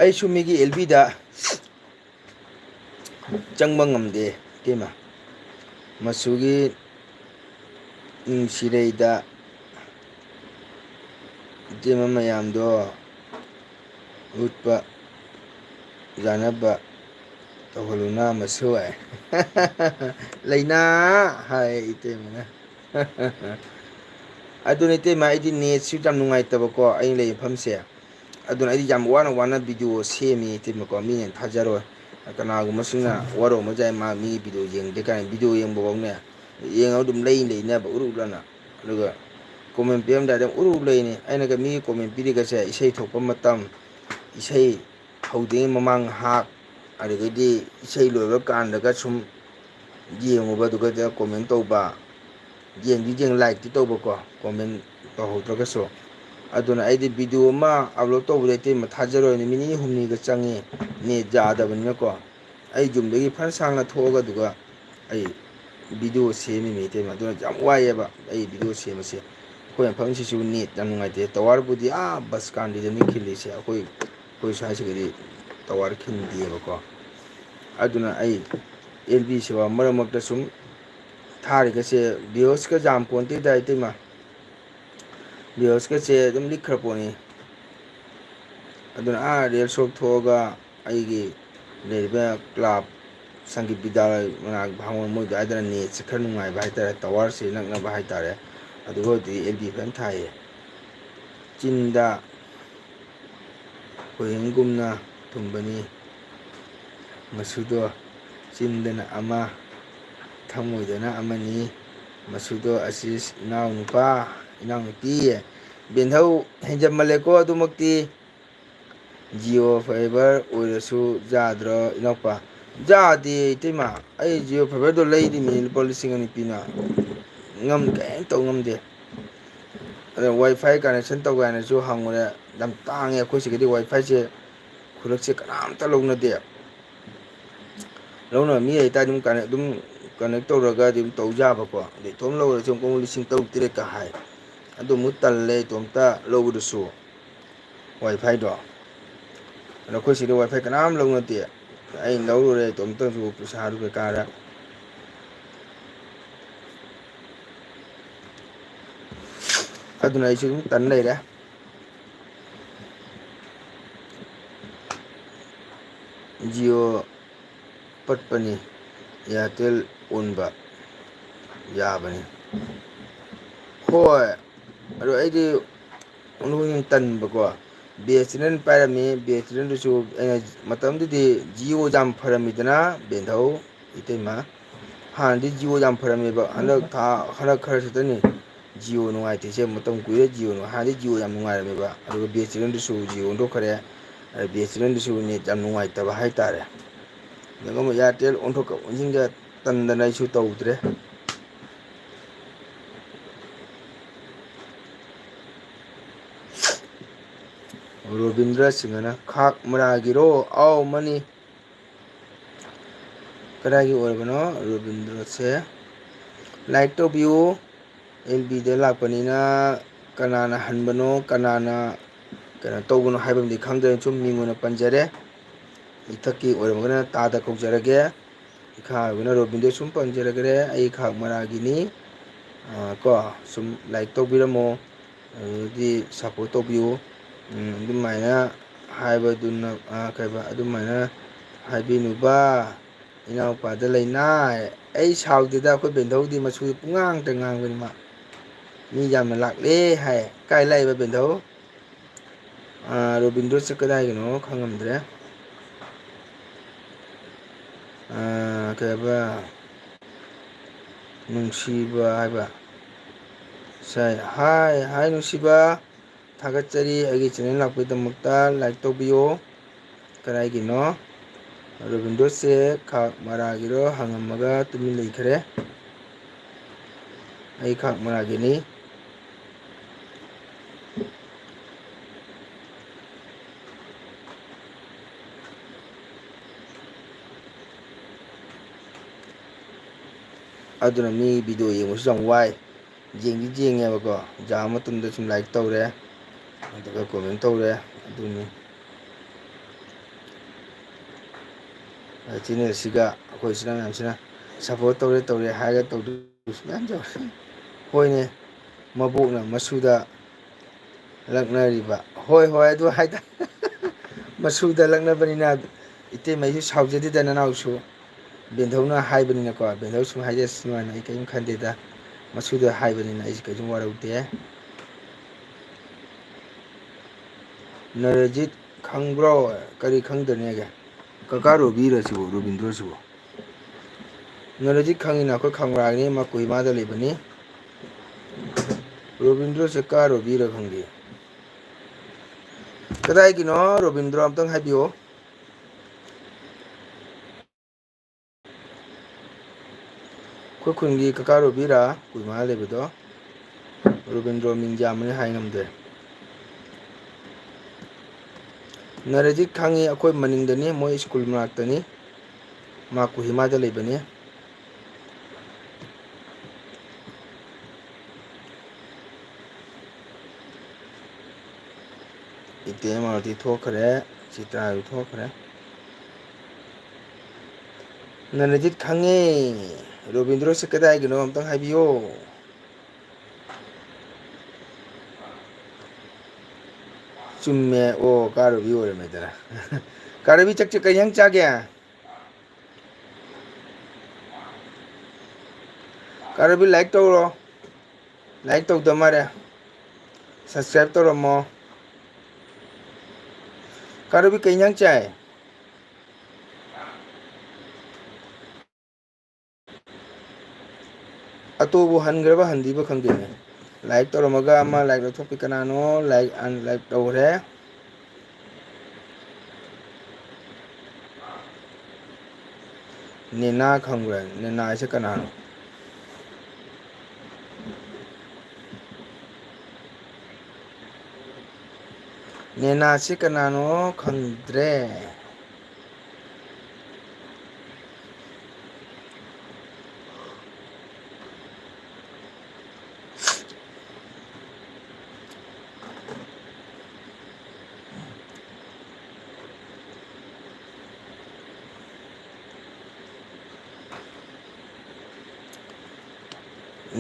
ꯑꯩꯁꯨ ꯃꯤꯒꯤ ꯑꯦꯜꯕꯤꯗ ꯆꯪꯕ ꯉꯝꯗꯦ ꯏꯇꯩꯃ, ꯃꯆꯨꯒꯤ ꯅꯨꯡꯁꯤꯔꯩꯗ ꯏꯇꯩꯃ ꯃꯌꯥꯝꯗꯣ ꯎꯠꯄ ꯌꯥꯅꯕ ꯇꯧꯍꯜꯂꯨꯅ ꯃꯁꯨ ꯍꯥꯏ꯫ ꯂꯩꯅꯥ ꯍꯥꯏ ꯏꯇꯩꯃꯅ꯫ ꯑꯗꯨꯅꯦ ꯏꯇꯩꯃ, ꯑꯩꯗꯤ ꯅꯦꯠꯁꯨ ꯌꯥꯝ ꯅꯨꯡꯉꯥꯏꯇꯕꯀꯣ ꯑꯩꯅ ꯂꯩ ꯃꯐꯝꯁꯦ, ꯑꯗꯨꯅ ꯑꯩꯗꯤ ꯌꯥꯝ ꯋꯥꯅ ꯋꯥꯅ ꯚꯤꯗꯤꯑꯣ ꯁꯦꯝꯃꯤ ꯏꯇꯩꯃꯀꯣ, ꯃꯤꯅ ꯊꯥꯖꯔꯣꯏ꯫ ꯀꯅꯥꯒꯨꯝꯕꯁꯤꯡꯅ ꯋꯥꯔꯧꯕꯁꯨ ꯌꯥꯏ, ꯃꯥ ꯃꯤꯒꯤ ꯚꯤꯗꯤꯑꯣ ꯌꯦꯡꯗꯦ ꯀꯥꯏꯅ, ꯚꯤꯗꯤꯑꯣ ꯌꯦꯡꯕꯐꯥꯎꯅꯦ ꯌꯦꯡꯉꯒ ꯑꯗꯨꯝ ꯂꯩꯅꯦꯕ ꯎꯔꯨ ꯎꯔꯨꯅ, ꯑꯗꯨꯒ ꯀꯣꯃꯦꯟ ꯄꯤꯔꯝꯗꯥꯏꯗ ꯎꯔꯨ ꯂꯩꯅꯤ꯫ ꯑꯩꯅꯒ ꯃꯤꯒꯤ ꯀꯣꯃꯦꯟ ꯄꯤꯔꯤꯒꯁꯦ, ꯏꯁꯩ ꯊꯣꯛꯄ ꯃꯇꯝ, ꯏꯁꯩ ꯍꯧꯗ꯭ꯔꯤꯉꯩ ꯃꯃꯥꯡ ꯉꯥꯏꯍꯥꯛ, ꯑꯗꯨꯗꯒꯤꯗꯤ ꯏꯁꯩ ꯂꯣꯏꯕ ꯀꯥꯟꯗꯒ ꯁꯨꯝ ꯌꯦꯡꯉꯨꯕ ꯑꯗꯨꯒ ꯀꯣꯃꯦꯟ ꯇꯧꯕ, ꯌꯦꯡ ꯂꯥꯏꯛꯇꯤ ꯇꯧꯕꯀꯣ, ꯀꯣꯃꯦꯟ ꯇꯧꯍꯧꯗ꯭ꯔꯒꯁꯨ. ꯑꯗꯨꯅ ꯑꯩꯗꯤ ꯚꯤꯗꯤꯑꯣ ꯑꯃ ꯑꯞꯂꯣꯗ ꯇꯧꯕꯗ ꯏꯇꯩꯃ ꯊꯥꯖꯔꯣꯏ, ꯅꯨꯃꯤꯠ ꯅꯤꯅꯤ ꯍꯨꯝꯅꯤꯒ ꯆꯪꯉꯤ ꯅꯦꯠ ꯌꯥꯗꯕꯅꯤꯅꯀꯣ. ꯑꯩ ꯌꯨꯝꯗꯒꯤ ꯐꯅ ꯁꯥꯡꯅ ꯊꯣꯛꯑꯒ ꯑꯗꯨꯒ ꯑꯩ ꯚꯤꯗꯤꯑꯣ ꯁꯦꯝꯃꯤꯅꯤ ꯏꯇꯩꯃ. ꯑꯗꯨꯅ ꯌꯥꯝ ꯋꯥꯏꯑꯦꯕ ꯑꯩ ꯚꯤꯗꯤꯑꯣ ꯁꯦꯝꯕꯁꯦ. ꯑꯩꯈꯣꯏ ꯃꯐꯝꯁꯤꯁꯨ ꯅꯦꯠ ꯌꯥꯝ ꯅꯨꯡꯉꯥꯏꯇꯦ. ꯇꯋꯥꯔꯕꯨꯗꯤ ꯕꯁ ꯀꯥꯟꯗꯤꯗꯅꯤ ꯈꯤꯜꯂꯤꯁꯦ. ꯑꯩꯈꯣꯏ ꯁ꯭ꯋꯥꯏꯁꯤꯒꯗꯤ ꯇꯋꯥꯔ ꯈꯤꯟꯗꯦꯕꯀꯣ. ꯑꯗꯨꯅ ꯑꯩ ꯑꯦꯜ ꯕꯤꯁꯤ ꯃꯔꯛ ꯃꯔꯛꯇ ꯁꯨꯝ ꯊꯥꯔꯤꯒꯁꯦ ꯚ꯭ꯌꯨꯁꯀ ꯌꯥꯝ ꯄꯣꯟꯇꯦꯗ ꯏꯇꯩꯃ. ꯚ꯭ꯌꯨꯁꯀꯁꯦ ꯑꯗꯨꯝ ꯂꯤꯛꯈ꯭ꯔ ꯄꯣꯠꯅꯤ. ꯑꯗꯨꯅ ꯔꯤꯜꯁꯣꯛ ꯊꯣꯛꯑꯒ ꯑꯩꯒꯤ ꯂꯩꯔꯤꯕ ꯀ꯭ꯂꯥꯕ ꯁꯪꯒꯤꯠ ꯕꯤꯗ꯭ꯌꯥꯂꯌ ꯃꯅꯥꯛ ꯚꯥꯡꯉꯣꯟ ꯃꯣꯏ ꯑꯗꯨꯋꯥꯏꯗꯅ ꯅꯦꯠꯁꯦ ꯈꯔ ꯅꯨꯡꯉꯥꯏꯕ ꯍꯥꯏꯇꯥꯔꯦ, ꯇꯋꯥꯔꯁꯦ ꯅꯛꯅꯕ ꯍꯥꯏꯇꯥꯔꯦ. ꯑꯗꯨꯒ ꯑꯣꯏꯔꯗꯤ ꯑꯦꯜ ꯕꯤ ꯐꯖꯅ ꯊꯥꯏꯌꯦ. ꯆꯤꯟꯗ ꯈꯣꯏꯍꯤꯡꯒꯨꯝꯅ ꯊꯨꯝꯕꯅꯤ ꯃꯁꯨꯗꯣ, ꯆꯤꯟꯗꯅ ꯑꯃ ꯊꯃꯣꯏꯗꯅ ꯑꯃꯅꯤ ꯃꯁꯨꯗꯣ ꯑꯁꯤꯁ ꯏꯅꯥꯎꯅꯨꯄꯤ. ꯕꯦꯟꯙꯧ ꯍꯦꯟꯖꯟꯃꯜꯂꯦꯀꯣ ꯑꯗꯨꯃꯛꯇꯤ. ꯖꯤꯑꯣ ꯐꯥꯏꯕꯔ ꯑꯣꯏꯔꯁꯨ ꯌꯥꯗ꯭ꯔꯣ ꯏꯅꯥꯎꯄꯥ? ꯌꯥꯗꯦ ꯏꯇꯩꯃ. ꯑꯩ ꯖꯤꯑꯣ ꯐꯥꯏꯕꯔꯗꯣ ꯂꯩꯔꯤꯃꯤ ꯂꯨꯄꯥ 2,200 ꯄꯤꯅ. ꯀꯔꯤꯝ ꯇꯧ ꯉꯝꯗꯦ. ꯑꯗ ꯋꯥꯏꯐꯥꯏ ꯀꯅꯦꯛꯁꯟ ꯇꯧꯒꯦ ꯍꯥꯏꯅꯁꯨ ꯍꯪꯉꯨꯔꯦ, ꯌꯥꯝ ꯇꯥꯡꯉꯦ. ꯑꯩꯈꯣꯏ ꯁꯤꯒꯗꯤ ꯋꯥꯏꯐꯥꯏꯁꯦ ꯈꯨꯜꯂꯛꯁꯦ ꯀꯅꯥꯝꯇ ꯂꯧꯅꯗꯦ. ꯂꯧꯅꯕ ꯃꯤ ꯂꯩꯇꯥꯔꯗꯤ ꯑꯗꯨꯝ ꯀꯅꯦꯛ ꯇꯧꯔꯒ ꯑꯗꯨꯝ ꯇꯧ ꯌꯥꯕꯀꯣ. ꯑꯗꯩ ꯏꯇꯣꯝ ꯂꯧꯔꯁꯨ ꯑꯃꯨꯛ 3,000 ꯍꯥꯏ. ꯑꯗꯨꯃꯨꯛ ꯇꯜꯂꯦ ꯏꯇꯣꯝꯇ ꯂꯧꯕꯗꯨꯁꯨ ꯋꯥꯏꯐꯥꯏꯗꯣ. ꯑꯗꯣ ꯑꯩꯈꯣꯏ ꯁꯤꯗ ꯋꯥꯏꯐꯥꯏ ꯀꯅꯥꯝ ꯂꯧꯅꯗꯦ. ꯑꯩꯅ ꯂꯧꯔꯨꯔꯦ ꯏꯇꯣꯝꯇꯁꯨ, ꯄꯩꯁꯥꯗꯨ ꯀꯥꯔꯦ. ꯑꯗꯨꯅ ꯑꯩꯁꯨ ꯑꯗꯨꯝ ꯇꯟ ꯂꯩꯔꯦ. ꯖꯤꯑꯣ ꯄꯠꯄꯅꯤ, ꯏꯌꯥꯔꯇꯦꯜ ꯑꯣꯟꯕ ꯌꯥꯕꯅꯤ. ꯍꯣꯏ, ꯑꯗꯣ ꯑꯩꯗꯤ ꯑꯃꯨꯛ ꯇꯟꯕꯀꯣ. BSNL ꯄꯥꯏꯔꯝꯃꯤ. BSNLꯗꯨꯁꯨ ꯑꯩꯅ ꯃꯇꯝꯗꯨꯗꯤ ꯖꯤꯑꯣ ꯌꯥꯝ ꯐꯔꯝꯃꯤꯗꯅ ꯕꯦꯟꯙꯧ ꯏꯇꯩꯃ. ꯍꯥꯟꯅꯗꯤ ꯖꯤꯑꯣ ꯌꯥꯝ ꯐꯔꯝꯃꯦꯕ. ꯍꯟꯗꯛ ꯈꯔꯁꯤꯗꯅꯤ ꯖꯤꯑꯣ ꯅꯨꯡꯉꯥꯏꯇ꯭ꯔꯤꯁꯦ. ꯃꯇꯝ ꯀꯨꯏꯔꯦ ꯍꯥꯟꯅꯗꯤ ꯖꯤꯑꯣ ꯌꯥꯝ ꯅꯨꯡꯉꯥꯏꯔꯝꯃꯦꯕ. ꯑꯗꯨꯒ BSNLꯗꯨꯁꯨ ꯖꯤꯑꯣ ꯑꯣꯟꯊꯣꯛꯈ꯭ꯔꯦ. BSNLꯗꯨꯁꯨ ꯅꯦꯠ ꯌꯥꯝ ꯅꯨꯡꯉꯥꯏꯇꯕ ꯍꯥꯏꯇꯥꯔꯦ. ꯑꯗꯨꯒ ꯑꯃꯨꯛ ꯏꯌꯥꯔꯇꯦꯜ ꯑꯣꯟꯊꯣꯛꯀ ꯑꯣꯟꯁꯤꯟꯒ ꯇꯟꯗꯅ ꯑꯩꯁꯨ ꯇꯧꯗ꯭ꯔꯦ. ꯔꯣꯕꯤꯟꯗ꯭ꯔ ꯁꯤꯡꯍꯅ ꯈꯥꯛ ꯃꯔꯥꯒꯤꯔꯣ? ꯑꯥꯎ ꯃꯅꯤ. ꯀꯗꯥꯏꯒꯤ ꯑꯣꯏꯔꯕꯅꯣ ꯔꯣꯕꯤꯟꯗ꯭ꯔꯁꯦ? ꯂꯥꯏꯛ ꯇꯧꯕꯤꯌꯨ. ꯑꯦꯜ ꯕꯤꯗ ꯂꯥꯛꯄꯅꯤꯅ ꯀꯅꯥꯅ ꯍꯟꯕꯅꯣ, ꯀꯅꯥꯅ ꯀꯩꯅꯣ ꯇꯧꯕꯅꯣ ꯍꯥꯏꯕꯝꯗꯤ ꯈꯪꯗ꯭ꯔꯦ. ꯁꯨꯝ ꯃꯤꯡ ꯑꯣꯏꯅ ꯄꯟꯖꯔꯦ. ꯏꯊꯛꯀꯤ ꯑꯣꯏꯔꯝꯃꯒꯅ ꯇꯥꯗ ꯀꯧꯖꯔꯒꯦ. ꯏꯈꯥ ꯑꯣꯏꯕꯅ ꯔꯣꯕꯤꯟꯗ꯭ꯔ ꯁꯨꯝ ꯄꯟꯖꯔꯒꯦ. ꯑꯩ ꯈꯥꯛ ꯃꯔꯥꯒꯤꯅꯤ. ꯁꯨꯝ ꯂꯥꯏꯛ ꯇꯧꯕꯤꯔꯝꯃꯣ. ꯑꯗꯨꯗꯤ ꯁꯞꯄꯣꯔꯠ ꯇꯧꯕꯤꯌꯨ. ꯑꯗꯨꯃꯥꯏꯅ ꯍꯥꯏꯕꯗꯨꯅ ꯑꯗꯨꯃꯥꯏꯅ ꯍꯥꯏꯕꯤꯅꯨꯕ ꯏꯅꯥꯎꯄꯥꯗ ꯂꯩꯅꯥ. ꯑꯩ ꯁꯥꯎꯗꯦꯗ. ꯑꯩꯈꯣꯏ ꯕꯦꯟꯙꯧꯗꯤ ꯃꯆꯨ ꯄꯨꯡꯉꯥꯡꯇ ꯉꯥꯡꯕꯅꯤ ꯃꯥ. ꯃꯤ ꯌꯥꯝꯅ ꯂꯥꯛꯂꯦ ꯍꯥꯏ. ꯀꯥꯏ ꯂꯥꯛꯏꯕ ꯕꯦꯟꯙꯧ? ꯔꯣꯕꯤꯟꯗ꯭ꯔꯁꯦ ꯀꯗꯥꯏꯒꯤꯅꯣ ꯈꯪꯉꯝꯗ꯭ꯔꯦ. ꯀꯩꯕ ꯅꯨꯡꯁꯤꯕ ꯍꯥꯏꯕ. ꯍꯥꯏ ꯅꯨꯡꯁꯤꯕ. ꯊꯥꯒꯠꯆꯔꯤ. ꯑꯩꯒꯤ ꯆꯦꯅꯦꯜ ꯂꯥꯛꯄꯒꯤꯗꯃꯛꯇ ꯂꯥꯏꯛ ꯇꯧꯕꯤꯌꯣ꯫ ꯀꯗꯥꯏꯒꯤꯅꯣ? ꯔꯣꯕꯤꯟꯗ꯭ꯔꯁꯦ ꯈꯥꯛ ꯃꯔꯥꯒꯤꯔꯣ ꯍꯪꯉꯝꯃꯒ ꯇꯨꯃꯤꯟ ꯂꯩꯈ꯭ꯔꯦ꯫ ꯑꯩ ꯈꯥꯛ ꯃꯔꯥꯒꯤꯅꯤ. ꯑꯗꯨꯅ ꯃꯤ ꯚꯤꯗꯤꯑꯣ ꯌꯦꯡꯕꯁꯨ ꯌꯥꯝ ꯋꯥꯏ. ꯌꯦꯡꯉꯦꯕꯀꯣ. ꯌꯥꯕ ꯃꯇꯝꯗ ꯁꯨꯝ ꯂꯥꯏꯛ ꯇꯧꯔꯦ, ꯑꯗꯨꯒ ꯀꯣꯃꯦꯟ ꯇꯧꯔꯦ. ꯑꯗꯨꯅꯤ ꯆꯦꯅꯦꯜꯁꯤꯒ ꯑꯩꯈꯣꯏꯁꯤꯅ ꯃꯌꯥꯝꯁꯤꯅ ꯁꯞꯄꯣꯔꯠ ꯇꯧꯔꯦ ꯍꯥꯏꯔꯒ ꯇꯧꯗꯣꯏꯁꯨ ꯃꯌꯥꯝ ꯌꯥꯎꯔꯤ. ꯍꯣꯏꯅꯦ, ꯃꯕꯣꯛꯅ ꯃꯁꯨꯗ ꯂꯛꯅꯔꯤꯕ. ꯍꯣꯏ ꯑꯗꯨ ꯍꯥꯏꯇꯥꯔꯦ. ꯃꯁꯨꯗ ꯂꯛꯅꯕꯅꯤꯅ ꯏꯇꯩꯃꯩꯁꯨ ꯁꯥꯎꯖꯗꯦꯗ ꯅꯅꯥꯎꯁꯨ. ꯕꯦꯟꯙꯧꯅ ꯍꯥꯏꯕꯅꯤꯅꯀꯣ. ꯕꯦꯟꯙꯧ ꯁꯨꯝ ꯍꯥꯏꯖꯁꯅꯨ. ꯑꯩ ꯀꯔꯤꯝ ꯈꯟꯗꯦꯗ. ꯃꯁꯨꯗ ꯍꯥꯏꯕꯅꯤꯅ ꯑꯩꯁꯨ ꯀꯩꯁꯨꯝ ꯋꯥꯔꯧꯗꯦ. ꯅꯔꯖꯤꯠ ꯈꯪꯕ꯭ꯔꯣ? ꯀꯔꯤ ꯈꯪꯗꯅꯦꯒꯦ? ꯀꯀꯥ ꯔꯣꯕꯤꯔꯁꯤꯕꯨ, ꯔꯣꯕꯤꯟꯗ꯭ꯔꯁꯤꯕꯨ? ꯅꯔꯖꯤꯠ ꯈꯪꯉꯤꯅ. ꯑꯩꯈꯣꯏ ꯈꯪꯕ꯭ꯔꯥꯒꯤꯅꯤ. ꯃꯥ ꯀꯣꯍꯤꯃꯥꯗ ꯂꯩꯕꯅꯤ. ꯔꯣꯕꯤꯟꯗ꯭ꯔꯁꯦ ꯀꯥ ꯔꯣꯕꯤꯔ ꯈꯪꯗꯦ. ꯀꯗꯥꯏꯒꯤꯅꯣ ꯔꯣꯕꯤꯟꯗ꯭ꯔ ꯑꯝꯇꯪ ꯍꯥꯏꯕꯤꯌꯣ. ꯑꯩꯈꯣꯏ ꯈꯨꯟꯒꯤ ꯀꯀꯥ ꯔꯣꯕꯤꯔꯥ ꯀꯨꯏꯃꯥ ꯂꯩꯕꯗꯣ ꯔꯣꯕꯤꯟꯗ꯭ꯔꯣ ꯃꯤꯡ ꯌꯥꯝꯕꯅꯤ ꯍꯥꯏ ꯉꯝꯗꯦ꯫ ꯅꯔꯖꯤꯠ ꯈꯪꯉꯤ ꯑꯩꯈꯣꯏ ꯃꯅꯤꯡꯗꯅꯤ ꯃꯣꯏ ꯁ꯭ꯀꯨꯜ ꯃꯅꯥꯛꯇꯅꯤ ꯃꯥ ꯀꯣꯍꯤꯃꯥꯗ ꯂꯩꯕꯅꯤ꯫ ꯏꯇꯦ ꯃꯥꯔꯇꯤ ꯊꯣꯛꯈ꯭ꯔꯦ ꯆꯤꯇ꯭ꯔꯥꯁꯨ ꯊꯣꯛꯈ꯭ꯔꯦ꯫ ꯅꯔꯅꯖꯤꯠ ꯈꯪꯉꯦ ꯔꯣꯕꯤꯟꯗ꯭ꯔꯣꯁꯦ ꯀꯗꯥꯏꯒꯤꯅꯣ ꯑꯝꯇꯪ ꯍꯥꯏꯕꯤꯌꯣ꯫ ꯆꯨꯝꯃꯦ ꯑꯣ ꯀꯥ ꯔꯣꯕꯤ ꯑꯣꯏꯔꯝꯃꯦꯗꯅ ꯀꯥ ꯔꯣꯕꯤ ꯆꯥꯛ ꯀꯩ ꯏꯟꯁꯥꯡ ꯆꯥꯒꯦ꯫ ꯀꯥ ꯔꯣꯕꯤ ꯂꯥꯏꯛ ꯇꯧꯔꯣ ꯂꯥꯏꯛ ꯇꯧꯗ ꯃꯥꯜꯂꯦ ꯁꯕꯁꯀ꯭ꯔꯥꯏꯞ ꯇꯧꯔꯝꯃꯣ꯫ ꯀꯥ ꯔꯣꯕꯤ ꯀꯩ ꯏꯟꯁꯥꯡ ꯆꯥꯏ꯫ ꯑꯇꯣꯕꯨ ꯍꯟꯈ꯭ꯔꯕ ꯍꯟꯗ꯭ꯔꯤꯕ ꯈꯪꯗꯦꯅꯦ ꯂꯥꯏꯛ ꯇꯧꯔꯝꯃꯒ ꯑꯃ ꯂꯥꯏꯛ ꯂꯧꯊꯣꯛꯄꯤ ꯀꯅꯥꯅꯣ ꯂꯥꯏꯛ ꯑꯟꯂꯥꯏꯛ ꯇꯧꯈ꯭ꯔꯦ꯫ ꯅꯦꯅꯥ ꯈꯪꯕ꯭ꯔꯥ ꯅꯦꯅꯥ ꯍꯥꯏꯁꯦ ꯀꯅꯥꯅꯣ꯫ ꯅꯦꯅꯥꯁꯤ ꯀꯅꯥꯅꯣ ꯈꯪꯗ꯭ꯔꯦ꯫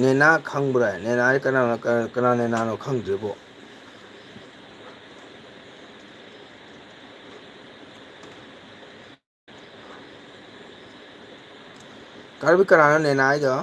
ꯅꯦꯅꯥ ꯈꯪꯕ꯭ꯔꯥ ꯅꯦꯅꯥ ꯀꯅꯥꯅꯣ ꯀꯅꯥ ꯅꯦꯅꯥꯅꯣ ꯈꯪꯗ꯭ꯔꯤꯕꯣ꯫ ꯀꯥ ꯔꯣꯕꯤ ꯀꯅꯥꯅꯣ ꯅꯦꯅꯥ ꯍꯥꯏꯗꯣ꯫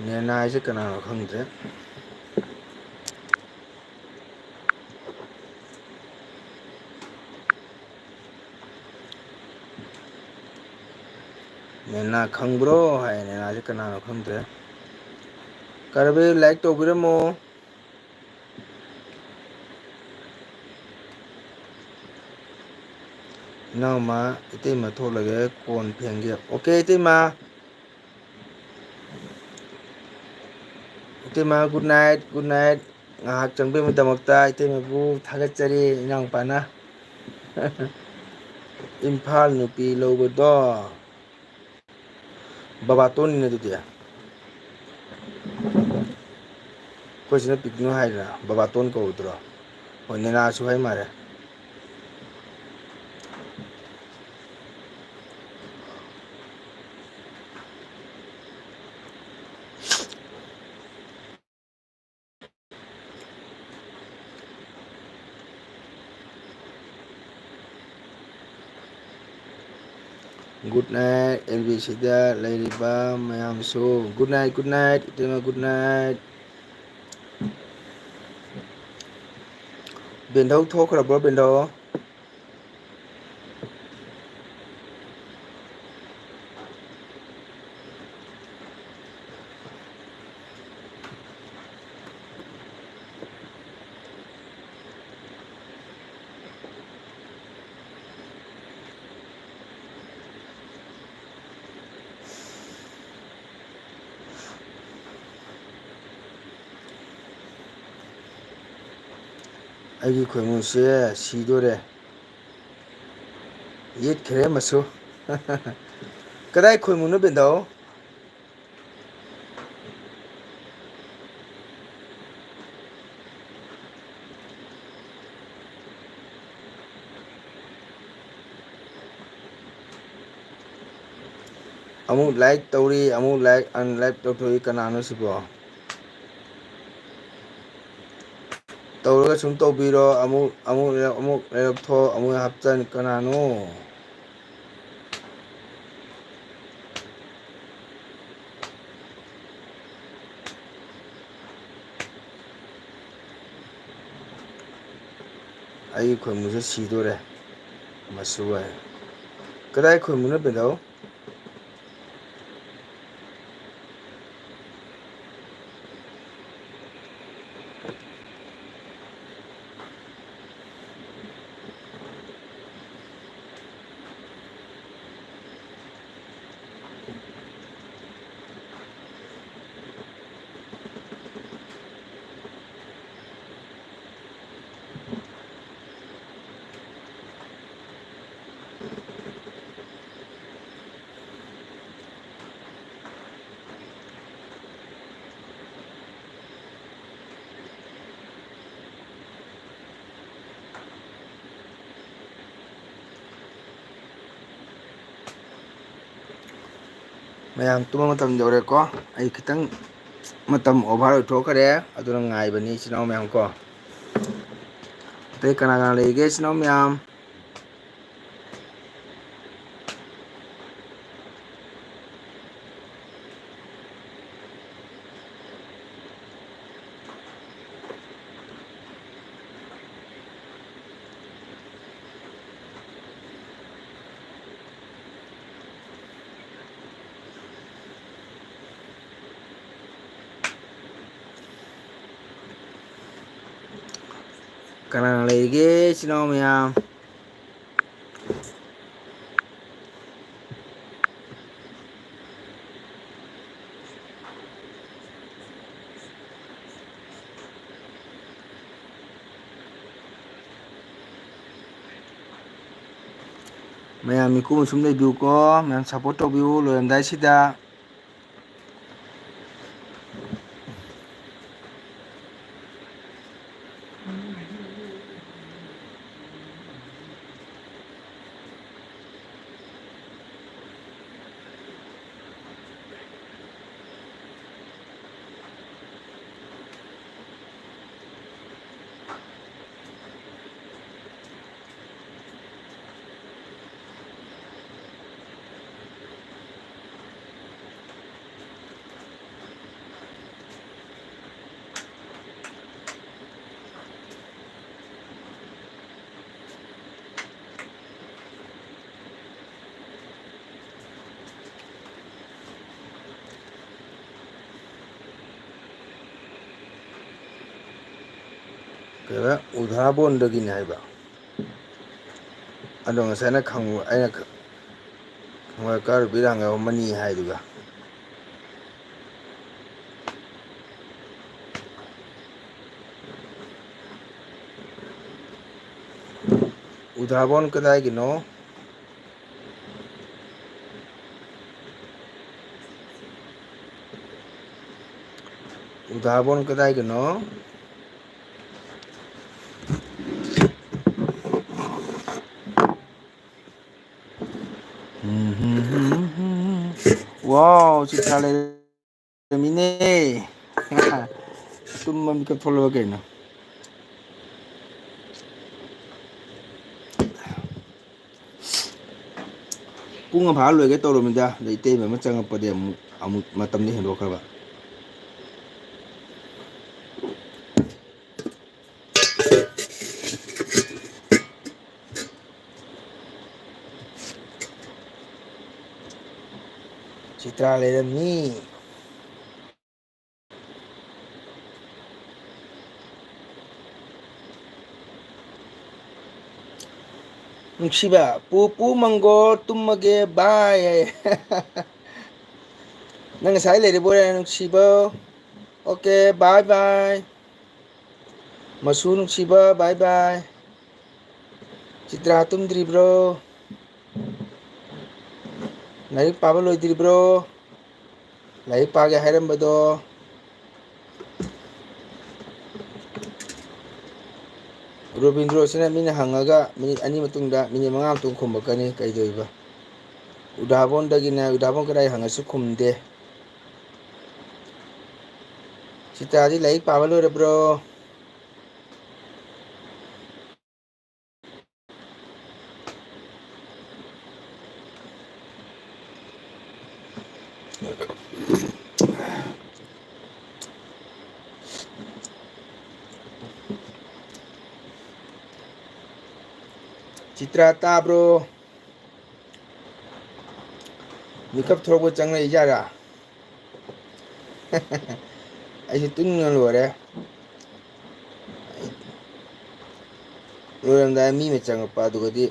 ꯅꯦꯅꯥ ꯍꯥꯏꯁꯦ ꯀꯅꯥꯅꯣ ꯈꯪꯗ꯭ꯔꯦ꯫ ꯅꯦꯅꯥ ꯈꯪꯕ꯭ꯔꯣ ꯍꯥꯏ ꯅꯦꯅꯥꯁꯦ ꯀꯅꯥꯅꯣ ꯈꯪꯗ꯭ꯔꯦ꯫ ꯀꯥ ꯔꯣꯕꯤ ꯂꯥꯏꯛ ꯇꯧꯕꯤꯔꯝꯃꯣ꯫ ꯏꯅꯥꯎꯃ ꯏꯇꯩꯃ ꯊꯣꯛꯂꯒꯦ ꯀꯣꯟ ꯐꯦꯡꯒꯦ ꯑꯣꯀꯦ ꯏꯇꯩꯃ꯫ ꯏꯇꯩꯃ ꯒꯨꯗ ꯅꯥꯏꯠ ꯒꯨꯗ ꯅꯥꯏꯠ ꯉꯥꯏꯍꯥꯛ ꯆꯪꯕꯤꯕꯒꯤꯗꯃꯛꯇ ꯏꯇꯩꯃꯕꯨ ꯊꯥꯒꯠꯆꯔꯤ ꯏꯅꯥꯎ ꯅꯨꯄꯥꯅ ꯏꯝꯐꯥꯜ ꯅꯨꯄꯤ ꯂꯧꯕꯗꯣ ꯕꯕꯥꯇꯣꯟꯅꯤꯅꯦ ꯑꯗꯨꯗꯤ ꯑꯩꯈꯣꯏ ꯁꯤꯅ ꯄꯤꯛꯅꯨ ꯍꯥꯏꯗꯅ ꯕꯕꯥꯇꯣꯟ ꯀꯧꯗ꯭ꯔꯣ ꯍꯣꯏ ꯅꯦꯅꯥꯁꯨ ꯍꯥꯏ ꯃꯥꯜꯂꯦ꯫ ꯒꯨꯗ ꯅꯥꯏꯠ ꯑꯦꯜ ꯕꯤ ꯁꯤꯗ ꯂꯩꯔꯤꯕ ꯃꯌꯥꯝꯁꯨ ꯒꯨꯗ ꯅꯥꯏꯠ ꯒꯨꯗ ꯅꯥꯏꯠ ꯏꯇꯩꯃ ꯒꯨꯗ ꯅꯥꯏꯠ꯫ ꯕꯦꯟꯙꯧ ꯊꯣꯛꯈ꯭ꯔꯕ꯭ꯔꯣ ꯕꯦꯟꯙꯧ꯫ ꯑꯩꯒꯤ ꯈꯣꯏꯃꯨꯁꯦ ꯁꯤꯗꯣꯔꯦ ꯌꯦꯠꯈ꯭ꯔꯦ ꯑꯃꯁꯨ ꯀꯗꯥꯏ ꯈꯣꯏꯃꯨꯅꯣ ꯕꯦꯟꯙꯧ꯫ ꯑꯃꯨꯛ ꯂꯥꯏꯛ ꯇꯧꯔꯤ ꯑꯃꯨꯛ ꯂꯥꯏꯛ ꯑꯟꯂꯥꯏꯛ ꯇꯧꯊꯣꯛꯏ ꯀꯅꯥꯅꯣ ꯁꯤꯕꯣ꯫ ꯇꯧꯔꯒ ꯁꯨꯝ ꯇꯧꯕꯤꯔꯣ ꯑꯃꯨꯛ ꯂꯧꯊꯣꯛ ꯑꯃꯨꯛ ꯍꯥꯞꯆꯟ ꯀꯅꯥꯅꯣ꯫ ꯑꯩꯒꯤ ꯈꯣꯏꯃꯨꯁꯦ ꯁꯤꯗꯣꯔꯦ ꯃꯁꯨ ꯍꯥꯏ ꯀꯗꯥꯏ ꯈꯣꯏꯃꯨꯅꯣ ꯕꯦꯗꯧ ꯃꯌꯥꯝ ꯇꯨꯝꯕ ꯃꯇꯝ ꯌꯧꯔꯦꯀꯣ ꯑꯩ ꯈꯤꯇꯪ ꯃꯇꯝ ꯑꯣꯚꯔ ꯑꯣꯏꯊꯣꯛꯈ꯭ꯔꯦ ꯑꯗꯨꯅ ꯉꯥꯏꯕꯅꯤ ꯏꯆꯤꯜ ꯏꯅꯥꯎ ꯃꯌꯥꯝ ꯀꯣ ꯑꯇꯩ ꯀꯅꯥ ꯀꯅꯥ ꯂꯩꯒꯦ ꯏꯆꯤꯜ ꯏꯅꯥꯎ ꯃꯌꯥꯝ ꯀꯅꯥ ꯂꯩꯒꯦ ꯏꯆꯤꯜ ꯏꯅꯥꯎ ꯃꯌꯥꯝ ꯃꯌꯥꯝ ꯃꯤꯀꯨꯞ ꯑꯃ ꯁꯨꯝ ꯂꯩꯕꯤꯌꯨꯀꯣ ꯃꯌꯥꯝ ꯁꯞꯄꯣꯔꯠ ꯇꯧꯕꯤꯌꯨ ꯂꯣꯏꯔꯝꯗꯥꯏꯁꯤꯗ ꯀꯩꯕ ꯎꯙꯥꯕꯣꯟꯗꯒꯤꯅꯦ ꯍꯥꯏꯕ ꯑꯗꯣ ꯉꯁꯥꯏꯅ ꯑꯩꯅ ꯈꯪꯕ ꯃꯅꯤ ꯍꯥꯏꯗꯨꯒ ꯎꯙꯥꯕꯣꯟ ꯀꯗꯥꯏꯒꯤꯅꯣ ꯎꯙꯥꯕꯣꯟ ꯀꯗꯥꯏꯒꯤꯅꯣ ꯋꯥꯎ ꯆꯤꯇ꯭ꯔꯥ ꯂꯩꯔꯝꯃꯤꯅꯦ ꯇꯨꯝꯕ ꯃꯤꯀꯞ ꯊꯣꯛꯂꯛꯑꯕ ꯀꯩꯅꯣ ꯄꯨꯡ ꯑꯃ ꯐꯥ ꯂꯣꯏꯒꯦ ꯇꯧꯔꯝꯃꯤꯗ ꯑꯗ ꯏꯇꯩꯃ ꯑꯃ ꯆꯪꯉꯛꯄꯗꯩ ꯑꯃꯨꯛ ꯃꯇꯝꯗꯤ ꯍꯦꯟꯗꯣꯛꯈ꯭ꯔꯕ ꯆꯤꯇ꯭ꯔꯥ ꯂꯩꯔꯝꯃꯤ ꯅꯨꯡꯁꯤꯕ ꯄꯨꯄꯨ ꯃꯪꯒꯣꯜ ꯇꯨꯝꯃꯒꯦ ꯕꯥꯏ ꯍꯥꯏꯌꯦ ꯅꯪ ꯉꯁꯥꯏ ꯂꯩꯔꯤꯕꯣꯏꯔꯦ ꯅꯨꯡꯁꯤꯕ ꯑꯣꯀꯦ ꯕꯥꯏ ꯕꯥꯏ ꯃꯁꯨ ꯅꯨꯡꯁꯤꯕ ꯕꯥꯏ ꯕꯥꯏ ꯆꯤꯇ꯭ꯔꯥ ꯇꯨꯝꯗ꯭ꯔꯤꯕ꯭ꯔꯣ ꯂꯥꯏꯔꯤꯛ ꯄꯥꯕ ꯂꯣꯏꯗ꯭ꯔꯤꯕ꯭ꯔꯣ ꯂꯥꯏꯔꯤꯛ ꯄꯥꯒꯦ ꯍꯥꯏꯔꯝꯕꯗꯣ ꯔꯣꯕꯤꯟꯗ꯭ꯔꯣꯁꯤꯅ ꯃꯤꯅ ꯍꯪꯉꯒ ꯃꯤꯅꯤꯠ ꯑꯅꯤ ꯃꯇꯨꯡꯗ ꯃꯤꯅꯤꯠ ꯃꯉꯥ ꯃꯇꯨꯡ ꯈꯨꯝꯃꯛꯀꯅꯤ ꯀꯩꯗꯧꯔꯤꯕ ꯎꯗꯥꯕꯣꯟꯗꯒꯤꯅ ꯎꯗꯥꯕꯣꯟ ꯀꯗꯥꯏ ꯍꯪꯉꯁꯨ ꯈꯨꯝꯗꯦ ꯆꯤꯇ꯭ꯔꯥꯗꯤ ꯂꯥꯏꯔꯤꯛ ꯄꯥꯕ ꯂꯣꯏꯔꯕ꯭ꯔꯣ ꯆꯤꯇ꯭ꯔꯥ ꯇꯥꯕ꯭ꯔꯣ? ꯃꯤꯀꯞ ꯊꯣꯛꯂꯛꯄ ꯆꯪꯂꯛꯏꯖꯥꯠꯔꯥ? ꯑꯩꯁꯨ ꯇꯨꯝꯅꯤꯡꯕꯅ ꯂꯣꯏꯔꯦ꯫ ꯂꯣꯏꯔꯝꯗꯥꯏ ꯃꯤ ꯑꯃ ꯆꯪꯉꯛꯄ ꯑꯗꯨꯒꯗꯤ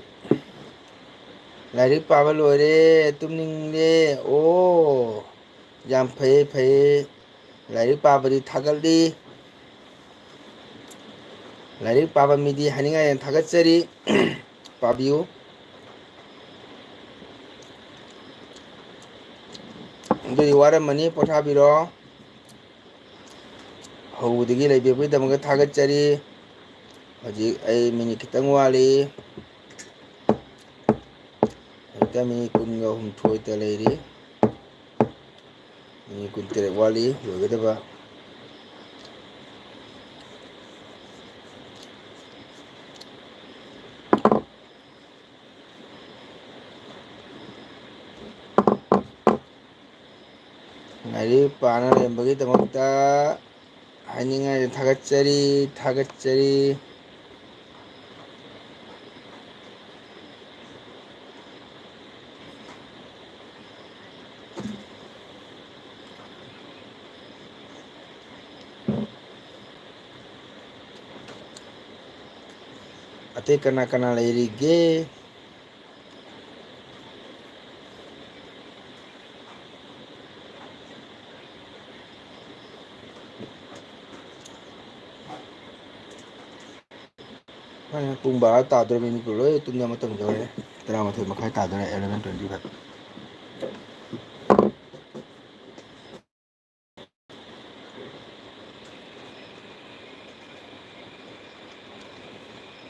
ꯂꯥꯏꯔꯤꯛ ꯄꯥꯕ ꯂꯣꯏꯔꯦ ꯇꯨꯝꯅꯤꯡꯂꯦ ꯑꯣ ꯌꯥꯝ ꯐꯩꯌꯦ ꯐꯩꯌꯦ ꯂꯥꯏꯔꯤꯛ ꯄꯥꯕꯗꯤ ꯊꯥꯒꯠꯂꯤ꯫ ꯂꯥꯏꯔꯤꯛ ꯄꯥꯕ ꯃꯤꯗꯤ ꯍꯥꯏꯅꯤꯡꯉꯥꯏ ꯊꯥꯒꯠꯆꯔꯤ ꯄꯥꯕꯤꯌꯨ꯫ ꯑꯗꯨꯗꯤ ꯋꯥꯔꯝꯃꯅꯤ ꯄꯣꯊꯥꯕꯤꯔꯣ꯫ ꯍꯧꯕꯗꯒꯤ ꯂꯩꯕꯤꯕꯒꯤꯗꯃꯛꯇ ꯊꯥꯒꯠꯆꯔꯤ꯫ ꯍꯧꯖꯤꯛ ꯑꯩ ꯃꯤꯅꯤꯠ ꯈꯤꯇꯪ ꯋꯥꯠꯂꯤ꯫ ꯍꯧꯖꯤꯛꯇ ꯃꯤꯅꯤꯠ ꯀꯨꯟꯒ ꯍꯨꯝꯗꯣꯏꯗ ꯂꯩꯔꯤ꯫ ꯃꯤꯅꯤꯠ ꯀꯨꯟꯇꯔꯦꯠ ꯋꯥꯠꯂꯤ ꯂꯣꯏꯒꯗꯕ꯫ ꯂꯥꯏꯔꯤꯛ ꯄꯥꯅ ꯂꯩꯔꯝꯕꯒꯤꯗꯃꯛꯇ ꯍꯥꯏꯅꯤꯡꯉꯥꯏ ꯊꯥꯒꯠꯆꯔꯤ ꯊꯥꯒꯠꯆꯔꯤ꯫ ꯑꯇꯩ ꯀꯅꯥ ꯀꯅꯥ ꯂꯩꯔꯤꯒꯦ? ꯄꯨꯡ ꯕꯥꯔꯣ ꯇꯥꯗꯣꯔꯦ ꯃꯤ ꯂꯣꯏ ꯇꯨꯝꯅꯕ ꯃꯇꯝ ꯌꯧꯔꯦ 11:30 ꯇꯥꯗꯣꯔꯦ 11:25꯫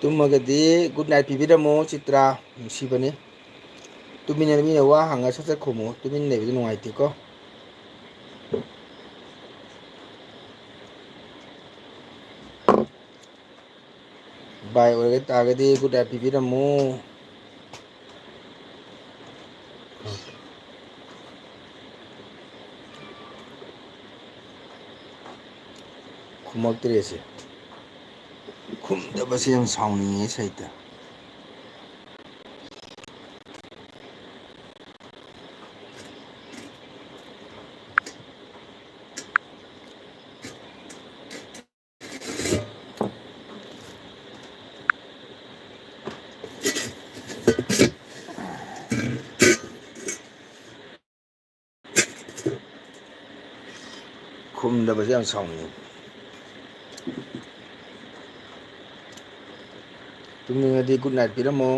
ꯇꯨꯝꯃꯒꯗꯤ ꯒꯨꯗ ꯅꯥꯏꯠ ꯄꯤꯕꯤꯔꯝꯃꯣ ꯆꯤꯇ꯭ꯔꯥ ꯅꯨꯡꯁꯤꯕꯅꯤ꯫ ꯇꯨꯃꯤꯟꯅ ꯃꯤꯅ ꯋꯥ ꯍꯪꯉ ꯁꯠ ꯁꯠ ꯈꯨꯝꯃꯨ ꯇꯨꯃꯤꯟꯅ ꯂꯩꯕꯗꯤ ꯅꯨꯡꯉꯥꯏꯇꯦꯀꯣ꯫ ꯕꯥꯏ ꯑꯣꯏꯔ ꯇꯥꯔꯒꯗꯤ ꯒꯨꯗ ꯅꯥꯏꯠ ꯄꯤꯕꯤꯔꯝꯃꯨ꯫ ꯈꯨꯝꯃꯛꯇ꯭ꯔꯦꯁꯦ ꯈꯨꯝꯗꯕꯁꯦ ꯌꯥꯝ ꯁꯥꯎꯅꯤꯡꯉꯦ ꯁꯩꯇ꯫ ꯈꯨꯝꯗꯕꯁꯦ ꯌꯥꯝ ꯁꯥꯎꯅꯤꯡꯉꯤ꯫ ꯇꯨꯝꯅꯤꯡꯉꯗꯤ ꯒꯨꯗ ꯅꯥꯏꯠ ꯄꯤꯔꯝꯃꯣ꯫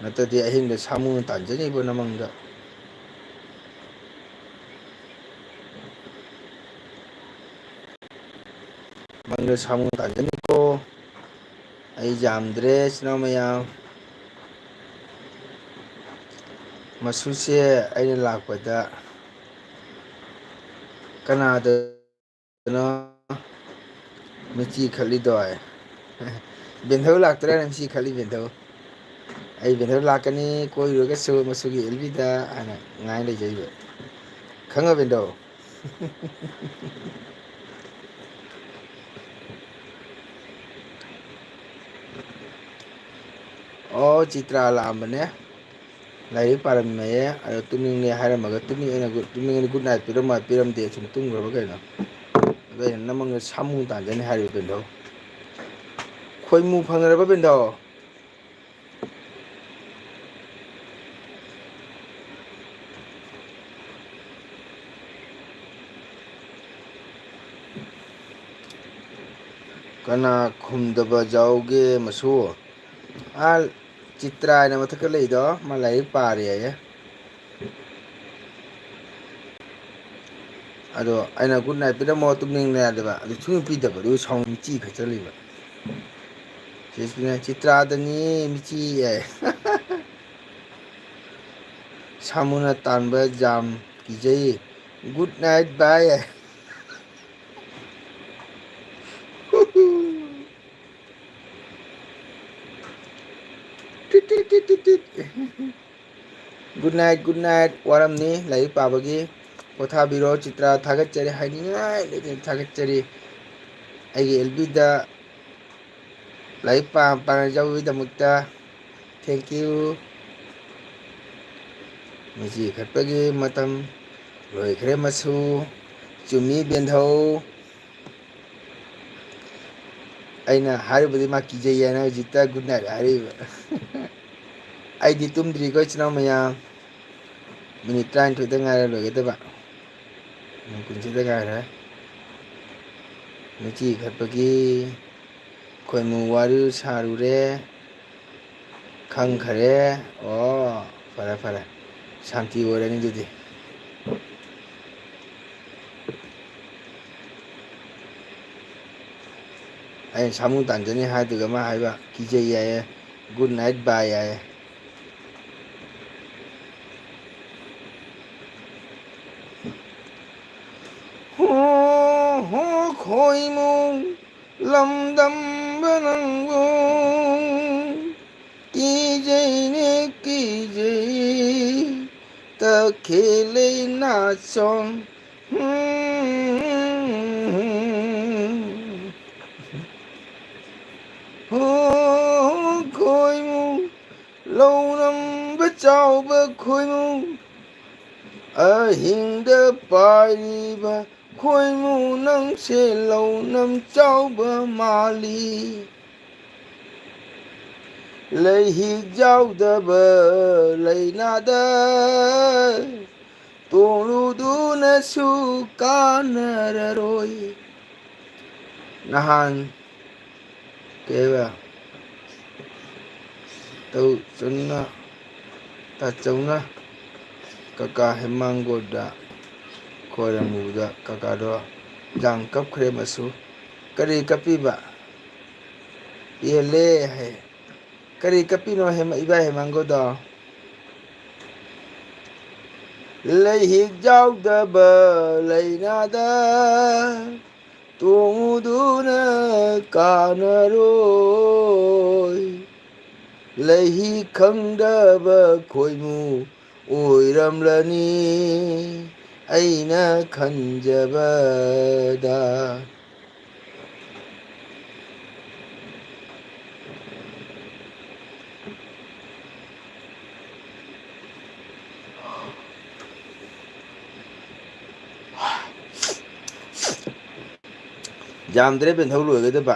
ꯅꯠꯇ꯭ꯔꯗꯤ ꯑꯍꯤꯡꯗ ꯁꯥꯃꯨꯅ ꯇꯥꯟꯖꯅꯤꯕꯨ ꯅꯃꯪꯗ꯫ ꯃꯪꯗ ꯁꯥꯃꯨ ꯇꯥꯟꯖꯅꯤꯀꯣ ꯑꯩ ꯌꯥꯝꯗ꯭ꯔꯦ ꯏꯆꯤꯟ ꯏꯅꯥꯎ ꯃꯌꯥꯝ꯫ ꯃꯁꯨꯁꯦ ꯑꯩꯅ ꯂꯥꯛꯄꯗ ꯀꯅꯥꯗꯅꯣ ꯃꯤꯠꯆꯤ ꯈꯠꯂꯤꯗꯣ ꯕꯦꯟꯙꯧ ꯂꯥꯛꯇꯣꯔꯦ ꯃꯤꯠꯆꯤ ꯈꯠꯂꯤ ꯕꯦꯟꯙꯧ꯫ ꯑꯩ ꯕꯦꯟꯙꯧ ꯂꯥꯛꯀꯅꯤ ꯀꯣꯏꯔꯨꯔꯒꯁꯨ ꯃꯆꯨꯒꯤ ꯑꯦꯜꯕꯤꯗ ꯍꯥꯏꯅ ꯉꯥꯏ ꯂꯩꯖꯔꯤꯕ ꯈꯪꯉꯕ ꯕꯦꯟꯙꯧ꯫ ꯑꯣ ꯆꯤꯇ꯭ꯔꯥ ꯂꯥꯛꯑꯝꯕꯅꯦ ꯂꯥꯏꯔꯤꯛ ꯄꯥꯔꯝꯃꯦꯌꯦ ꯑꯗꯣ ꯇꯨꯝꯅꯤꯡꯉꯦ ꯍꯥꯏꯔꯝꯃꯒ ꯇꯨꯝꯅꯤꯡꯉꯗꯤ ꯒꯨꯗ ꯅꯥꯏꯠ ꯄꯤꯔꯝꯃ ꯄꯤꯔꯝꯗꯦ ꯁꯨꯝ ꯇꯨꯝꯈ꯭ꯔꯕ ꯀꯩꯅꯣ ꯑꯗꯣ ꯑꯩꯅ ꯅꯃꯪꯗ ꯁꯥꯃꯨ ꯇꯥꯟꯖꯅꯤ ꯍꯥꯏꯔꯤꯕ ꯕꯦꯟꯙꯧ꯫ ꯈꯣꯏꯃꯨ ꯐꯪꯉꯔꯕ ꯕꯦꯟꯙꯧ? ꯀꯅꯥ ꯈꯨꯝꯗꯕ ꯌꯥꯎꯒꯦ ꯃꯁꯨ? ꯆꯤꯇ꯭ꯔꯥ ꯍꯥꯏꯅ ꯃꯊꯛꯇ ꯂꯩꯗꯣ ꯃꯥ ꯂꯥꯏꯔꯤꯛ ꯄꯥꯔꯤ ꯍꯥꯏꯌꯦ꯫ ꯑꯗꯣ ꯑꯩꯅ ꯒꯨꯗ ꯅꯥꯏꯠ ꯄꯤꯔꯝꯃꯣ ꯇꯨꯝꯅꯤꯡꯂꯦ ꯌꯥꯗꯕ ꯑꯗꯨ ꯁꯨꯡꯄꯤ ꯄꯤꯗꯕ ꯑꯗꯨꯒ ꯁꯥꯎꯅꯤꯡ ꯃꯤꯠꯆꯤ ꯈꯠꯆꯜꯂꯤꯕ꯫ ꯆꯤꯇ꯭ꯔꯥꯗꯅꯤ ꯃꯤꯠꯆꯤ ꯍꯥꯏ꯫ ꯁꯥꯃꯨꯅ ꯇꯥꯟꯕ ꯖꯥꯝ ꯀꯤꯖꯩ ꯒꯨꯗ ꯅꯥꯏꯠ ꯕꯥꯏ꯫ ꯒꯨꯗ ꯅꯥꯏꯠ ꯒꯨꯗ ꯅꯥꯏꯠ ꯋꯥꯔꯝꯅꯤ ꯂꯥꯏꯔꯤꯛ ꯄꯥꯕꯒꯤ ꯄꯣꯊꯥꯕꯤꯔꯣ ꯆꯤꯇ꯭ꯔꯥ ꯊꯥꯒꯠꯆꯔꯤ ꯍꯥꯏꯅꯤꯡꯉꯥꯏ ꯂꯩꯇꯅ ꯊꯥꯒꯠꯆꯔꯤ꯫ ꯑꯩꯒꯤ ꯑꯦꯜꯕꯤꯗ ꯂꯥꯏꯔꯤꯛ ꯄꯥꯅꯖꯕꯒꯤꯗꯃꯛꯇ ꯊꯦꯡꯀ꯭ꯌꯨ ꯃꯤꯆꯤ ꯈꯠꯄꯒꯤ ꯃꯇꯝ ꯂꯣꯏꯈ꯭ꯔꯦ ꯃꯁꯨ ꯆꯨꯝꯃꯤ ꯕꯦꯟꯙꯧ ꯑꯩꯅ ꯍꯥꯏꯔꯨꯕꯗꯤ ꯃꯥ ꯀꯤꯖꯩ ꯍꯥꯏꯅ ꯍꯧꯖꯤꯛꯇ ꯒꯨꯗ ꯅꯥꯏꯠ ꯍꯥꯏꯔꯛꯏꯕ ꯑꯩꯗꯤ ꯇꯨꯝꯗ꯭ꯔꯤꯀꯣ ꯏꯆꯤꯟ ꯏꯅꯥꯎ ꯃꯌꯥꯝ ꯃꯤꯅꯤꯠ 39ꯗ ꯉꯥꯏꯔ ꯂꯣꯏꯒꯗꯕ ꯃꯤꯅꯤꯠ 20ꯗ ꯉꯥꯏꯔꯦ ꯃꯤꯆꯤ ꯈꯠꯄꯒꯤ ꯈꯣꯏꯃꯨ ꯋꯥꯔꯤ ꯁꯥꯔꯨꯔꯦ ꯈꯪꯈꯔꯦ ꯑꯣ ꯐꯔꯦ ꯐꯔꯦ ꯁꯥꯟꯇꯤ ꯑꯣꯏꯔꯅꯤ ꯑꯗꯨꯗꯤ ꯑꯩꯅ ꯁꯥꯃꯨ ꯇꯥꯟꯖꯅꯤ ꯍꯥꯏꯗꯨꯒ ꯃꯥ ꯍꯥꯏꯕ ꯀꯤꯖꯩ ꯌꯥꯏꯌꯦ ꯒꯨꯗ ꯅꯥꯏꯠ ꯕꯥꯏ ꯌꯥꯏꯌꯦ ꯍꯣ ꯍꯣ ꯈꯣꯏꯃꯨ ꯂꯝꯗꯝꯕ ꯅꯪꯕꯨ ꯀꯤꯖꯩꯅꯦ ꯀꯤꯖꯩ ꯇꯈꯦꯜꯂꯩ ꯅꯥꯁꯣꯝ ꯍꯣ ꯈꯣꯏꯃꯨ ꯂꯧꯔꯝꯕ ꯆꯥꯎꯕ ꯈꯣꯏꯃꯨ ꯑꯍꯤꯡꯗ ꯄꯥꯏꯔꯤꯕ ꯈꯣꯏꯃꯨ ꯅꯪꯁꯦ ꯂꯧꯅꯝ ꯆꯥꯎꯕ ꯃꯥꯜꯂꯤ ꯂꯩꯍꯤ ꯌꯥꯎꯗꯕ ꯂꯩꯅꯥꯗ ꯇꯣꯡꯂꯨꯗꯨꯅꯁꯨ ꯀꯥꯟꯅꯔꯔꯣꯏ ꯅꯍꯥꯟ ꯀꯩꯕ ꯇꯧꯆꯨꯝꯅ ꯇꯥꯆꯧꯅ ꯀꯀꯥ ꯍꯦꯃꯥꯡꯒꯣꯔꯗ ꯈꯣꯏꯔꯝꯃꯨꯕꯗ ꯀꯀꯥꯗꯣ ꯌꯥꯝ ꯀꯞꯈ꯭ꯔꯦ ꯃꯁꯨ ꯀꯔꯤ ꯀꯞꯄꯤꯕ ꯄꯦꯜꯂꯦ ꯍꯥꯏ ꯀꯔꯤ ꯀꯞꯄꯤꯅꯣ ꯏꯕꯥꯏ ꯍꯦꯃꯥꯡꯒꯣꯔꯗꯣ ꯂꯩꯍꯤꯛ ꯌꯥꯎꯗꯕ ꯂꯩꯅꯥꯗ ꯇꯣꯡꯉꯨꯗꯨꯅ ꯀꯥꯟꯅꯔꯣꯏ ꯂꯩꯍꯤ ꯈꯪꯗꯕ ꯈꯣꯏꯃꯨ ꯑꯣꯏꯔꯝꯂꯅꯤ ꯑꯩꯅ ꯈꯟꯖꯕꯗ ꯌꯥꯝꯗ꯭ꯔꯦ ꯕꯦꯟꯊꯧ ꯂꯣꯏꯒꯗꯕ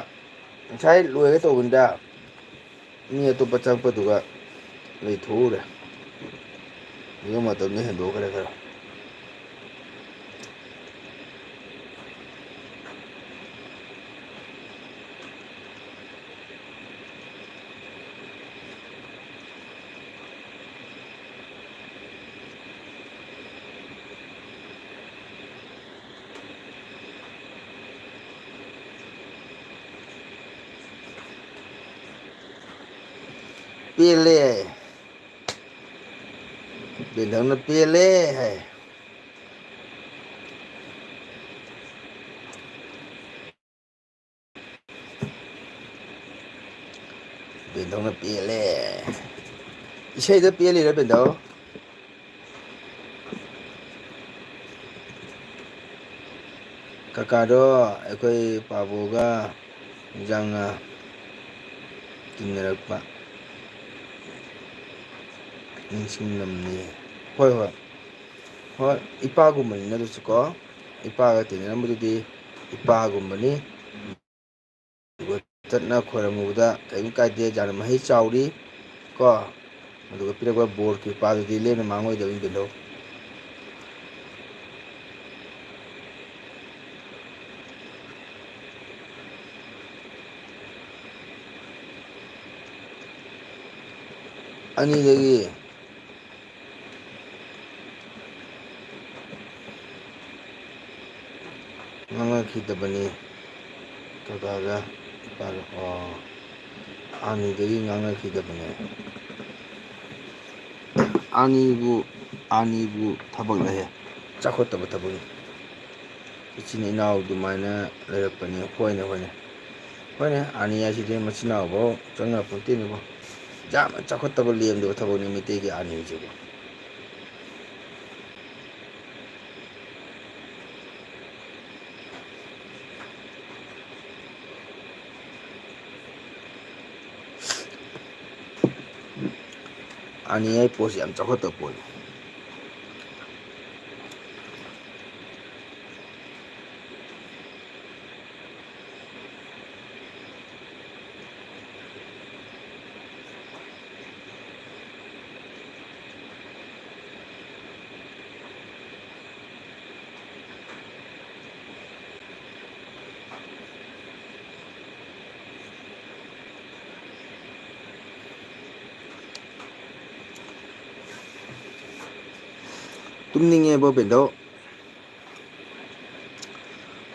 ꯉꯁꯥꯏ ꯂꯣꯏꯒꯦ ꯇꯧꯕꯅꯤꯗ ꯃꯤ ꯑꯇꯣꯞꯄ ꯆꯪꯉꯛꯄꯗꯨꯒ ꯂꯩꯊꯣꯛꯎꯔꯦ ꯑꯗꯨꯒ ꯃꯇꯝꯗꯣ ꯍꯦꯟꯗꯣꯛꯈ꯭ꯔꯦ ꯈꯔ ꯄꯦꯜꯂꯦ ꯕꯦꯟꯙꯧꯅ ꯄꯦꯜꯂꯦ ꯍꯥꯏ ꯕꯦꯟꯙꯧꯅ ꯄꯦꯜꯂꯦ ꯏꯁꯩꯗ ꯄꯦꯜꯂꯤꯔ ꯕꯦꯟꯙꯧ ꯀꯀꯥꯗꯣ ꯑꯩꯈꯣꯏ ꯄꯥꯕꯨꯒ ꯏꯟꯖꯥꯡꯅ ꯇꯤꯟꯅꯔꯛꯄ ꯅꯤꯡꯁꯤꯡꯂꯝꯅꯤ ꯍꯣꯏ ꯍꯣꯏ ꯍꯣꯏ ꯏꯄꯥꯒꯨꯝꯕꯅꯤꯅ ꯑꯗꯨꯁꯨꯀꯣ ꯏꯄꯥꯒ ꯇꯤꯟꯅꯔꯝꯕꯗꯨꯗꯤ ꯏꯄꯥꯒꯨꯝꯕꯅꯤ ꯆꯠꯅ ꯈꯣꯏꯔꯝꯃꯨꯕꯗ ꯀꯔꯤꯝ ꯀꯥꯏꯗꯦ ꯌꯥꯝꯅ ꯃꯍꯩ ꯆꯥꯎꯔꯤ ꯀꯣ ꯑꯗꯨꯒ ꯄꯤꯔꯛꯄ ꯕꯣꯔ ꯀ꯭ꯔꯤꯄꯥꯗꯨꯗꯤ ꯂꯦꯝꯅ ꯃꯥꯡꯉꯣꯏꯗꯕꯅꯤ ꯕꯦꯟꯙꯧ ꯑꯅꯤꯗꯒꯤ ꯉꯥꯡꯅꯈꯤꯗꯕꯅꯤ ꯀꯀꯥꯒ ꯏꯄꯥꯒ ꯑꯣ ꯑꯅꯤꯗꯒꯤ ꯉꯥꯡꯅꯈꯤꯗꯕꯅꯦ ꯑꯅꯤꯕꯨ ꯊꯕꯛꯅꯦꯍꯦ ꯆꯥꯎꯈꯠꯇꯕ ꯊꯕꯛꯅꯤ ꯏꯆꯤꯟ ꯏꯅꯥꯎ ꯑꯗꯨꯃꯥꯏꯅ ꯂꯩꯔꯛꯄꯅꯤ ꯍꯣꯏꯅꯦ ꯍꯣꯏꯅꯦ ꯍꯣꯏꯅꯦ ꯑꯅꯤ ꯍꯥꯏꯁꯤꯗꯤ ꯃꯆꯤꯟ ꯃꯅꯥꯎꯐꯥꯎ ꯆꯪꯅꯄꯣꯟꯇꯦꯅꯦꯀꯣ ꯌꯥꯝꯅ ꯆꯥꯎꯈꯠꯇꯕ ꯂꯦꯝꯗꯕ ꯊꯕꯛꯅꯤ ꯃꯩꯇꯩꯒꯤ ꯑꯥꯔꯅꯤꯁꯤꯕꯨ ꯑꯅꯤꯉꯥꯏ ꯄꯣꯠꯁꯤ ꯌꯥꯝ ꯆꯥꯎꯈꯠꯇꯕ ꯄꯣꯠꯅꯤ꯫ ꯇꯨꯝꯅꯤꯡꯉꯦꯕꯣ ꯕꯦꯟꯗꯧ꯫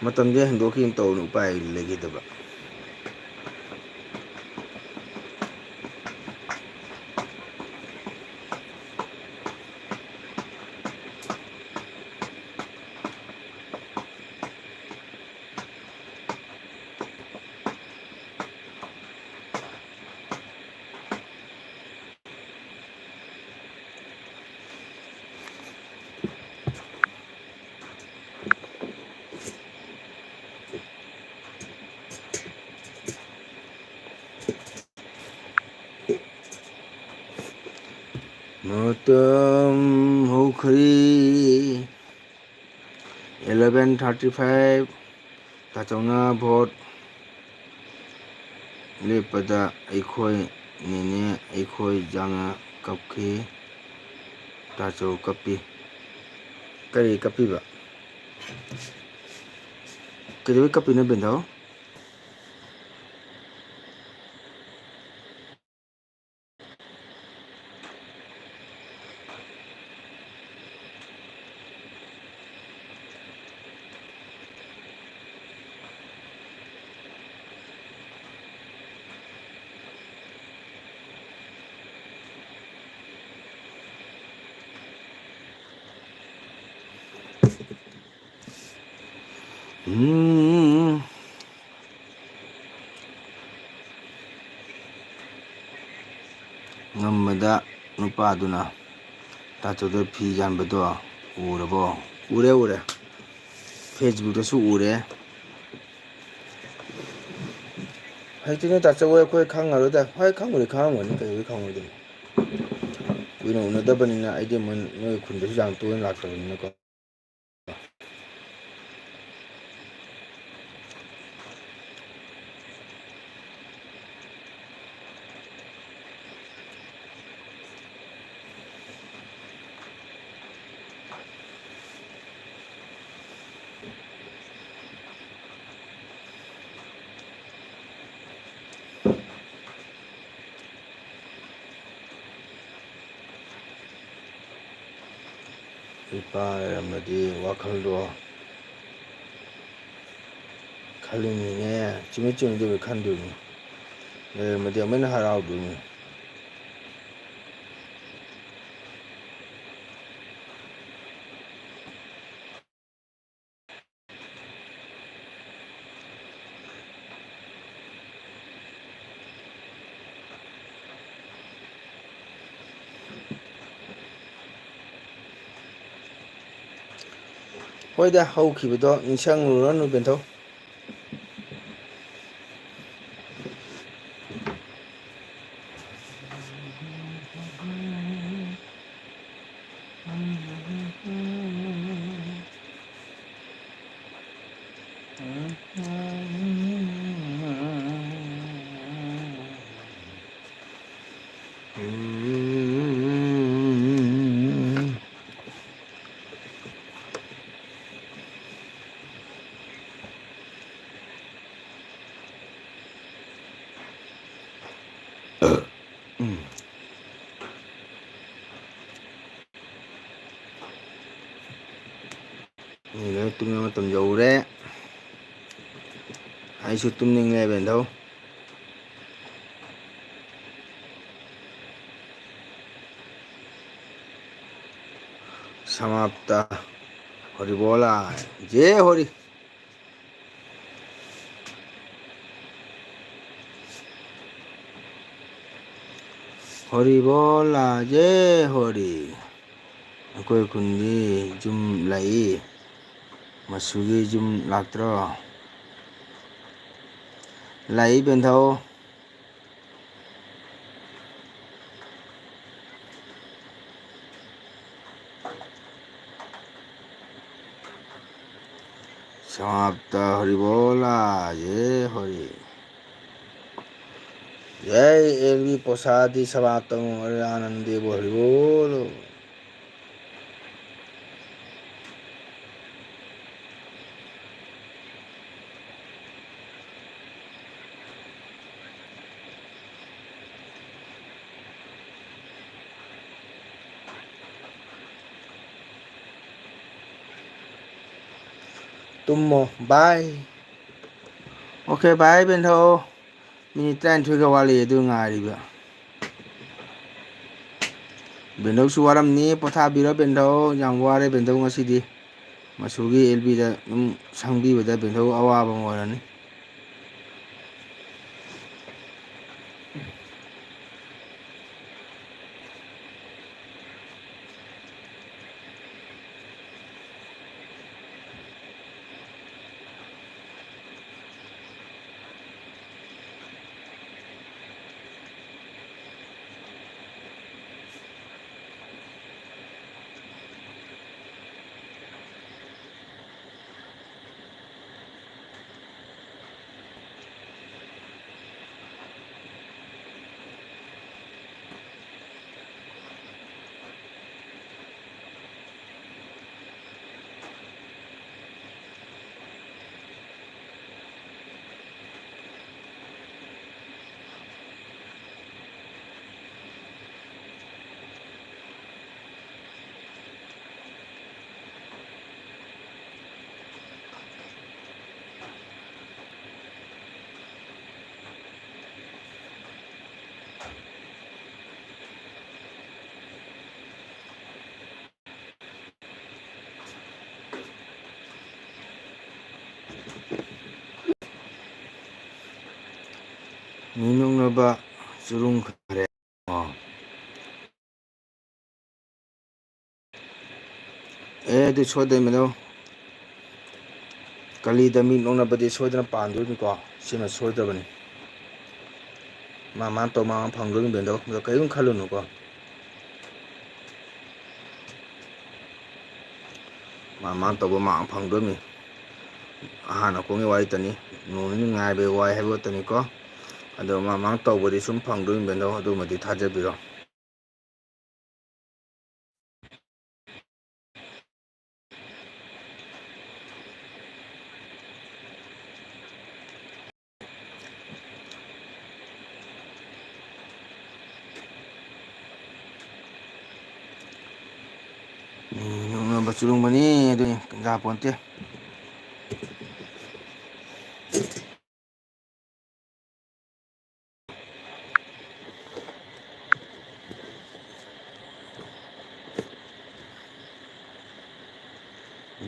ꯃꯇꯝꯁꯦ ꯍꯦꯟꯗꯣꯛꯈꯤꯅ ꯇꯧꯔꯅ ꯎꯄꯥꯏ ꯂꯩꯈꯤꯗꯕ꯫ ꯃꯇꯝ ꯍꯧꯈ꯭ꯔꯦ 11:35 ꯇꯥꯆꯧꯅ ꯚꯣꯠ ꯂꯦꯞꯄꯗ ꯑꯩꯈꯣꯏ ꯅꯦꯅꯦ ꯑꯩꯈꯣꯏ ꯖꯥꯡꯅ ꯀꯞꯈꯤ꯫ ꯇꯥꯆꯧ ꯀꯞꯄꯤ꯫ ꯀꯔꯤ ꯀꯞꯄꯤꯕ? ꯀꯩꯗꯧꯕꯩ ꯀꯞꯄꯤꯅꯣ ꯕꯦꯟꯙꯥꯎ? ꯉꯝꯕꯗ ꯅꯨꯄꯥꯗꯨꯅ ꯇꯥꯆꯧꯗ ꯐꯤ ꯌꯥꯟꯕꯗꯣ ꯎꯔꯕꯣ? ꯎꯔꯦ ꯐꯦꯁꯕꯨꯛꯇꯁꯨ ꯎꯔꯦ꯫ ꯍꯩꯇꯦꯅꯦ ꯇꯥꯆꯧ ꯍꯣꯏ ꯑꯩꯈꯣꯏ ꯈꯪꯉꯔꯣꯏꯗ꯫ ꯍꯣꯏ ꯈꯪꯕꯨꯗꯤ ꯈꯪꯉꯝꯒꯅꯤ ꯀꯩꯗꯧꯕꯩ ꯈꯪꯉꯣꯏꯗꯣꯏꯅꯣ꯫ ꯀꯨꯏꯅ ꯎꯅꯗꯕꯅꯤꯅ ꯑꯩꯗꯤ ꯅꯣꯏ ꯈꯨꯟꯗꯁꯨ ꯌꯥꯝ ꯇꯣꯏꯅ ꯂꯥꯛꯇꯕꯅꯤꯅꯀꯣ꯫ ꯏꯄꯥ ꯂꯩꯔꯝꯃꯗꯤ ꯋꯥꯈꯜꯗꯣ ꯈꯜꯂꯤꯅꯤꯅꯦ ꯆꯨꯝꯃꯤ ꯑꯗꯨꯕꯨꯗꯤ ꯈꯟꯗꯣꯏꯅꯤ꯫ ꯂꯩꯔꯝꯃꯗꯤ ꯑꯃꯨꯛ ꯍꯦꯟꯅ ꯍꯔꯥꯎꯗꯣꯏꯅꯤ꯫ ꯍꯣꯏꯗ ꯍꯧꯈꯤꯕꯗꯣ ꯅꯤꯡꯁꯤꯡꯂꯨꯔꯅꯨ ꯕꯦꯟꯊꯧ꯫ ꯃꯤ ꯂꯣꯏ ꯇꯨꯝꯅ ꯃꯇꯝ ꯌꯧꯔꯦ꯫ ꯑꯩꯁꯨ ꯇꯨꯝꯅꯤꯡꯉꯦ ꯕꯦꯟꯙꯧ꯫ ꯁꯃꯥꯞꯇ ꯍꯔꯤꯕꯣꯂꯥ ꯖꯦ ꯍꯣꯔꯤ꯫ ꯍꯔꯤꯕꯣꯂꯥ ꯖꯦ ꯍꯣꯔꯤ꯫ ꯑꯩꯈꯣꯏ ꯈꯨꯟꯗꯤ ꯌꯨꯝ ꯂꯥꯛꯏ꯫ ꯃꯁꯨꯒꯤ ꯌꯨꯝ ꯂꯥꯛꯇ꯭ꯔꯣ? ꯂꯥꯛꯏ ꯕꯦꯟꯙꯧ꯫ समाप्त हरिबोला ये हरि जय एलवी प्रसादी समाप्त हरे आनंदे हरिबोल तुम बाय ओके बाय बेंथो मिनिट 23가 वाली अदु ngaरिबा बेंथौसु वारमनी पोथाबिरो बेंथौ याम वारे बेंथौ ngasidi मसुगी एलबी दा संबीबदा बेंथौ अवाबा मोरनी निनुंगनबा चुरुंग खरे अदु सोदे मेनो कलीदा मी नोंनबदि सोदना पांदोनिको सिना सोदबनी मा तो मा फंगदोनि बेंदो कयुं खलुनुको मा तो मा फंगदोनि हाना कोंगे वाई तनी नोंनि ngaइबे वाई हैबो तनीको अदो मा तौबदि सुम फंगदोनि बेंदो अदुमदि थाजबिरो नोंनबा चुरुंबनी अदुनि जापोंते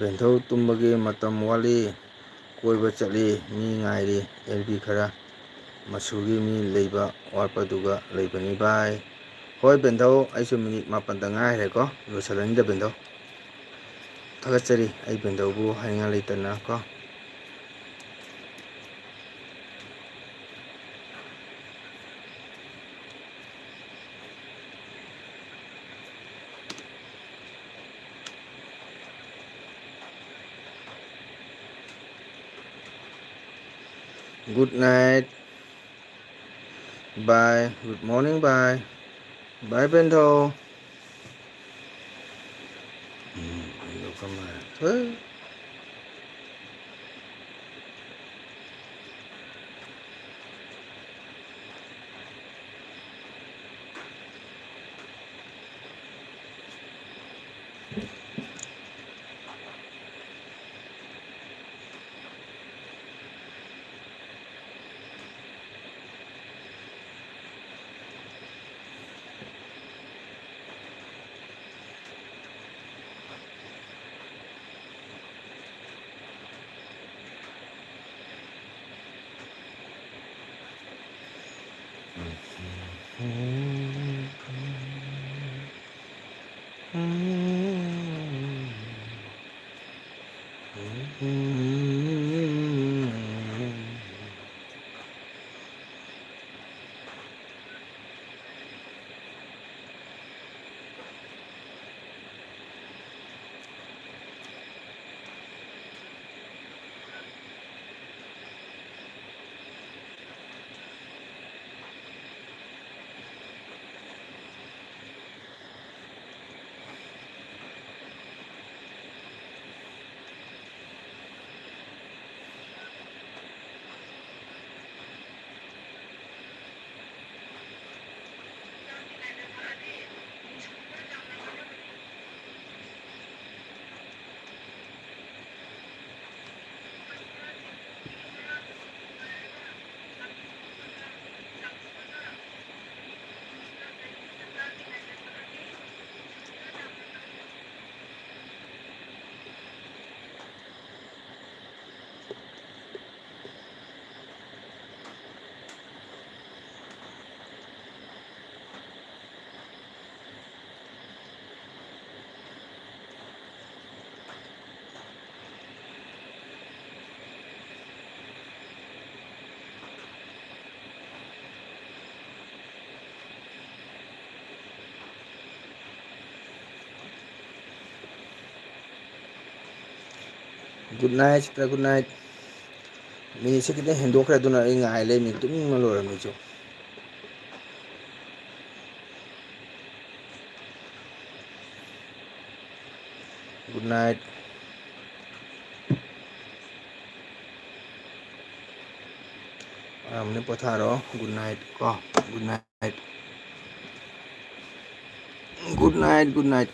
बेंथौ तुम्बगे मतम वाली कोइबा चली मी ngaइरी एलबी खरा मसुगी मी लेबा वारपदुगा लेबनी बाय होय बेंथौ आइसु मिनिट 54 दा ngaइरेको लोसलनिदा बेंथौ थागतचरी आई बेंथौबु हाइंगा लेतना को good night bye good morning bye बेंथौ good night Chitra good night ꯃꯤꯅꯤꯠꯁꯦ ꯈꯤꯇꯪ ꯍꯦꯟꯗꯣꯛꯈ꯭ꯔꯦ ꯑꯗꯨꯅ ꯑꯩ ꯉꯥꯏ ꯂꯩꯕꯅꯤ ꯇꯨꯃꯤꯟꯅ ꯂꯣꯏꯔꯝꯃꯤ ꯑꯩꯁꯨ ꯒꯨꯗ ꯅꯥꯏꯠ ꯑꯔꯥꯝꯅ ꯄꯣꯊꯥꯔꯣ ꯒꯨꯗ ꯅꯥꯏꯠ ꯀꯣ good night good night good night